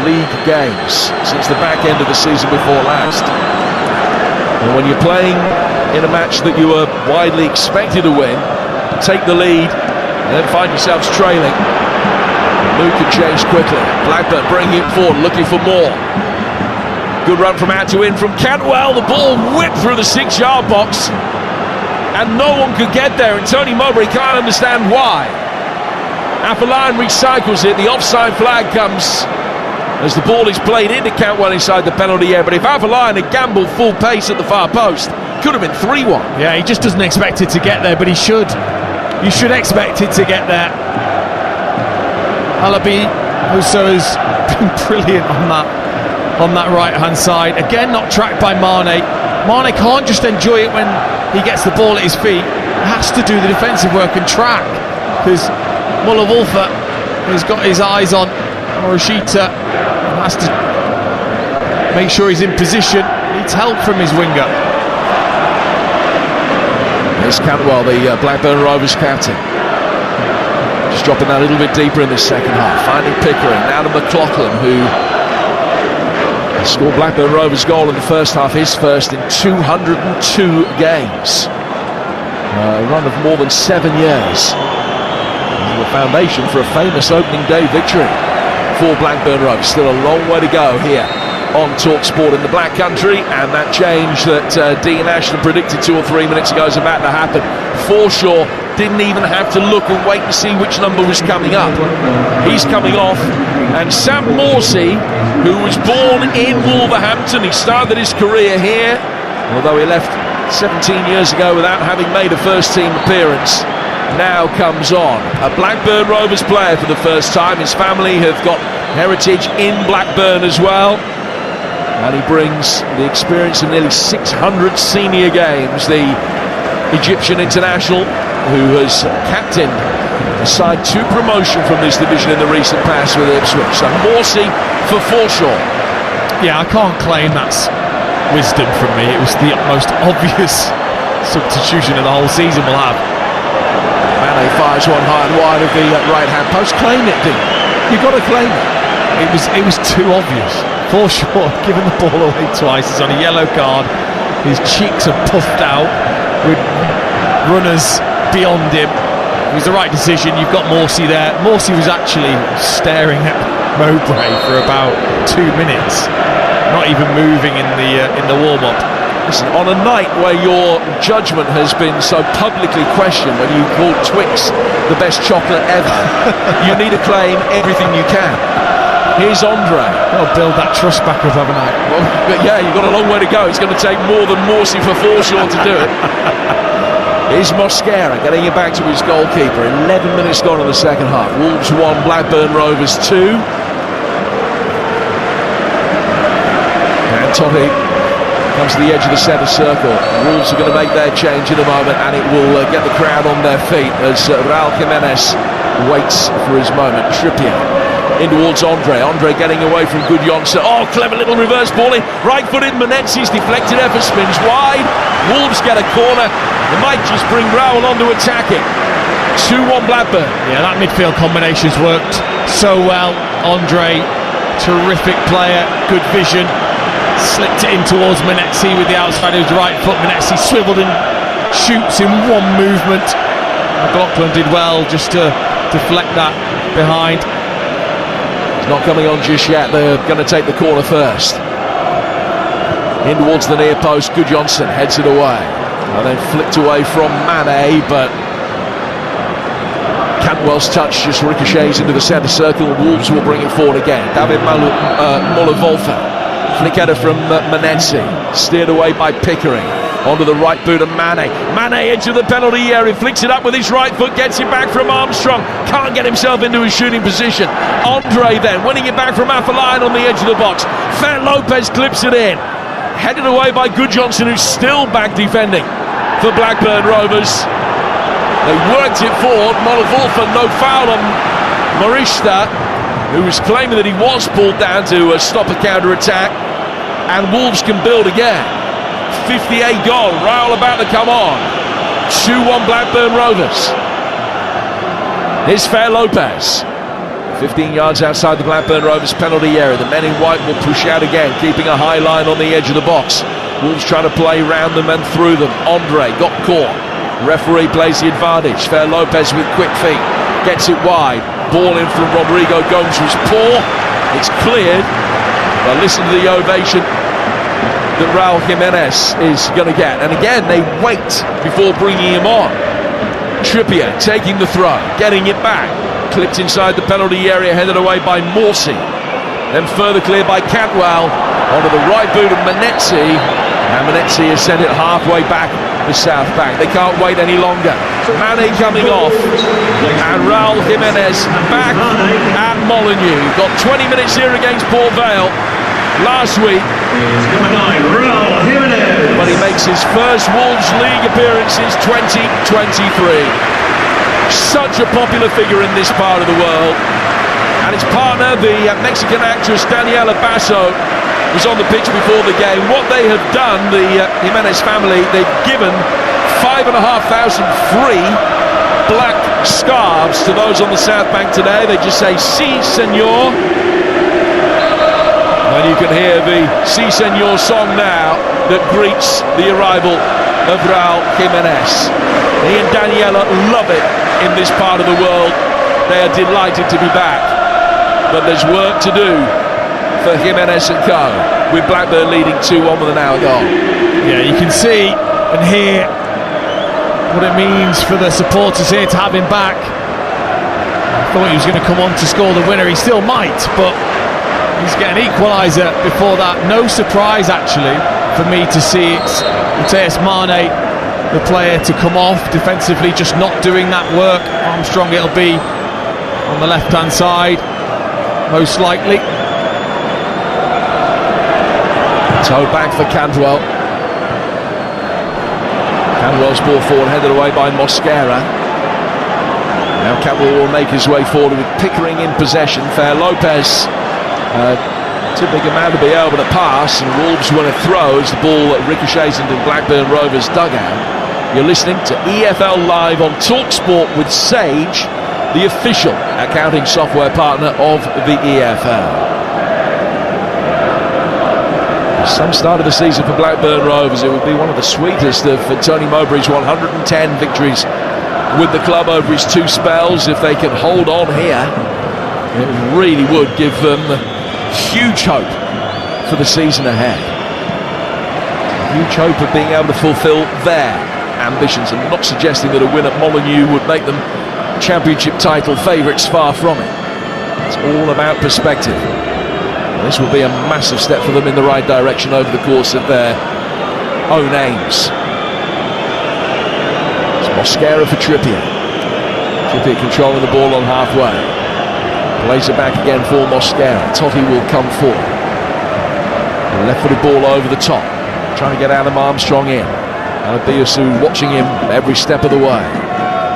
league games since the back end of the season before last. And when you're playing in a match that you were widely expected to win, take the lead and then find yourselves trailing, the mood can change quickly. Blackburn bringing it forward, looking for more. Good run from out to in from Cantwell. The ball whipped through the 6-yard box and no one could get there, and Tony Mowbray can't understand why. Avalayan recycles it. The offside flag comes as the ball is played into Cantwell inside the penalty area. But if Avalayan had gambled full pace at the far post, could have been 3-1. Yeah, he just doesn't expect it to get there, but he should. You should expect it to get there. Alabi also has been brilliant on that right-hand side. Again, not tracked by Mane. Mane can't just enjoy it when he gets the ball at his feet. He has to do the defensive work and track, because Muller-Wolfer has got his eyes on Morishita and has to make sure he's in position. Needs help from his winger. Here's Cantwell, the Blackburn Rovers captain. Just dropping that a little bit deeper in this second half. Finding Pickering, now to McLaughlin, who scored Blackburn Rovers' goal in the first half, his first in 202 games. A run of more than 7 years. The foundation for a famous opening day victory for Blackburn Rovers. Still a long way to go here on TalkSport in the Black Country, and that change that Dean Ashton predicted 2 or 3 minutes ago is about to happen. Forshaw didn't even have to look and wait to see which number was coming up. He's coming off, and Sam Morsey, who was born in Wolverhampton, he started his career here, although he left 17 years ago without having made a first team appearance, now comes on. A Blackburn Rovers player for the first time. His family have got heritage in Blackburn as well, and he brings the experience of nearly 600 senior games. The Egyptian international, who has captained the side to promotion from this division in the recent past with Ipswich. So Morsey for Forshaw. Yeah, I can't claim that's wisdom from me. It was the most obvious substitution of the whole season we'll have. Mane fires one high and wide of the right-hand post. Claim it, Dean. You've got to claim it. It was too obvious. Forshaw giving the ball away twice. He's on a yellow card. His cheeks are puffed out with runners beyond him. It was the right decision. You've got Morsey there. Morsey was actually staring at Mowbray for about 2 minutes, not even moving in the warm-up. Listen, on a night where your judgment has been so publicly questioned, when you call Twix the best chocolate ever, you need to claim everything you can. Here's Andre. I'll build that trust back up, haven't I? Well, but yeah, you've got a long way to go. It's going to take more than Morsey for Forshaw to do it. Here's Mosquera getting it back to his goalkeeper. 11 minutes gone in the second half. Wolves 1, Blackburn Rovers 2. And Totti comes to the edge of the centre circle. Wolves are going to make their change in a moment, and it will get the crowd on their feet as Raul Jimenez waits for his moment. Trippier in towards Andre. Andre getting away from Gudjonsson. Oh, clever little reverse ball in. Right-footed Menetzi's deflected effort spins wide. Wolves get a corner. They might just bring Raul on to attack it. 2-1 Blackburn. Yeah, that midfield combination's worked so well. Andre, terrific player, good vision. Slipped it in towards Manetzi with the outside of his right foot. Manetzi swiveled and shoots in one movement. McLaughlin did well just to deflect that behind. It's not coming on just yet. They're going to take the corner first. In towards the near post. Gudjonsson heads it away. And then flicked away from Mane, but Cantwell's touch just ricochets into the centre circle. Wolves will bring it forward again. David Molovolfa. Flick header from Manetzi. Steered away by Pickering. Onto the right boot of Mane. Mane edge of the penalty area. Flicks it up with his right foot. Gets it back from Armstrong. Can't get himself into his shooting position. Andre then winning it back from Afolayan on the edge of the box. Fer Lopez clips it in. Headed away by Gudjonsson, who's still back defending for Blackburn Rovers. They worked it forward. Molovolfa, no foul on Morishta, who was claiming that he was pulled down to stop a counter-attack. And Wolves can build again. 58 gone. Raul about to come on. 2-1 Blackburn Rovers. Here's Fer Lopez. 15 yards outside the Blackburn Rovers penalty area. The men in white will push out again, keeping a high line on the edge of the box. Wolves trying to play round them and through them. Andre got caught. Referee plays the advantage. Fer Lopez with quick feet. Gets it wide. Ball in from Rodrigo Gomes was poor. It's cleared. But listen to the ovation that Raul Jimenez is going to get. And again, they wait before bringing him on. Trippier taking the throw, getting it back. Clipped inside the penalty area, headed away by Morsey. Then further cleared by Cantwell. Onto the right boot of Manetzi. And Manetzi has sent it halfway back the south bank. They can't wait any longer. Mane coming off. And Raul Jimenez back at Molineux. Got 20 minutes here against Port Vale last week. But he makes his first Wolves League appearance since 2023. Such a popular figure in this part of the world. And his partner, the Mexican actress Daniela Basso, was on the pitch before the game. What they have done, the Jimenez family, they've given 5,500 free black scarves to those on the South Bank today. They just say, "Si, senor." And you can hear the "Si, senor" song now that greets the arrival of Raul Jimenez. He and Daniela love it in this part of the world. They are delighted to be back. But there's work to do for Jimenez and co, with Blackburn leading 2-1 with an hour gone. Yeah, you can see and hear what it means for the supporters here to have him back. I thought he was going to come on to score the winner. He still might, but he's getting an equaliser before that. No surprise, actually, for me to see it. Matheus Mane, the player, to come off defensively, just not doing that work. Armstrong, it'll be on the left-hand side, most likely. Toe back for Cantwell. Cantwell's ball forward, headed away by Mosquera. Now Cantwell will make his way forward with Pickering in possession. Fer Lopez, too big a man to be able to pass, and Wolves win a throw as the ball ricochets into Blackburn Rovers dugout. You're listening to EFL Live on TalkSport with Sage, the official accounting software partner of the EFL. Some start of the season for Blackburn Rovers. It would be one of the sweetest of Tony Mowbray's 110 victories with the club over his two spells. If they can hold on here, it really would give them huge hope for the season ahead. Huge hope of being able to fulfil their ambitions. I'm not suggesting that a win at Molineux would make them championship title favourites, far from it. It's all about perspective. This will be a massive step for them in the right direction over the course of their own aims. It's Mosquera for Trippier. Trippier controlling the ball on halfway. Plays it back again for Mosquera. Totti will come forward. The left-footed ball over the top. Trying to get Adam Armstrong in. Alabiasu watching him every step of the way.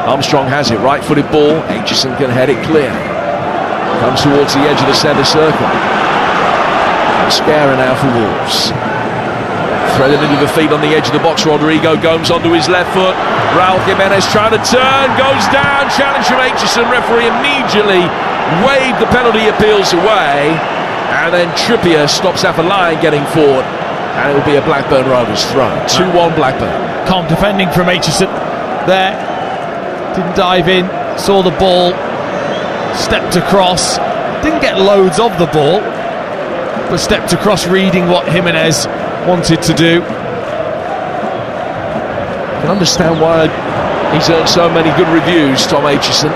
Armstrong has it. Right-footed ball. Aitchison can head it clear. Comes towards the edge of the centre circle. Mosquera now for Wolves. Threaded into the feet on the edge of the box. Rodrigo Gomes onto his left foot. Raul Jimenez trying to turn. Goes down. Challenge from Aitchison. Referee immediately waved the penalty appeals away. and then Trippier stops Afolayan getting forward, and it will be a Blackburn Rovers throw. 2-1 Blackburn. Calm defending from Aitchison there. Didn't dive in, saw the ball, stepped across. Didn't get loads of the ball, but stepped across, reading what Jimenez wanted to do. I can understand why he's earned so many good reviews, Tom Aitchison.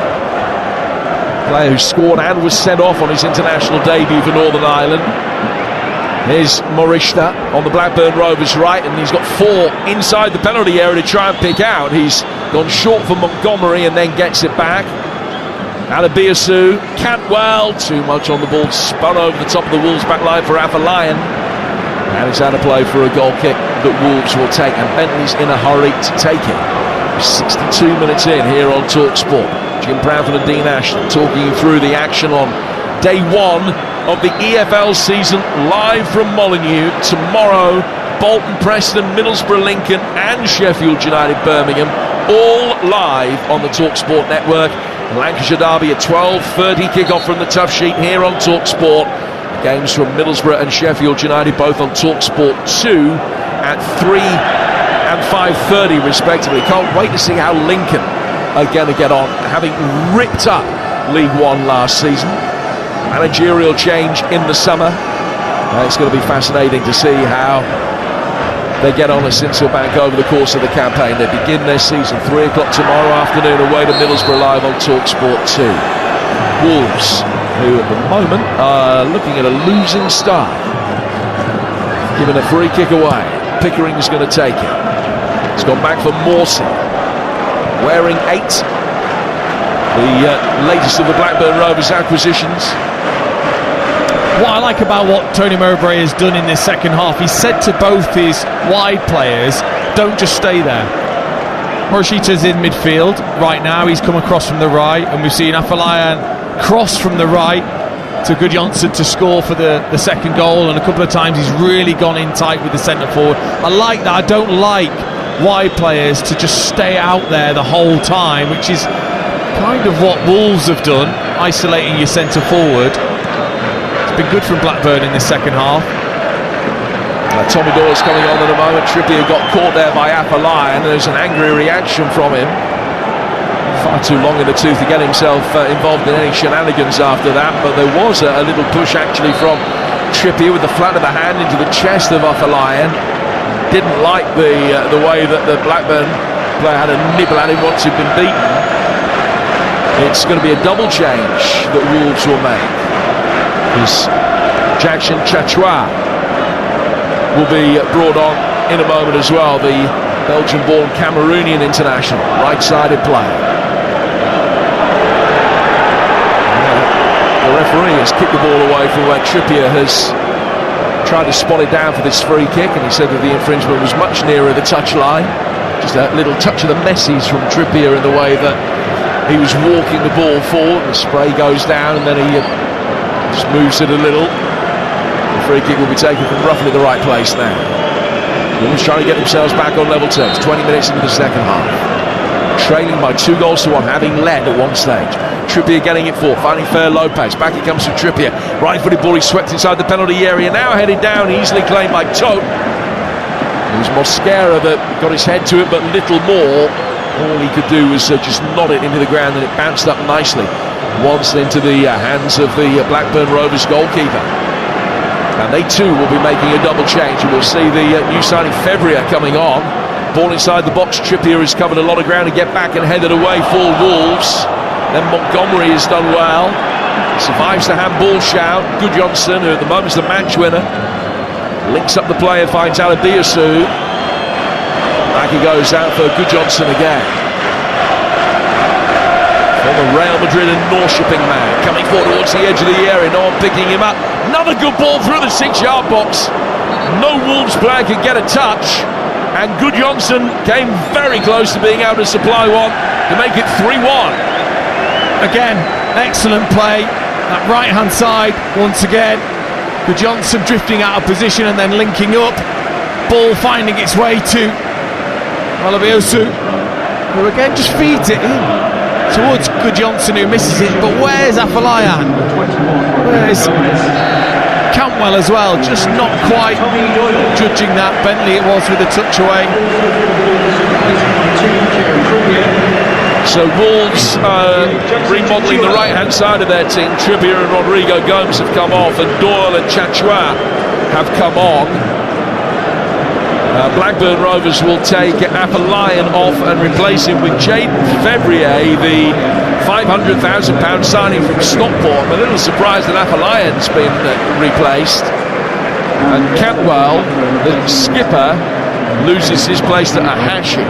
Player who scored and was sent off on his international debut for Northern Ireland. Here's Morishta on the Blackburn Rovers right, and he's got 4 inside the penalty area to try and pick out. He's gone short for Montgomery and then gets it back. Alabiasu, Cantwell, too much on the ball, spun over the top of the Wolves back line for Afolayan. And it's out of play for a goal kick that Wolves will take, and Bentley's in a hurry to take it. 62 minutes in here on TalkSport. Jim Proudfoot and Dean Ashton talking you through the action on day 1 of the EFL season, live from Molineux. Tomorrow, Bolton, Preston, Middlesbrough, Lincoln and Sheffield United, Birmingham, all live on the TalkSport network. Lancashire Derby, a 12:30 kick-off from the Tough Sheet here on TalkSport. Games from Middlesbrough and Sheffield United, both on TalkSport 2 at 3 and 5:30 respectively. Can't wait to see how Lincoln are going to get on, having ripped up League One last season. Managerial change in the summer. It's going to be fascinating to see how they get on as Cinselbank over the course of the campaign. They begin their season 3 o'clock tomorrow afternoon away to Middlesbrough live on TalkSport 2. Wolves, who at the moment are looking at a losing start, given a free kick away. Pickering is going to take it. It's gone back for Mawson, wearing 8. The latest of the Blackburn Rovers acquisitions. What I like about what Tony Mowbray has done in this second half, he's said to both his wide players, don't just stay there. Morishita's in midfield right now, he's come across from the right, and we've seen Afolayan cross from the right to Gudjonsson to score for the second goal, and a couple of times he's really gone in tight with the centre forward. I like that. I don't like wide players to just stay out there the whole time, which is kind of what Wolves have done, isolating your centre forward. It's been good from Blackburn in this second half. Tommy Doyle's coming on at the moment. Trippier got caught there by Afolayan, and there's an angry reaction from him. Far too long in the tooth to get himself involved in any shenanigans after that, but there was a little push actually from Trippier with the flat of the hand into the chest of Afolayan. Didn't like the way that the Blackburn player had a nibble at him once he'd been beaten. It's going to be a double change that Wolves will make. Because Jackson Chachua will be brought on in a moment as well, the Belgian-born Cameroonian international, right-sided player. The referee has kicked the ball away from where Trippier has tried to spot it down for this free kick, and he said that the infringement was much nearer the touchline. Just a little touch of the messes from Trippier in the way that he was walking the ball forward. The spray goes down, and then he just moves it a little. The free kick will be taken from roughly the right place now. Wolves trying to get themselves back on level terms. 20 minutes into the second half, trailing by 2-1, having led at one stage. Trippier getting it forward, finding Fer Lopez. Back it comes from Trippier. Right-footed ball, he swept inside the penalty area. Now headed down, easily claimed by Tote. It was Mosquera that got his head to it, but little more. All he could do was just nod it into the ground, and it bounced up nicely once into the hands of the Blackburn Rovers goalkeeper. And they too will be making a double change, and we'll see the new signing Fevrier coming on. Ball inside the box. Trippier has covered a lot of ground to get back and headed away for Wolves. Then Montgomery has done well. Survives the handball shout. Gudjonsson, who at the moment is the match winner, links up the play and finds Alabiasu. Back he goes out for Gudjonsson again. Former Real Madrid and Norrköping man coming forward towards the edge of the area. No one picking him up. Another good ball through the 6-yard box. No Wolves player could get a touch, and Gudjonsson came very close to being able to supply one to make it 3-1. Again, excellent play. That right-hand side, once again. Gudjonsson drifting out of position and then linking up. Ball finding its way to Alabiasu, who again just feeds it in towards Gudjonsson, who misses it. But where's Afolayan? Where's Cantwell as well, just not quite judging that. Bentley it was with a touch away. So Wolves remodelling the right-hand side of their team. Trippier and Rodrigo Gomes have come off, and Doyle and Chachua have come on. Blackburn Rovers will take Apalayan off and replace him with Jaden Fevrier, the £500,000 signing from Stockport. I'm a little surprised that Apalayan's been replaced. And Cantwell, the skipper, loses his place to Ahashi.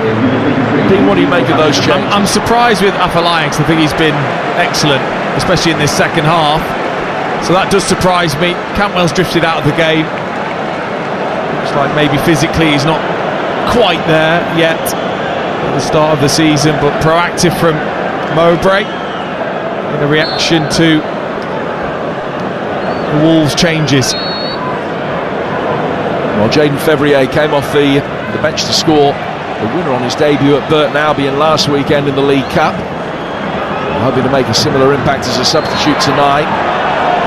Dean, what do you make of those changes? I'm surprised with Apalayan because I think he's been excellent, especially in this second half. So that does surprise me. Cantwell's drifted out of the game. Looks like maybe physically he's not quite there yet at the start of the season, but proactive from Mowbray in a reaction to the Wolves' changes. Well, Jaden Fevrier came off the bench to score the winner on his debut at Burton Albion last weekend in the League Cup. Hoping to make a similar impact as a substitute tonight.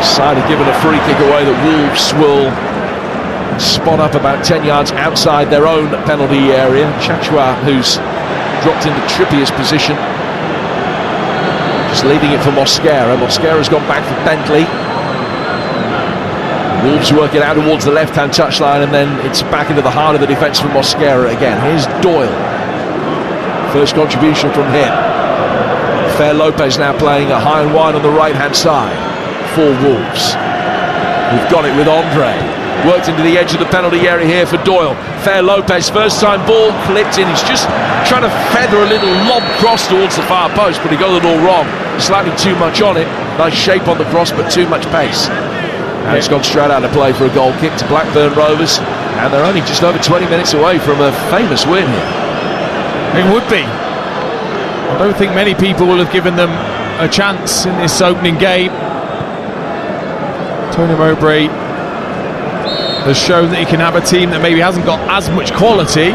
Side have given a free kick away that Wolves will spot up about 10 yards outside their own penalty area. Chachua, who's dropped into Trippier's position, just leaving it for Mosquera. Mosquera's gone back for Bentley. Wolves work it out towards the left-hand touchline, and then it's back into the heart of the defence for Mosquera again. Here's Doyle. First contribution from him. Fair Lopez now playing a high and wide on the right-hand side for Wolves. We've got it with Andre. Worked into the edge of the penalty area here for Doyle. Fair Lopez, first time ball clipped in. He's just trying to feather a little lob cross towards the far post, but he got it all wrong. Slightly too much on it. Nice shape on the cross, but too much pace. And it's gone straight out of play for a goal kick to Blackburn Rovers, and they're only just over 20 minutes away from a famous win here. It would be. I don't think many people will have given them a chance in this opening game. Tony Mowbray has shown that he can have a team that maybe hasn't got as much quality,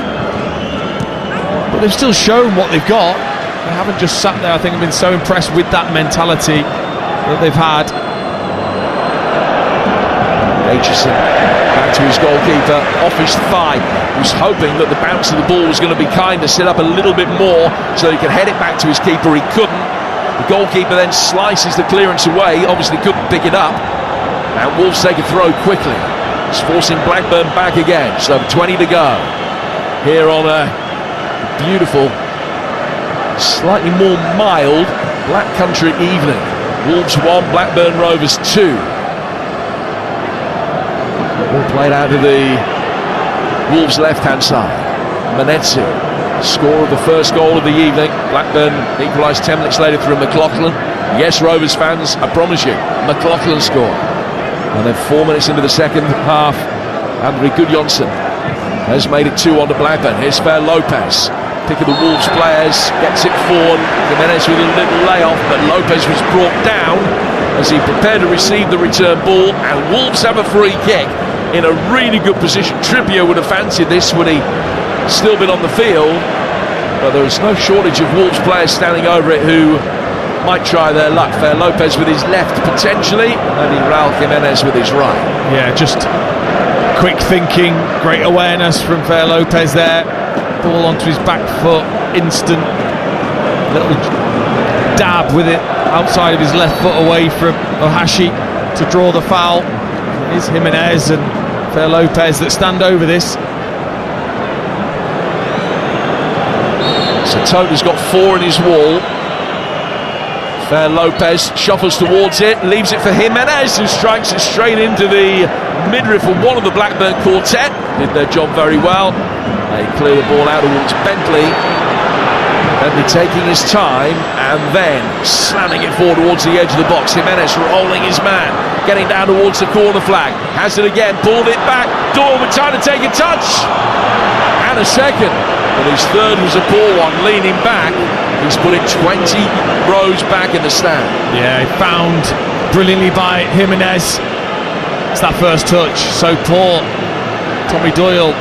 but they've still shown what they've got. They haven't just sat there. I think I've been so impressed with that mentality that they've had. Aitchison back to his goalkeeper, off his thigh. He was hoping that the bounce of the ball was going to be kind to set up a little bit more so he could head it back to his keeper. He couldn't. The goalkeeper then slices the clearance away, obviously couldn't pick it up. And Wolves take a throw quickly. It's forcing Blackburn back again. So 20 to go here on a beautiful, slightly more mild Black Country evening. Wolves 1, Blackburn Rovers 2. All played out to the Wolves' left-hand side. Manetzi, score of the first goal of the evening. Blackburn equalised 10 minutes later through McLaughlin. Yes, Rovers fans, I promise you, McLaughlin scored. And then 4 minutes into the second half, Andre Gudjonsson has made it 2-1 to Blackburn. Here's Fair Lopez. Pick of the Wolves players, gets it forward. Jimenez with a little layoff, but Lopez was brought down as he prepared to receive the return ball, and Wolves have a free kick in a really good position. Trippier would have fancied this when he still been on the field, but there is no shortage of Wolves players standing over it who might try their luck. Fair Lopez with his left potentially, maybe Raul Jimenez with his right. Yeah, just quick thinking, great awareness from Fair Lopez there. Ball onto his back foot, instant little dab with it outside of his left foot away from Ohashi to draw the foul. It is Jimenez and Fair Lopez that stand over this. So Tota's got 4 in his wall. Fair Lopez shuffles towards it, leaves it for Jimenez, who strikes it straight into the midriff of one of the Blackburn quartet. Did their job very well. They clear the ball out towards Bentley. Bentley taking his time and then slamming it forward towards the edge of the box. Jimenez rolling his man, getting down towards the corner flag. Has it again, pulled it back. Doyle with time to take a touch. And a second. But his third was a poor one, leaning back. He's put it 20 rows back in the stand. Yeah, found brilliantly by Jimenez. It's that first touch, so poor. Tommy Doyle,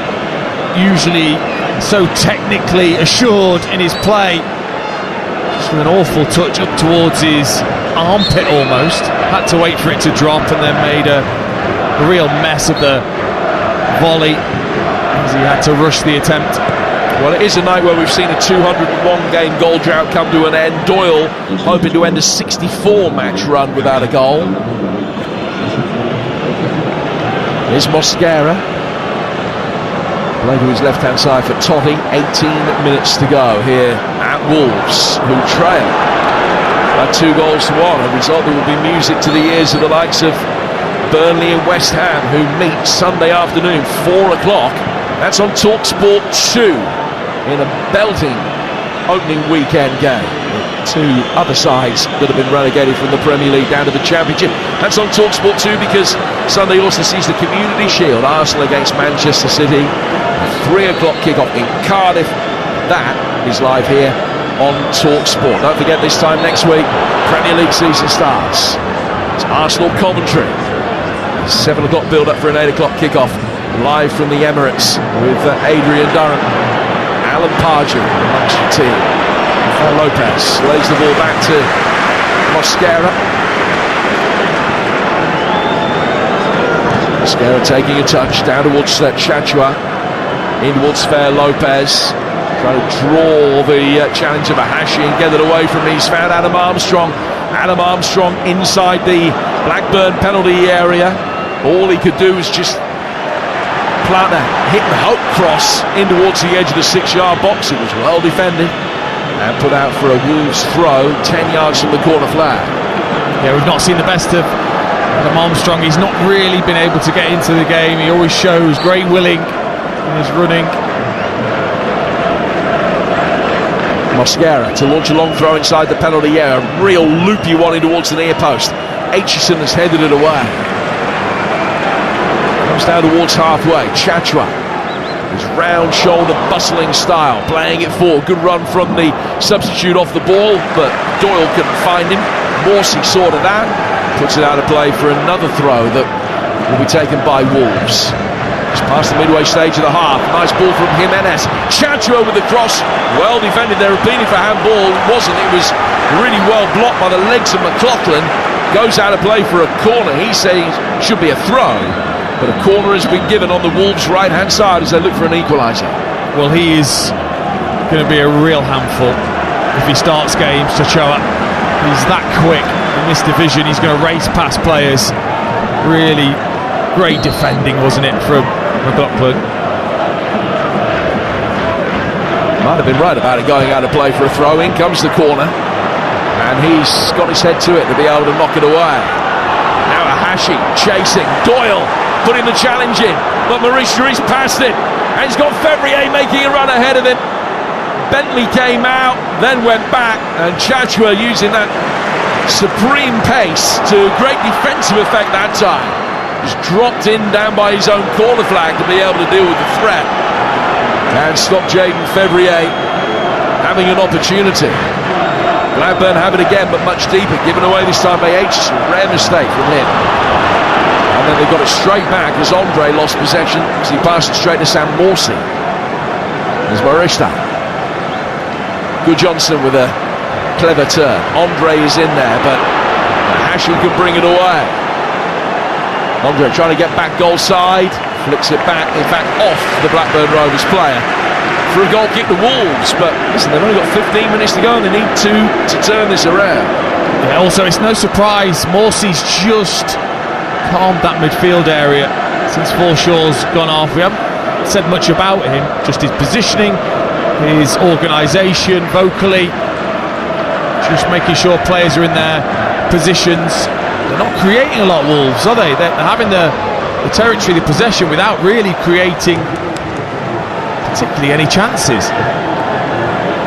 usually so technically assured in his play, just with an awful touch up towards his armpit almost. Had to wait for it to drop and then made a a real mess of the volley as he had to rush the attempt. Well, it is a night where we've seen a 201 game goal drought come to an end. Doyle hoping to end a 64 match run without a goal. Here's Mosquera. Play to his left hand side for Toddy. 18 minutes to go here at Wolves, who trail by 2 goals to 1. A result that will be music to the ears of the likes of Burnley and West Ham, who meet Sunday afternoon, 4 o'clock. That's on TalkSport 2 in a belting opening weekend game. 2 other sides that have been relegated from the Premier League down to the Championship. That's on TalkSport 2 because Sunday also sees the Community Shield, Arsenal against Manchester City. A 3 o'clock kickoff in Cardiff. That is live here on TalkSport. Don't forget, this time next week, Premier League season starts. It's Arsenal Coventry. 7 o'clock build up for an 8 o'clock kickoff live from the Emirates with Adrian Durham, Alan Pardew amongst the team. Lopez lays the ball back to Mosquera. Mosquera taking a touch down towards Chachua, in towards Fair Lopez, trying to draw the challenge of Ahashi and get it away from him. He's found Adam Armstrong. Adam Armstrong inside the Blackburn penalty area. All he could do was just plant a hit and hope cross in towards the edge of the 6-yard box. It was well defended and put out for a Wolves throw 10 yards from the corner flag. Yeah, we've not seen the best of Adam Armstrong. He's not really been able to get into the game. He always shows great willing in his running. Mosquera to launch a long throw inside the penalty area. A real loopy one in towards the near post. Aitchison has headed it away. Comes down towards halfway. Chachua, his round shoulder bustling style, playing it forward. Good run from the substitute off the ball, but Doyle couldn't find him. Morsey sorted that, puts it out of play for another throw that will be taken by Wolves. It's past the midway stage of the half. Nice ball from Jimenez. Chachua with the cross, well defended there, appealing for handball. It wasn't, it was really well blocked by the legs of McLaughlin. Goes out of play for a corner. He's saying it should be a throw, but a corner has been given on the Wolves' right-hand side as they look for an equaliser. Well, he is going to be a real handful if he starts games to show up. He's that quick in this division. He's going to race past players. Really great defending, wasn't it, from McLaughlin? Might have been right about it going out of play for a throw. In comes the corner, and he's got his head to it to be able to knock it away. Now Ahashi chasing. Doyle putting the challenge in, but Maurice Ruiz passed it, and he's got Fevrier making a run ahead of him. Bentley came out, then went back, and Chachua using that supreme pace to great defensive effect that time. Just dropped in down by his own corner flag to be able to deal with the threat and stop Jaden Fevrier having an opportunity. Blackburn have it again, but much deeper, given away this time by Aitchison. Rare mistake from him. And then they got it straight back as Andre lost possession as he passed it straight to Sam Morsey. There's Marista. Good Johnson with a clever turn. Andre is in there, but Ahashi can bring it away. Andre trying to get back goal side, flicks it back, in fact off the Blackburn Rovers player for a goal kick to Wolves. But listen, they've only got 15 minutes to go and they need to turn this around. Yeah, also it's no surprise Morsey's just calmed that midfield area since Forshaw's gone off. We haven't said much about him, just his positioning, his organisation vocally, just making sure players are in their positions. They're not creating a lot, Wolves, are they? They're having the territory, the possession, without really creating particularly any chances.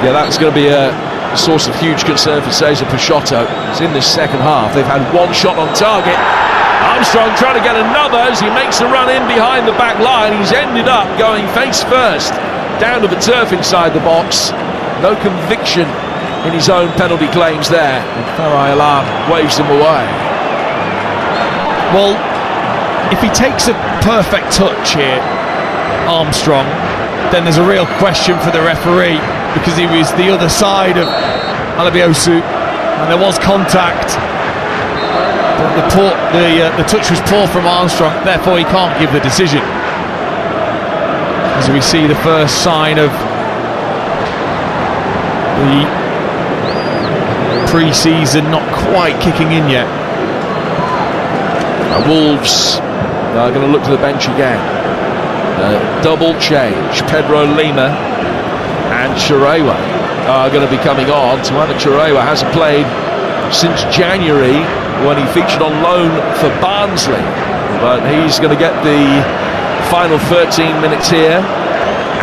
Yeah, that's going to be a source of huge concern for Cesar Peixoto. It's in this second half. They've had one shot on target. Armstrong trying to get another as he makes a run in behind the back line. He's ended up going face first down to the turf inside the box. No conviction in his own penalty claims there. And Farai Alam waves them away. Well, if he takes a perfect touch here, Armstrong, then there's a real question for the referee, because he was the other side of Alabiosu and there was contact. But the touch was poor from Armstrong, therefore he can't give the decision. As we see the first sign of the pre-season not quite kicking in yet. Wolves are going to look to the bench again. Double change. Pedro Lima and Chirewa are going to be coming on. Tuana Chirewa hasn't played since January when he featured on loan for Barnsley, but he's going to get the final 13 minutes here,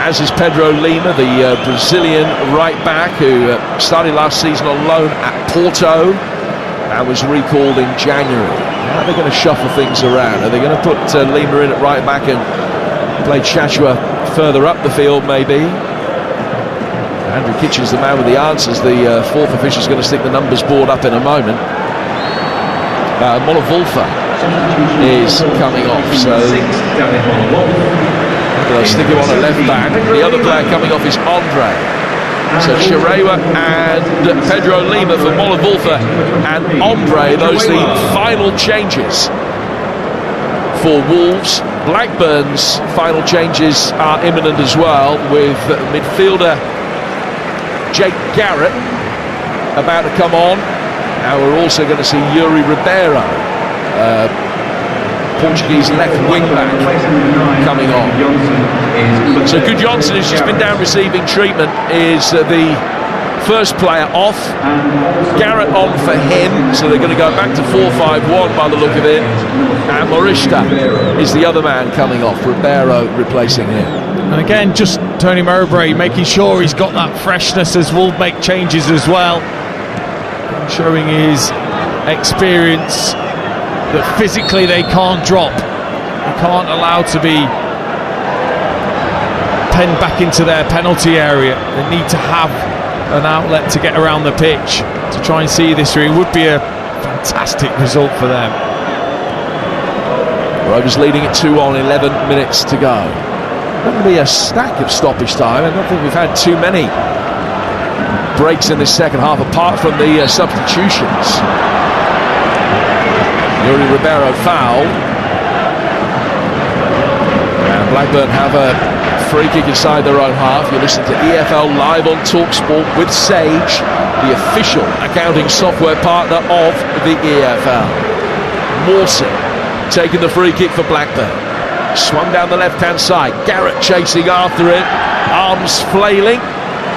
as is Pedro Lima, the Brazilian right back who started last season on loan at Porto and was recalled in January. How are they going to shuffle things around? Are they going to put Lima in at right back and play Chachua further up the field maybe? Andrew Kitchen's the man with the answers. The fourth official is going to stick the numbers board up in a moment. Molineux is coming off, so they'll stick him on a left back. The other player coming off is Andre. So Chirewa and Pedro Lima for Molineux and Ombre. Those are the final changes for Wolves. Blackburn's final changes are imminent as well, with midfielder Jake Garrett about to come on. Now we're also going to see Yuri Ribeiro, Portuguese left wing back, coming on. So Gudjonsson has just been down receiving treatment, is the first player off. Garrett on for him, so they're going to go back to 4-5-1 by the look of it. And Morishita is the other man coming off, Ribeiro replacing him. And again, just Tony Mowbray making sure he's got that freshness as Wolves make changes as well, showing his experience that physically they can't drop. They can't allow to be penned back into their penalty area. They need to have an outlet to get around the pitch to try and see this through. It would be a fantastic result for them. Rovers leading at 2-1, 11 minutes to go. Going to be a stack of stoppage time. I don't think we've had too many breaks in this second half apart from the substitutions. Yuri Ribeiro foul, and Blackburn have a free kick inside their own half. You listen to EFL live on TalkSport with Sage, the official accounting software partner of the EFL. Mawson taking the free kick for Blackburn. Swung down the left-hand side. Garrett chasing after it. Arms flailing.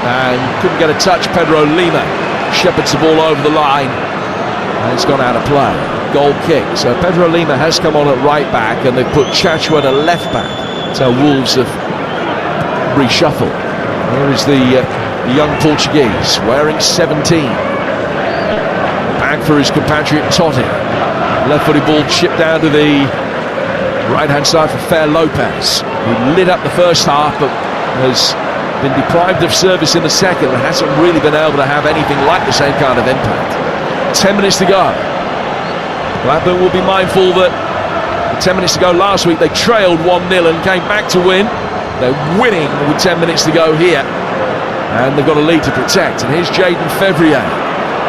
And couldn't get a touch. Pedro Lima shepherds the ball over the line. And it's gone out of play. Goal kick. So Pedro Lima has come on at right back, and they've put Chachua at left back. So Wolves have reshuffled. There is the young Portuguese wearing 17. Back for his compatriot Totti. Left-footed ball chipped down to the right-hand side for Fer Lopez, who lit up the first half but has been deprived of service in the second and hasn't really been able to have anything like the same kind of impact. 10 minutes to go. Blackburn will be mindful that 10 minutes to go last week they trailed 1-0 and came back to win. They're winning with 10 minutes to go here, and they've got a lead to protect. And here's Jaden Fevrier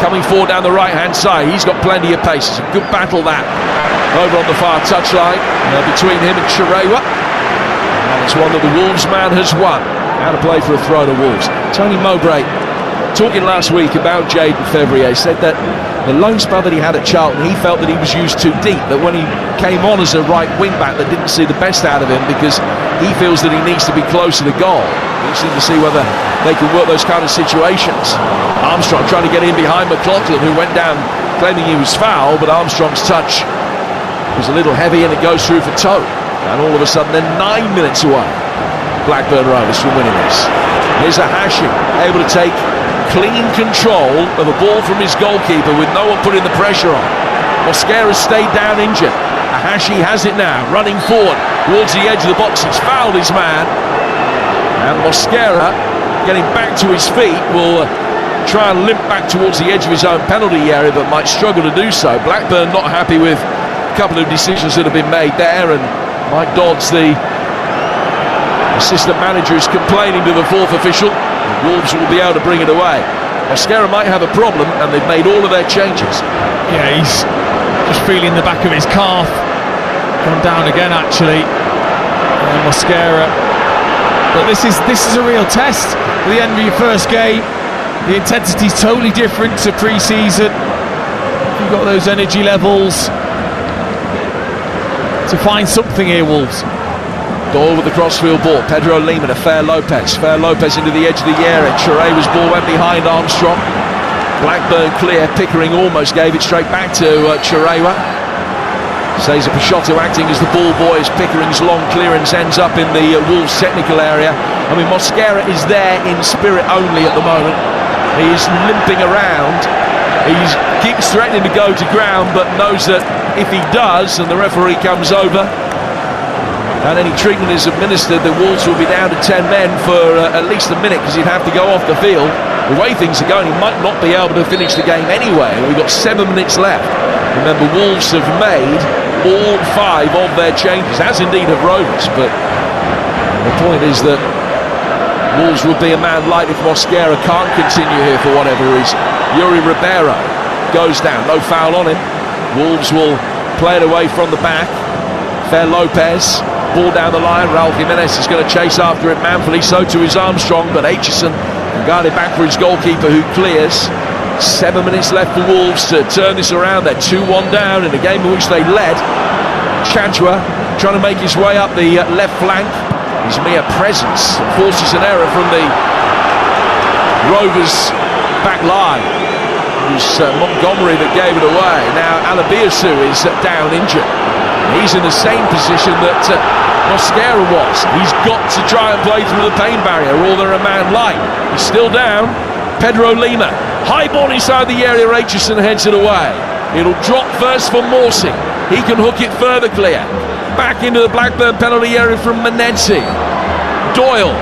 coming forward down the right-hand side. He's got plenty of pace. It's a good battle that over on the far touchline between him and Chirewa. And it's one that the Wolves man has won. How to play for a throw to Wolves. Tony Mowbray, talking last week about Jaden Fevrier, said that the loan spell that he had at Charlton, he felt that he was used too deep, that when he came on as a right wing-back, they didn't see the best out of him because he feels that he needs to be close to the goal. Interesting to see whether they can work those kind of situations. Armstrong trying to get in behind McLaughlin, who went down claiming he was foul, but Armstrong's touch was a little heavy and it goes through for toe. And all of a sudden they're 9 minutes away, Blackburn Rovers, from winning this. Here's Ahashi able to take clean control of a ball from his goalkeeper with no one putting the pressure on. Mosquera stayed down injured. Ahashi has it now, running forward towards the edge of the box. He's fouled his man, and Mosquera, getting back to his feet, will try and limp back towards the edge of his own penalty area, but might struggle to do so. Blackburn not happy with a couple of decisions that have been made there, and Mike Dodds, the assistant manager, is complaining to the fourth official. The Wolves will be able to bring it away. Mosquera might have a problem, and they've made all of their changes. Yeah, he's just feeling the back of his calf. Gone down again, actually. Mosquera. But this is a real test at the end of your first game. The intensity's totally different to pre-season. You've got those energy levels to find something here, Wolves. Doyle with the crossfield ball. Pedro Lima to Fair Lopez. Fair Lopez into the edge of the area. Chirewa's ball went behind Armstrong. Blackburn clear. Pickering almost gave it straight back to Chirewa. Cesar Peixoto acting as the ball boy as Pickering's long clearance ends up in the Wolves technical area. I mean, Mosquera is there in spirit only at the moment. He is limping around. He keeps threatening to go to ground, but knows that if he does and the referee comes over and any treatment is administered, the Wolves will be down to 10 men for at least a minute, because he'd have to go off the field. The way things are going, he might not be able to finish the game anyway. We've got 7 minutes left. Remember, Wolves have made all 5 of their changes, as indeed have Rovers, but the point is that Wolves will be a man light if Mosquera can't continue here for whatever reason. Yuri Ribeiro goes down, no foul on him. Wolves will play it away from the back. Fair Lopez, ball down the line. Raul Jimenez is going to chase after it manfully, so to is Armstrong, but Aitchison can guard it back for his goalkeeper, who clears. 7 minutes left for Wolves to turn this around. They're 2-1 down in a game in which they led. Chadwa trying to make his way up the left flank. His mere presence forces an error from the Rovers back line. It was Montgomery that gave it away. Now Alabiasu is down injured. He's in the same position that Mosquera was. He's got to try and play through the pain barrier, or they're a man light. He's still down. Pedro Lima, high ball inside the area. Aitchison heads it away. It'll drop first for Morsey. He can hook it further clear. Back into the Blackburn penalty area from Menezzi. Doyle,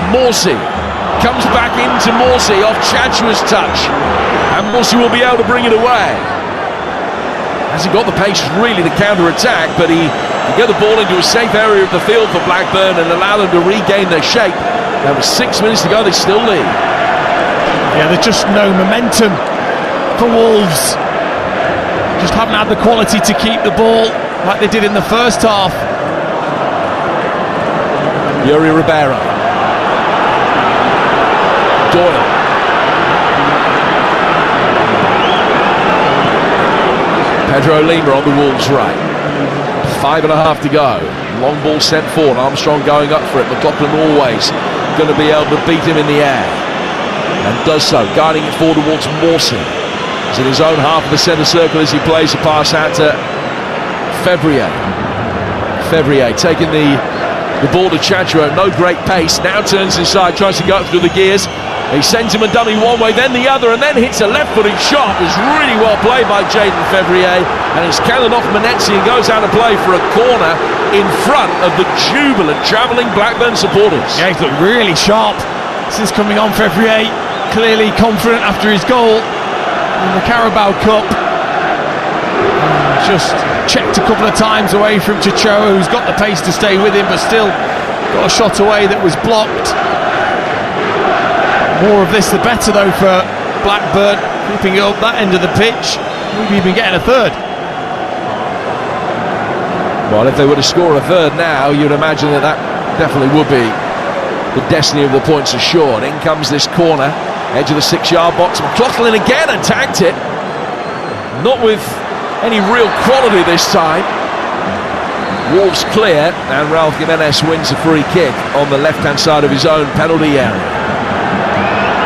Morsey, comes back into Morsey off Chadwa's touch, and Morsey will be able to bring it away. Hasn't got the pace really to counter-attack, but he can get the ball into a safe area of the field for Blackburn and allow them to regain their shape. There was 6 minutes to go, they still lead. Yeah, there's just no momentum for Wolves. Just haven't had the quality to keep the ball like they did in the first half. Yuri Ribeiro. Doyle. Pedro Lima on the Wolves' right. 5.5 to go. Long ball sent forward. Armstrong going up for it. McLaughlin always going to be able to beat him in the air, and does so, guiding it forward towards Morsey. He's in his own half of the centre circle as he plays a pass out to Fevrier. Fevrier taking the ball to Chadwa, no great pace, now turns inside, tries to go up through the gears. He sends him a dummy one way, then the other, and then hits a left-footed shot. It was really well played by Jaden Fevrier, and it's cannoned off Menezzi and goes out of play for a corner in front of the jubilant travelling Blackburn supporters. Yeah, he's looked really sharp since coming on. Fevrier clearly confident after his goal in the Carabao Cup. Just checked a couple of times away from Chichoa, who's got the pace to stay with him, but still got a shot away that was blocked. More of this the better though for Blackburn, keeping it up that end of the pitch, maybe even getting a third. Well, if they were to score a third now, you'd imagine that definitely would be the destiny of the points assured. In comes this corner, edge of the 6-yard box. McLaughlin again attacked it, not with any real quality this time. Wolves clear, and Raul Jimenez wins a free kick on the left-hand side of his own penalty area.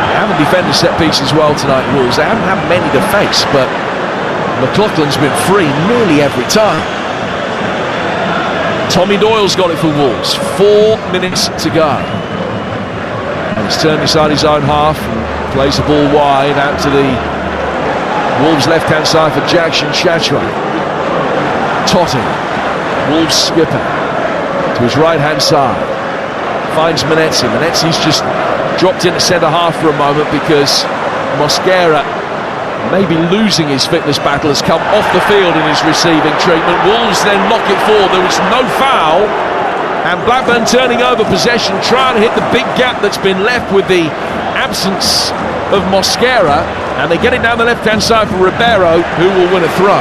They haven't defended set pieces well tonight, Wolves. They haven't had many to face, but McLaughlin's been free nearly every time. Tommy Doyle's got it for Wolves. 4 minutes to go. And he's turned inside his own half and plays the ball wide out to the Wolves left-hand side for Jackson Chadwa. Totti, Wolves skipper, to his right-hand side. Finds Menezzi. Menezzi's just dropped into centre-half for a moment because Mosquera, maybe losing his fitness battle, has come off the field in his receiving treatment. Wolves then knock it forward. There was no foul, and Blackburn turning over possession, trying to hit the big gap that's been left with the absence of Mosquera, and they get it down the left-hand side for Ribeiro, who will win a throw.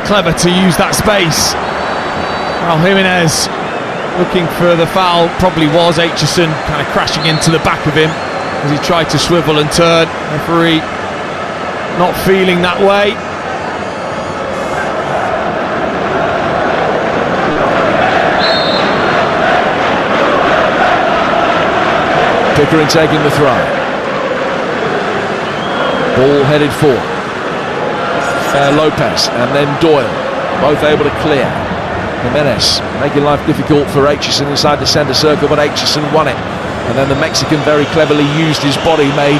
clever to use that space. Well, Jimenez looking for the foul, probably was. Aitchison kind of crashing into the back of him as he tried to swivel and turn. Referee not feeling that way. Pickering taking the throw. Ball headed forward. Lopez and then Doyle, both able to clear. Jimenez making life difficult for Aitchison inside the centre circle, but Aitchison won it. And then the Mexican very cleverly used his body, made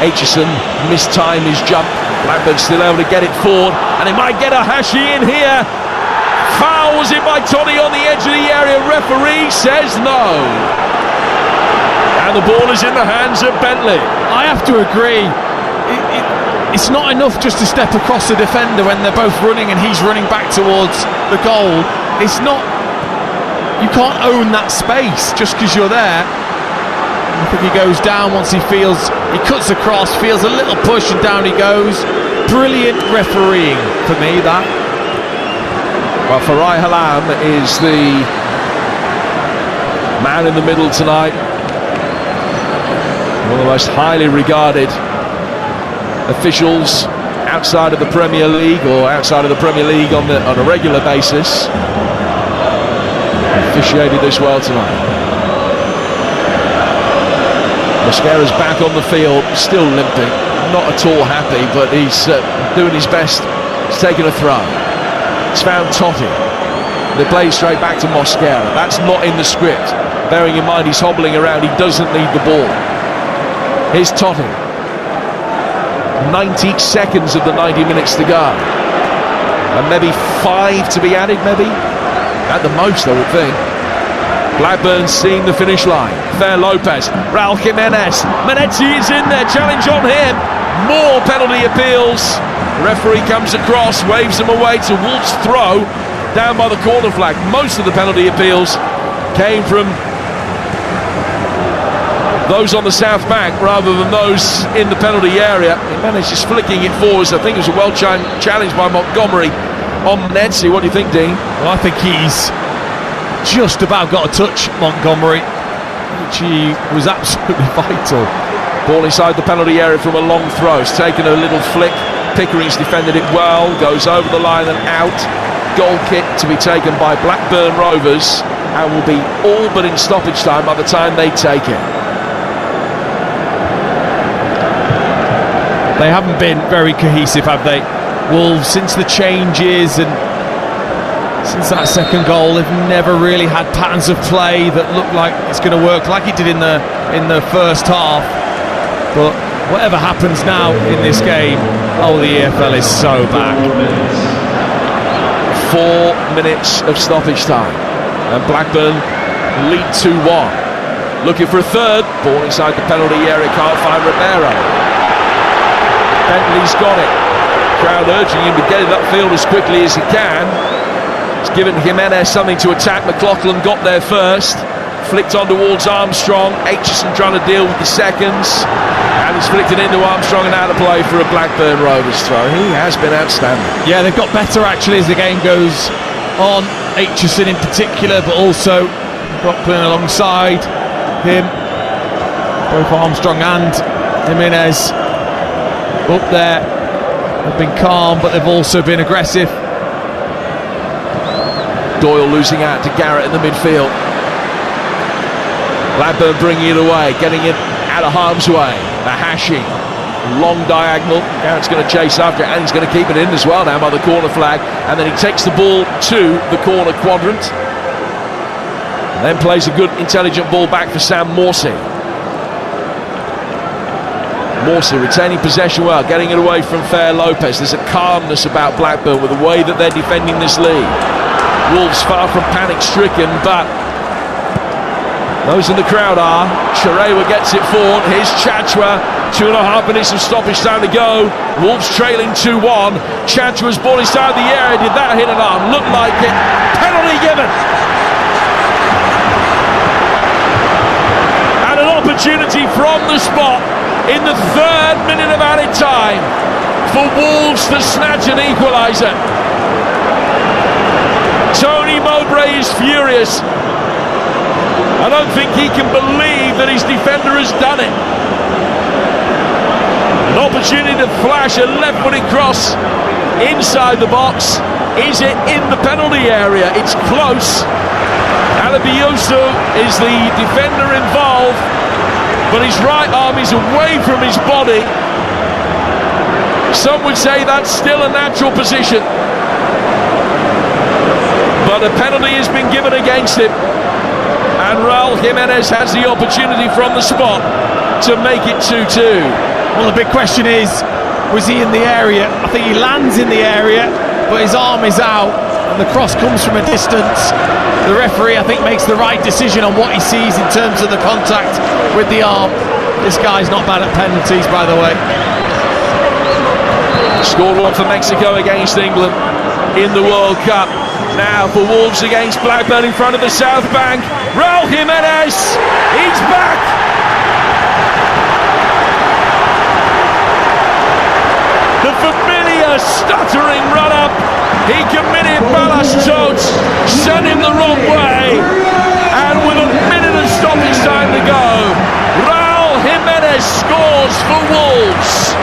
Aitchison mistime his jump. Blackburn still able to get it forward, and it might get a Hashi in here. Foul was it by Toddy on the edge of the area. Referee says no. And the ball is in the hands of Bentley. I have to agree. It's not enough just to step across the defender when they're both running and he's running back towards the goal. It's not. You can't own that space just because you're there. I think he goes down once he feels. He cuts across, feels a little push, and down he goes. Brilliant refereeing for me, that. Well, Farai Halam is the man in the middle tonight. One of the most highly regarded officials outside of the Premier League, or outside of the Premier League on a regular basis. Officiated this well tonight. Mosquera's back on the field, still limping, not at all happy, but he's doing his best. He's taking a throw. It's found Totti. They play straight back to Mosquera. That's not in the script. Bearing in mind he's hobbling around, he doesn't need the ball. Here's Totti. 90 seconds of the 90 minutes to go. And maybe 5 to be added, maybe? At the most, I would think. Blackburn's seen the finish line. Fair Lopez. Raul Jimenez. Menezzi is in there. Challenge on him. More penalty appeals. Referee comes across, waves them away to Wolves' throw down by the corner flag. Most of the penalty appeals came from those on the south bank rather than those in the penalty area. Jimenez just flicking it forwards. I think it was a well-timed challenge by Montgomery on Menezzi. What do you think, Dean? Well, I think he's just about got a touch, Montgomery, which he was absolutely vital. Ball inside the penalty area from a long throw. It's taken a little flick. Pickering's defended it well. Goes over the line and out. Goal kick to be taken by Blackburn Rovers, and will be all but in stoppage time by the time they take it. They haven't been very cohesive, have they? Wolves, since the changes and since that second goal, they've never really had patterns of play that look like it's going to work like it did in the first half. But whatever happens now in this game, the EFL is so back. 4 minutes of stoppage time, and Blackburn lead 2-1. Looking for a third. Ball inside the penalty area, can't find Romero. Bentley's got it. Crowd urging him to get it upfield as quickly as he can. He's given Jimenez something to attack. McLaughlin got there first. Flicked on towards Armstrong. Aitchison trying to deal with the seconds. And he's flicked it into Armstrong and out of play for a Blackburn Rovers throw. He has been outstanding. Yeah, they've got better actually as the game goes on. Aitchison in particular, but also Blackburn alongside him. Both Armstrong and Jimenez up there have been calm, but they've also been aggressive. Doyle losing out to Garrett in the midfield. Blackburn bringing it away, getting it out of harm's way. A hashing, long diagonal. Garrett's going to chase after it, and he's going to keep it in as well now by the corner flag. And then he takes the ball to the corner quadrant, and then plays a good intelligent ball back for Sam Morsey. Morsey retaining possession well, getting it away from Fair Lopez. There's a calmness about Blackburn with the way that they're defending this lead. Wolves far from panic-stricken, but those in the crowd are. Charewa gets it forward. Here's Chachwa. 2.5 minutes of stoppage time to go. Wolves trailing 2-1. Chachwa's ball inside the area. Did that hit an arm? Looked like it. Penalty given. And an opportunity from the spot in the 3rd minute of added time for Wolves to snatch an equaliser. Danny Mowbray is furious. I don't think he can believe that his defender has done it. An opportunity to flash a left-footed cross inside the box. Is it in the penalty area? It's close. Alabiosu is the defender involved, but his right arm is away from his body. Some would say that's still a natural position, but a penalty has been given against him, and Raul Jimenez has the opportunity from the spot to make it 2-2. Well, the big question is, was he in the area? I think he lands in the area, but his arm is out and the cross comes from a distance. The referee, I think, makes the right decision on what he sees in terms of the contact with the arm. This guy's not bad at penalties, by the way. Scored one for Mexico against England in the World Cup. Now for Wolves against Blackburn in front of the South Bank. Raul Jimenez, he's back. The familiar stuttering run-up. He committed Balas Tots, sent him the wrong way, and with a minute of stoppage time to go, Raul Jimenez scores for Wolves.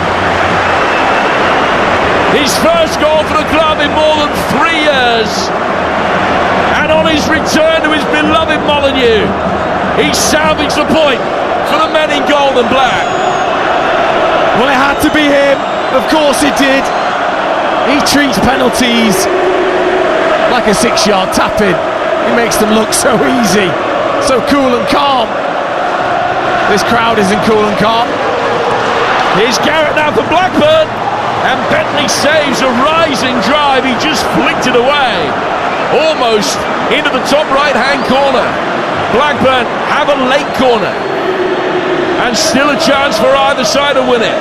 His first goal for the club in more than 3 years. And on his return to his beloved Molineux, he salvaged the point for the men in gold and black. Well, it had to be him. Of course it did. He treats penalties like a 6-yard tap-in. He makes them look so easy, so cool and calm. This crowd isn't cool and calm. Here's Garrett now for Blackburn. And Bentley saves a rising drive. He just flicked it away, almost into the top right-hand corner. Blackburn have a late corner, and still a chance for either side to win it.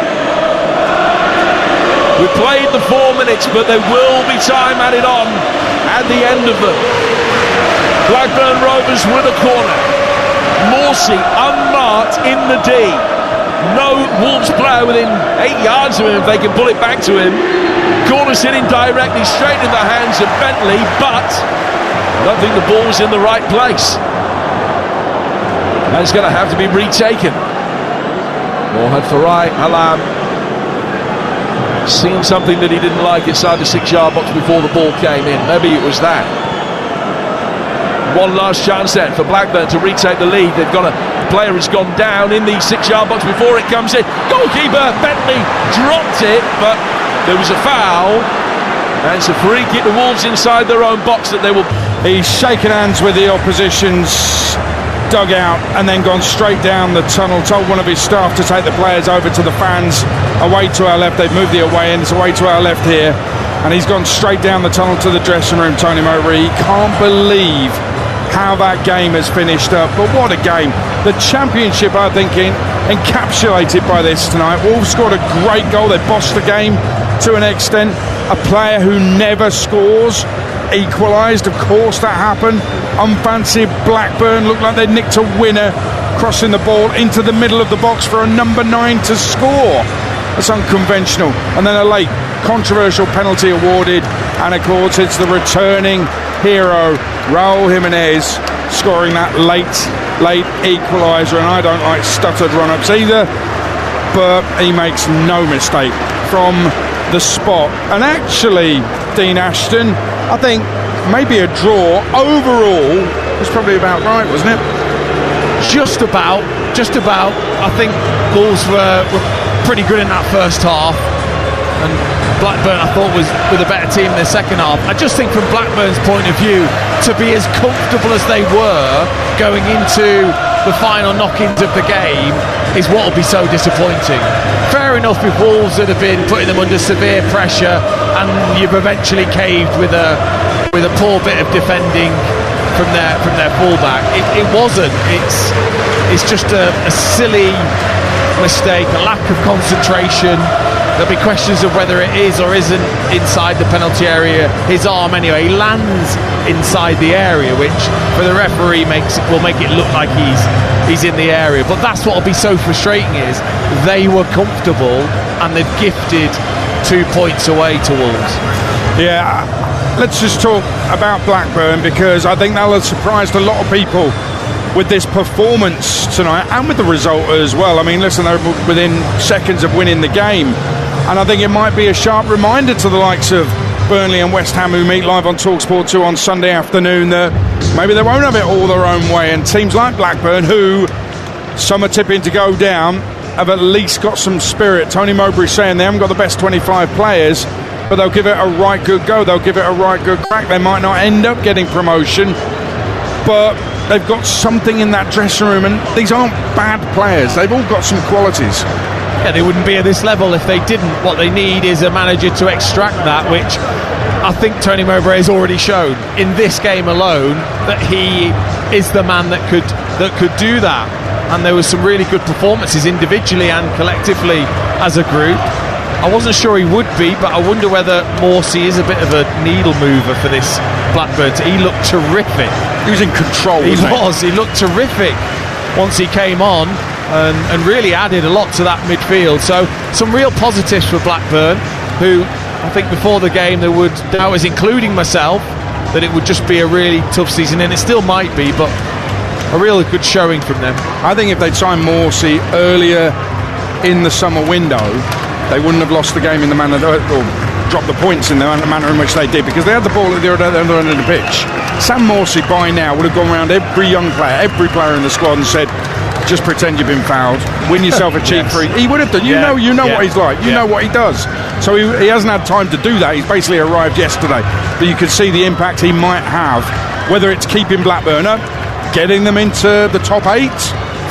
We played the 4 minutes, but there will be time added on at the end of them. Blackburn Rovers with a corner. Morsey unmarked in the D. No Wolves player within 8 yards of him if they can pull it back to him. Corner's hitting directly straight in the hands of Bentley, but I don't think the ball was in the right place. That's going to have to be retaken. Mohamed Farai Halam seen something that he didn't like inside the 6-yard box before the ball came in. Maybe it was that. One last chance then for Blackburn to retake the lead. They've got a player who's gone down in the 6-yard box before it comes in. Goalkeeper Bentley dropped it, but there was a foul, and it's a free kick to Wolves inside their own box that they will. He's shaken hands with the opposition's dugout and then gone straight down the tunnel. Told one of his staff to take the players over to the fans away to our left. They've moved the away end, it's away to our left here, and he's gone straight down the tunnel to the dressing room. Tony Mowbray, he can't believe how that game has finished up, but what a game. The Championship, I think, encapsulated by this tonight. Wolves scored a great goal. They bossed the game to an extent. A player who never scores equalised. Of course that happened. Unfancied Blackburn looked like they nicked a winner, crossing the ball into the middle of the box for a number 9 to score. That's unconventional. And then a late controversial penalty awarded, and of course it's the returning hero Raul Jimenez scoring that late equaliser. And I don't like stuttered run-ups either, but he makes no mistake from the spot. And actually, Dean Ashton, I think maybe a draw overall was probably about right, wasn't it? Just about. I think Wolves were pretty good in that first half, and Blackburn, I thought, was with a better team in the second half. I just think from Blackburn's point of view, to be as comfortable as they were going into the final knock-ins of the game is what will be so disappointing. Fair enough if Wolves had been putting them under severe pressure and you've eventually caved with a poor bit of defending from their fullback. It wasn't. It's just a silly mistake, a lack of concentration. There'll be questions of whether it is or isn't inside the penalty area. His arm, anyway, he lands inside the area, which for the referee will make it look like he's in the area. But that's what will be so frustrating, is they were comfortable and they've gifted 2 points away to Wolves. Yeah, let's just talk about Blackburn, because I think they'll have surprised a lot of people with this performance tonight and with the result as well. I mean, listen, they're within seconds of winning the game, and I think it might be a sharp reminder to the likes of Burnley and West Ham, who meet live on TalkSport 2 on Sunday afternoon, that maybe they won't have it all their own way, and teams like Blackburn, who some are tipping to go down, have at least got some spirit. Tony Mowbray saying they haven't got the best 25 players, but they'll give it a right good go, they'll give it a right good crack. They might not end up getting promotion, but they've got something in that dressing room, and these aren't bad players, they've all got some qualities. Yeah, they wouldn't be at this level if they didn't. What they need is a manager to extract that, which I think Tony Mowbray has already shown in this game alone, that he is the man that could do that. And there were some really good performances individually and collectively as a group. I wasn't sure he would be, but I wonder whether Morsey is a bit of a needle mover for this Blackburn. He looked terrific. He was in control, He looked terrific once he came on, and really added a lot to that midfield. So some real positives for Blackburn, who I think before the game there would doubters, including myself, that it would just be a really tough season, and it still might be, but a real good showing from them. I think if they'd signed Morsey earlier in the summer window, they wouldn't have lost the game in the manner, or dropped the points in the manner in which they did, because they had the ball at the other end of the pitch. Sam Morsey by now would have gone around every young player, every player in the squad, and said, just pretend you've been fouled, win yourself a cheap free. He would have done. You know what he's like. You know what he does. So he hasn't had time to do that. He's basically arrived yesterday. But you could see the impact he might have, whether it's keeping Blackburn up, getting them into the top 8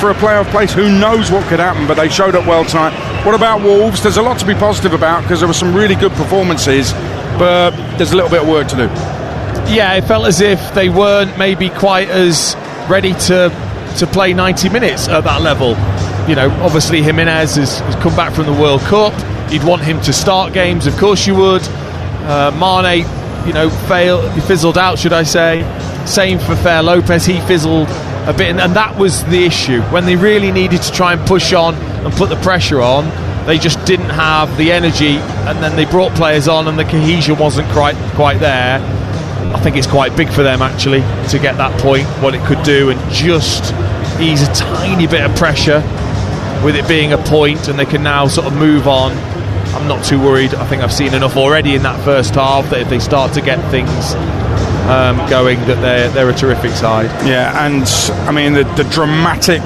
for a playoff place. Who knows what could happen, but they showed up well tonight. What about Wolves? There's a lot to be positive about, because there were some really good performances, but there's a little bit of work to do. Yeah, it felt as if they weren't maybe quite as ready to play 90 minutes at that level. You know, obviously Jimenez has come back from the World Cup. You'd want him to start games, of course you would. Mane, he fizzled out, should I say. Same for Fer Lopez, he fizzled a bit, and that was the issue. When they really needed to try and push on and put the pressure on, they just didn't have the energy, and then they brought players on and the cohesion wasn't quite there. I think it's quite big for them actually to get that point, what it could do, and just ease a tiny bit of pressure with it being a point, and they can now sort of move on. I'm not too worried. I think I've seen enough already in that first half that if they start to get things going, that they're a terrific side. Yeah, and I mean the dramatic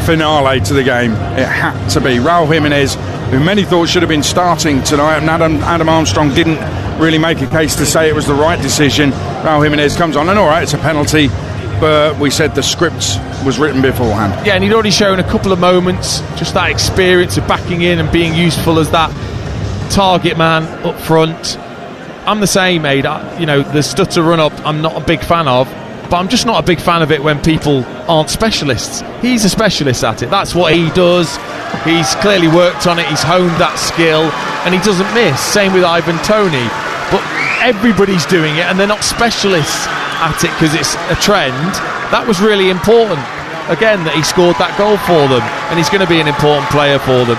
finale to the game, it had to be Raul Jimenez, who many thought should have been starting tonight, and Adam Armstrong didn't really make a case to say it was the right decision. Raul Jimenez comes on, and all right, it's a penalty, but we said the script was written beforehand. Yeah, and he'd already shown a couple of moments, just that experience of backing in and being useful as that target man up front. I'm the same, mate. The stutter run up I'm not a big fan of, but I'm just not a big fan of it when people aren't specialists. He's a specialist at it. That's what he does. He's clearly worked on it. He's honed that skill, and he doesn't miss. Same with Ivan Toney. But everybody's doing it, and they're not specialists at it because it's a trend. That was really important. Again, that he scored that goal for them, and he's going to be an important player for them.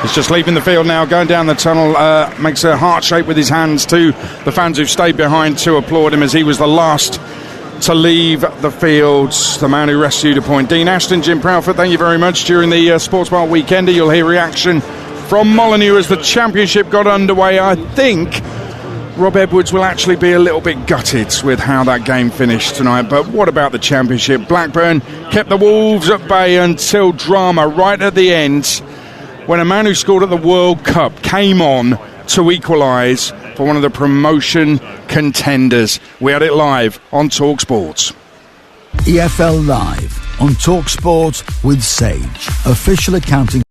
He's just leaving the field now, going down the tunnel, makes a heart shape with his hands to the fans who've stayed behind to applaud him, as he was the last to leave the field, the man who rescued a point. Dean Ashton, Jim Proudfoot, thank you very much. During the Sports Bar Weekender, you'll hear reaction from Molineux as the Championship got underway. I think Rob Edwards will actually be a little bit gutted with how that game finished tonight, but what about the Championship? Blackburn kept the Wolves at bay until drama right at the end, when a man who scored at the World Cup came on to equalise for one of the promotion contenders. We had it live on TalkSport. EFL Live on TalkSport with Sage, official accounting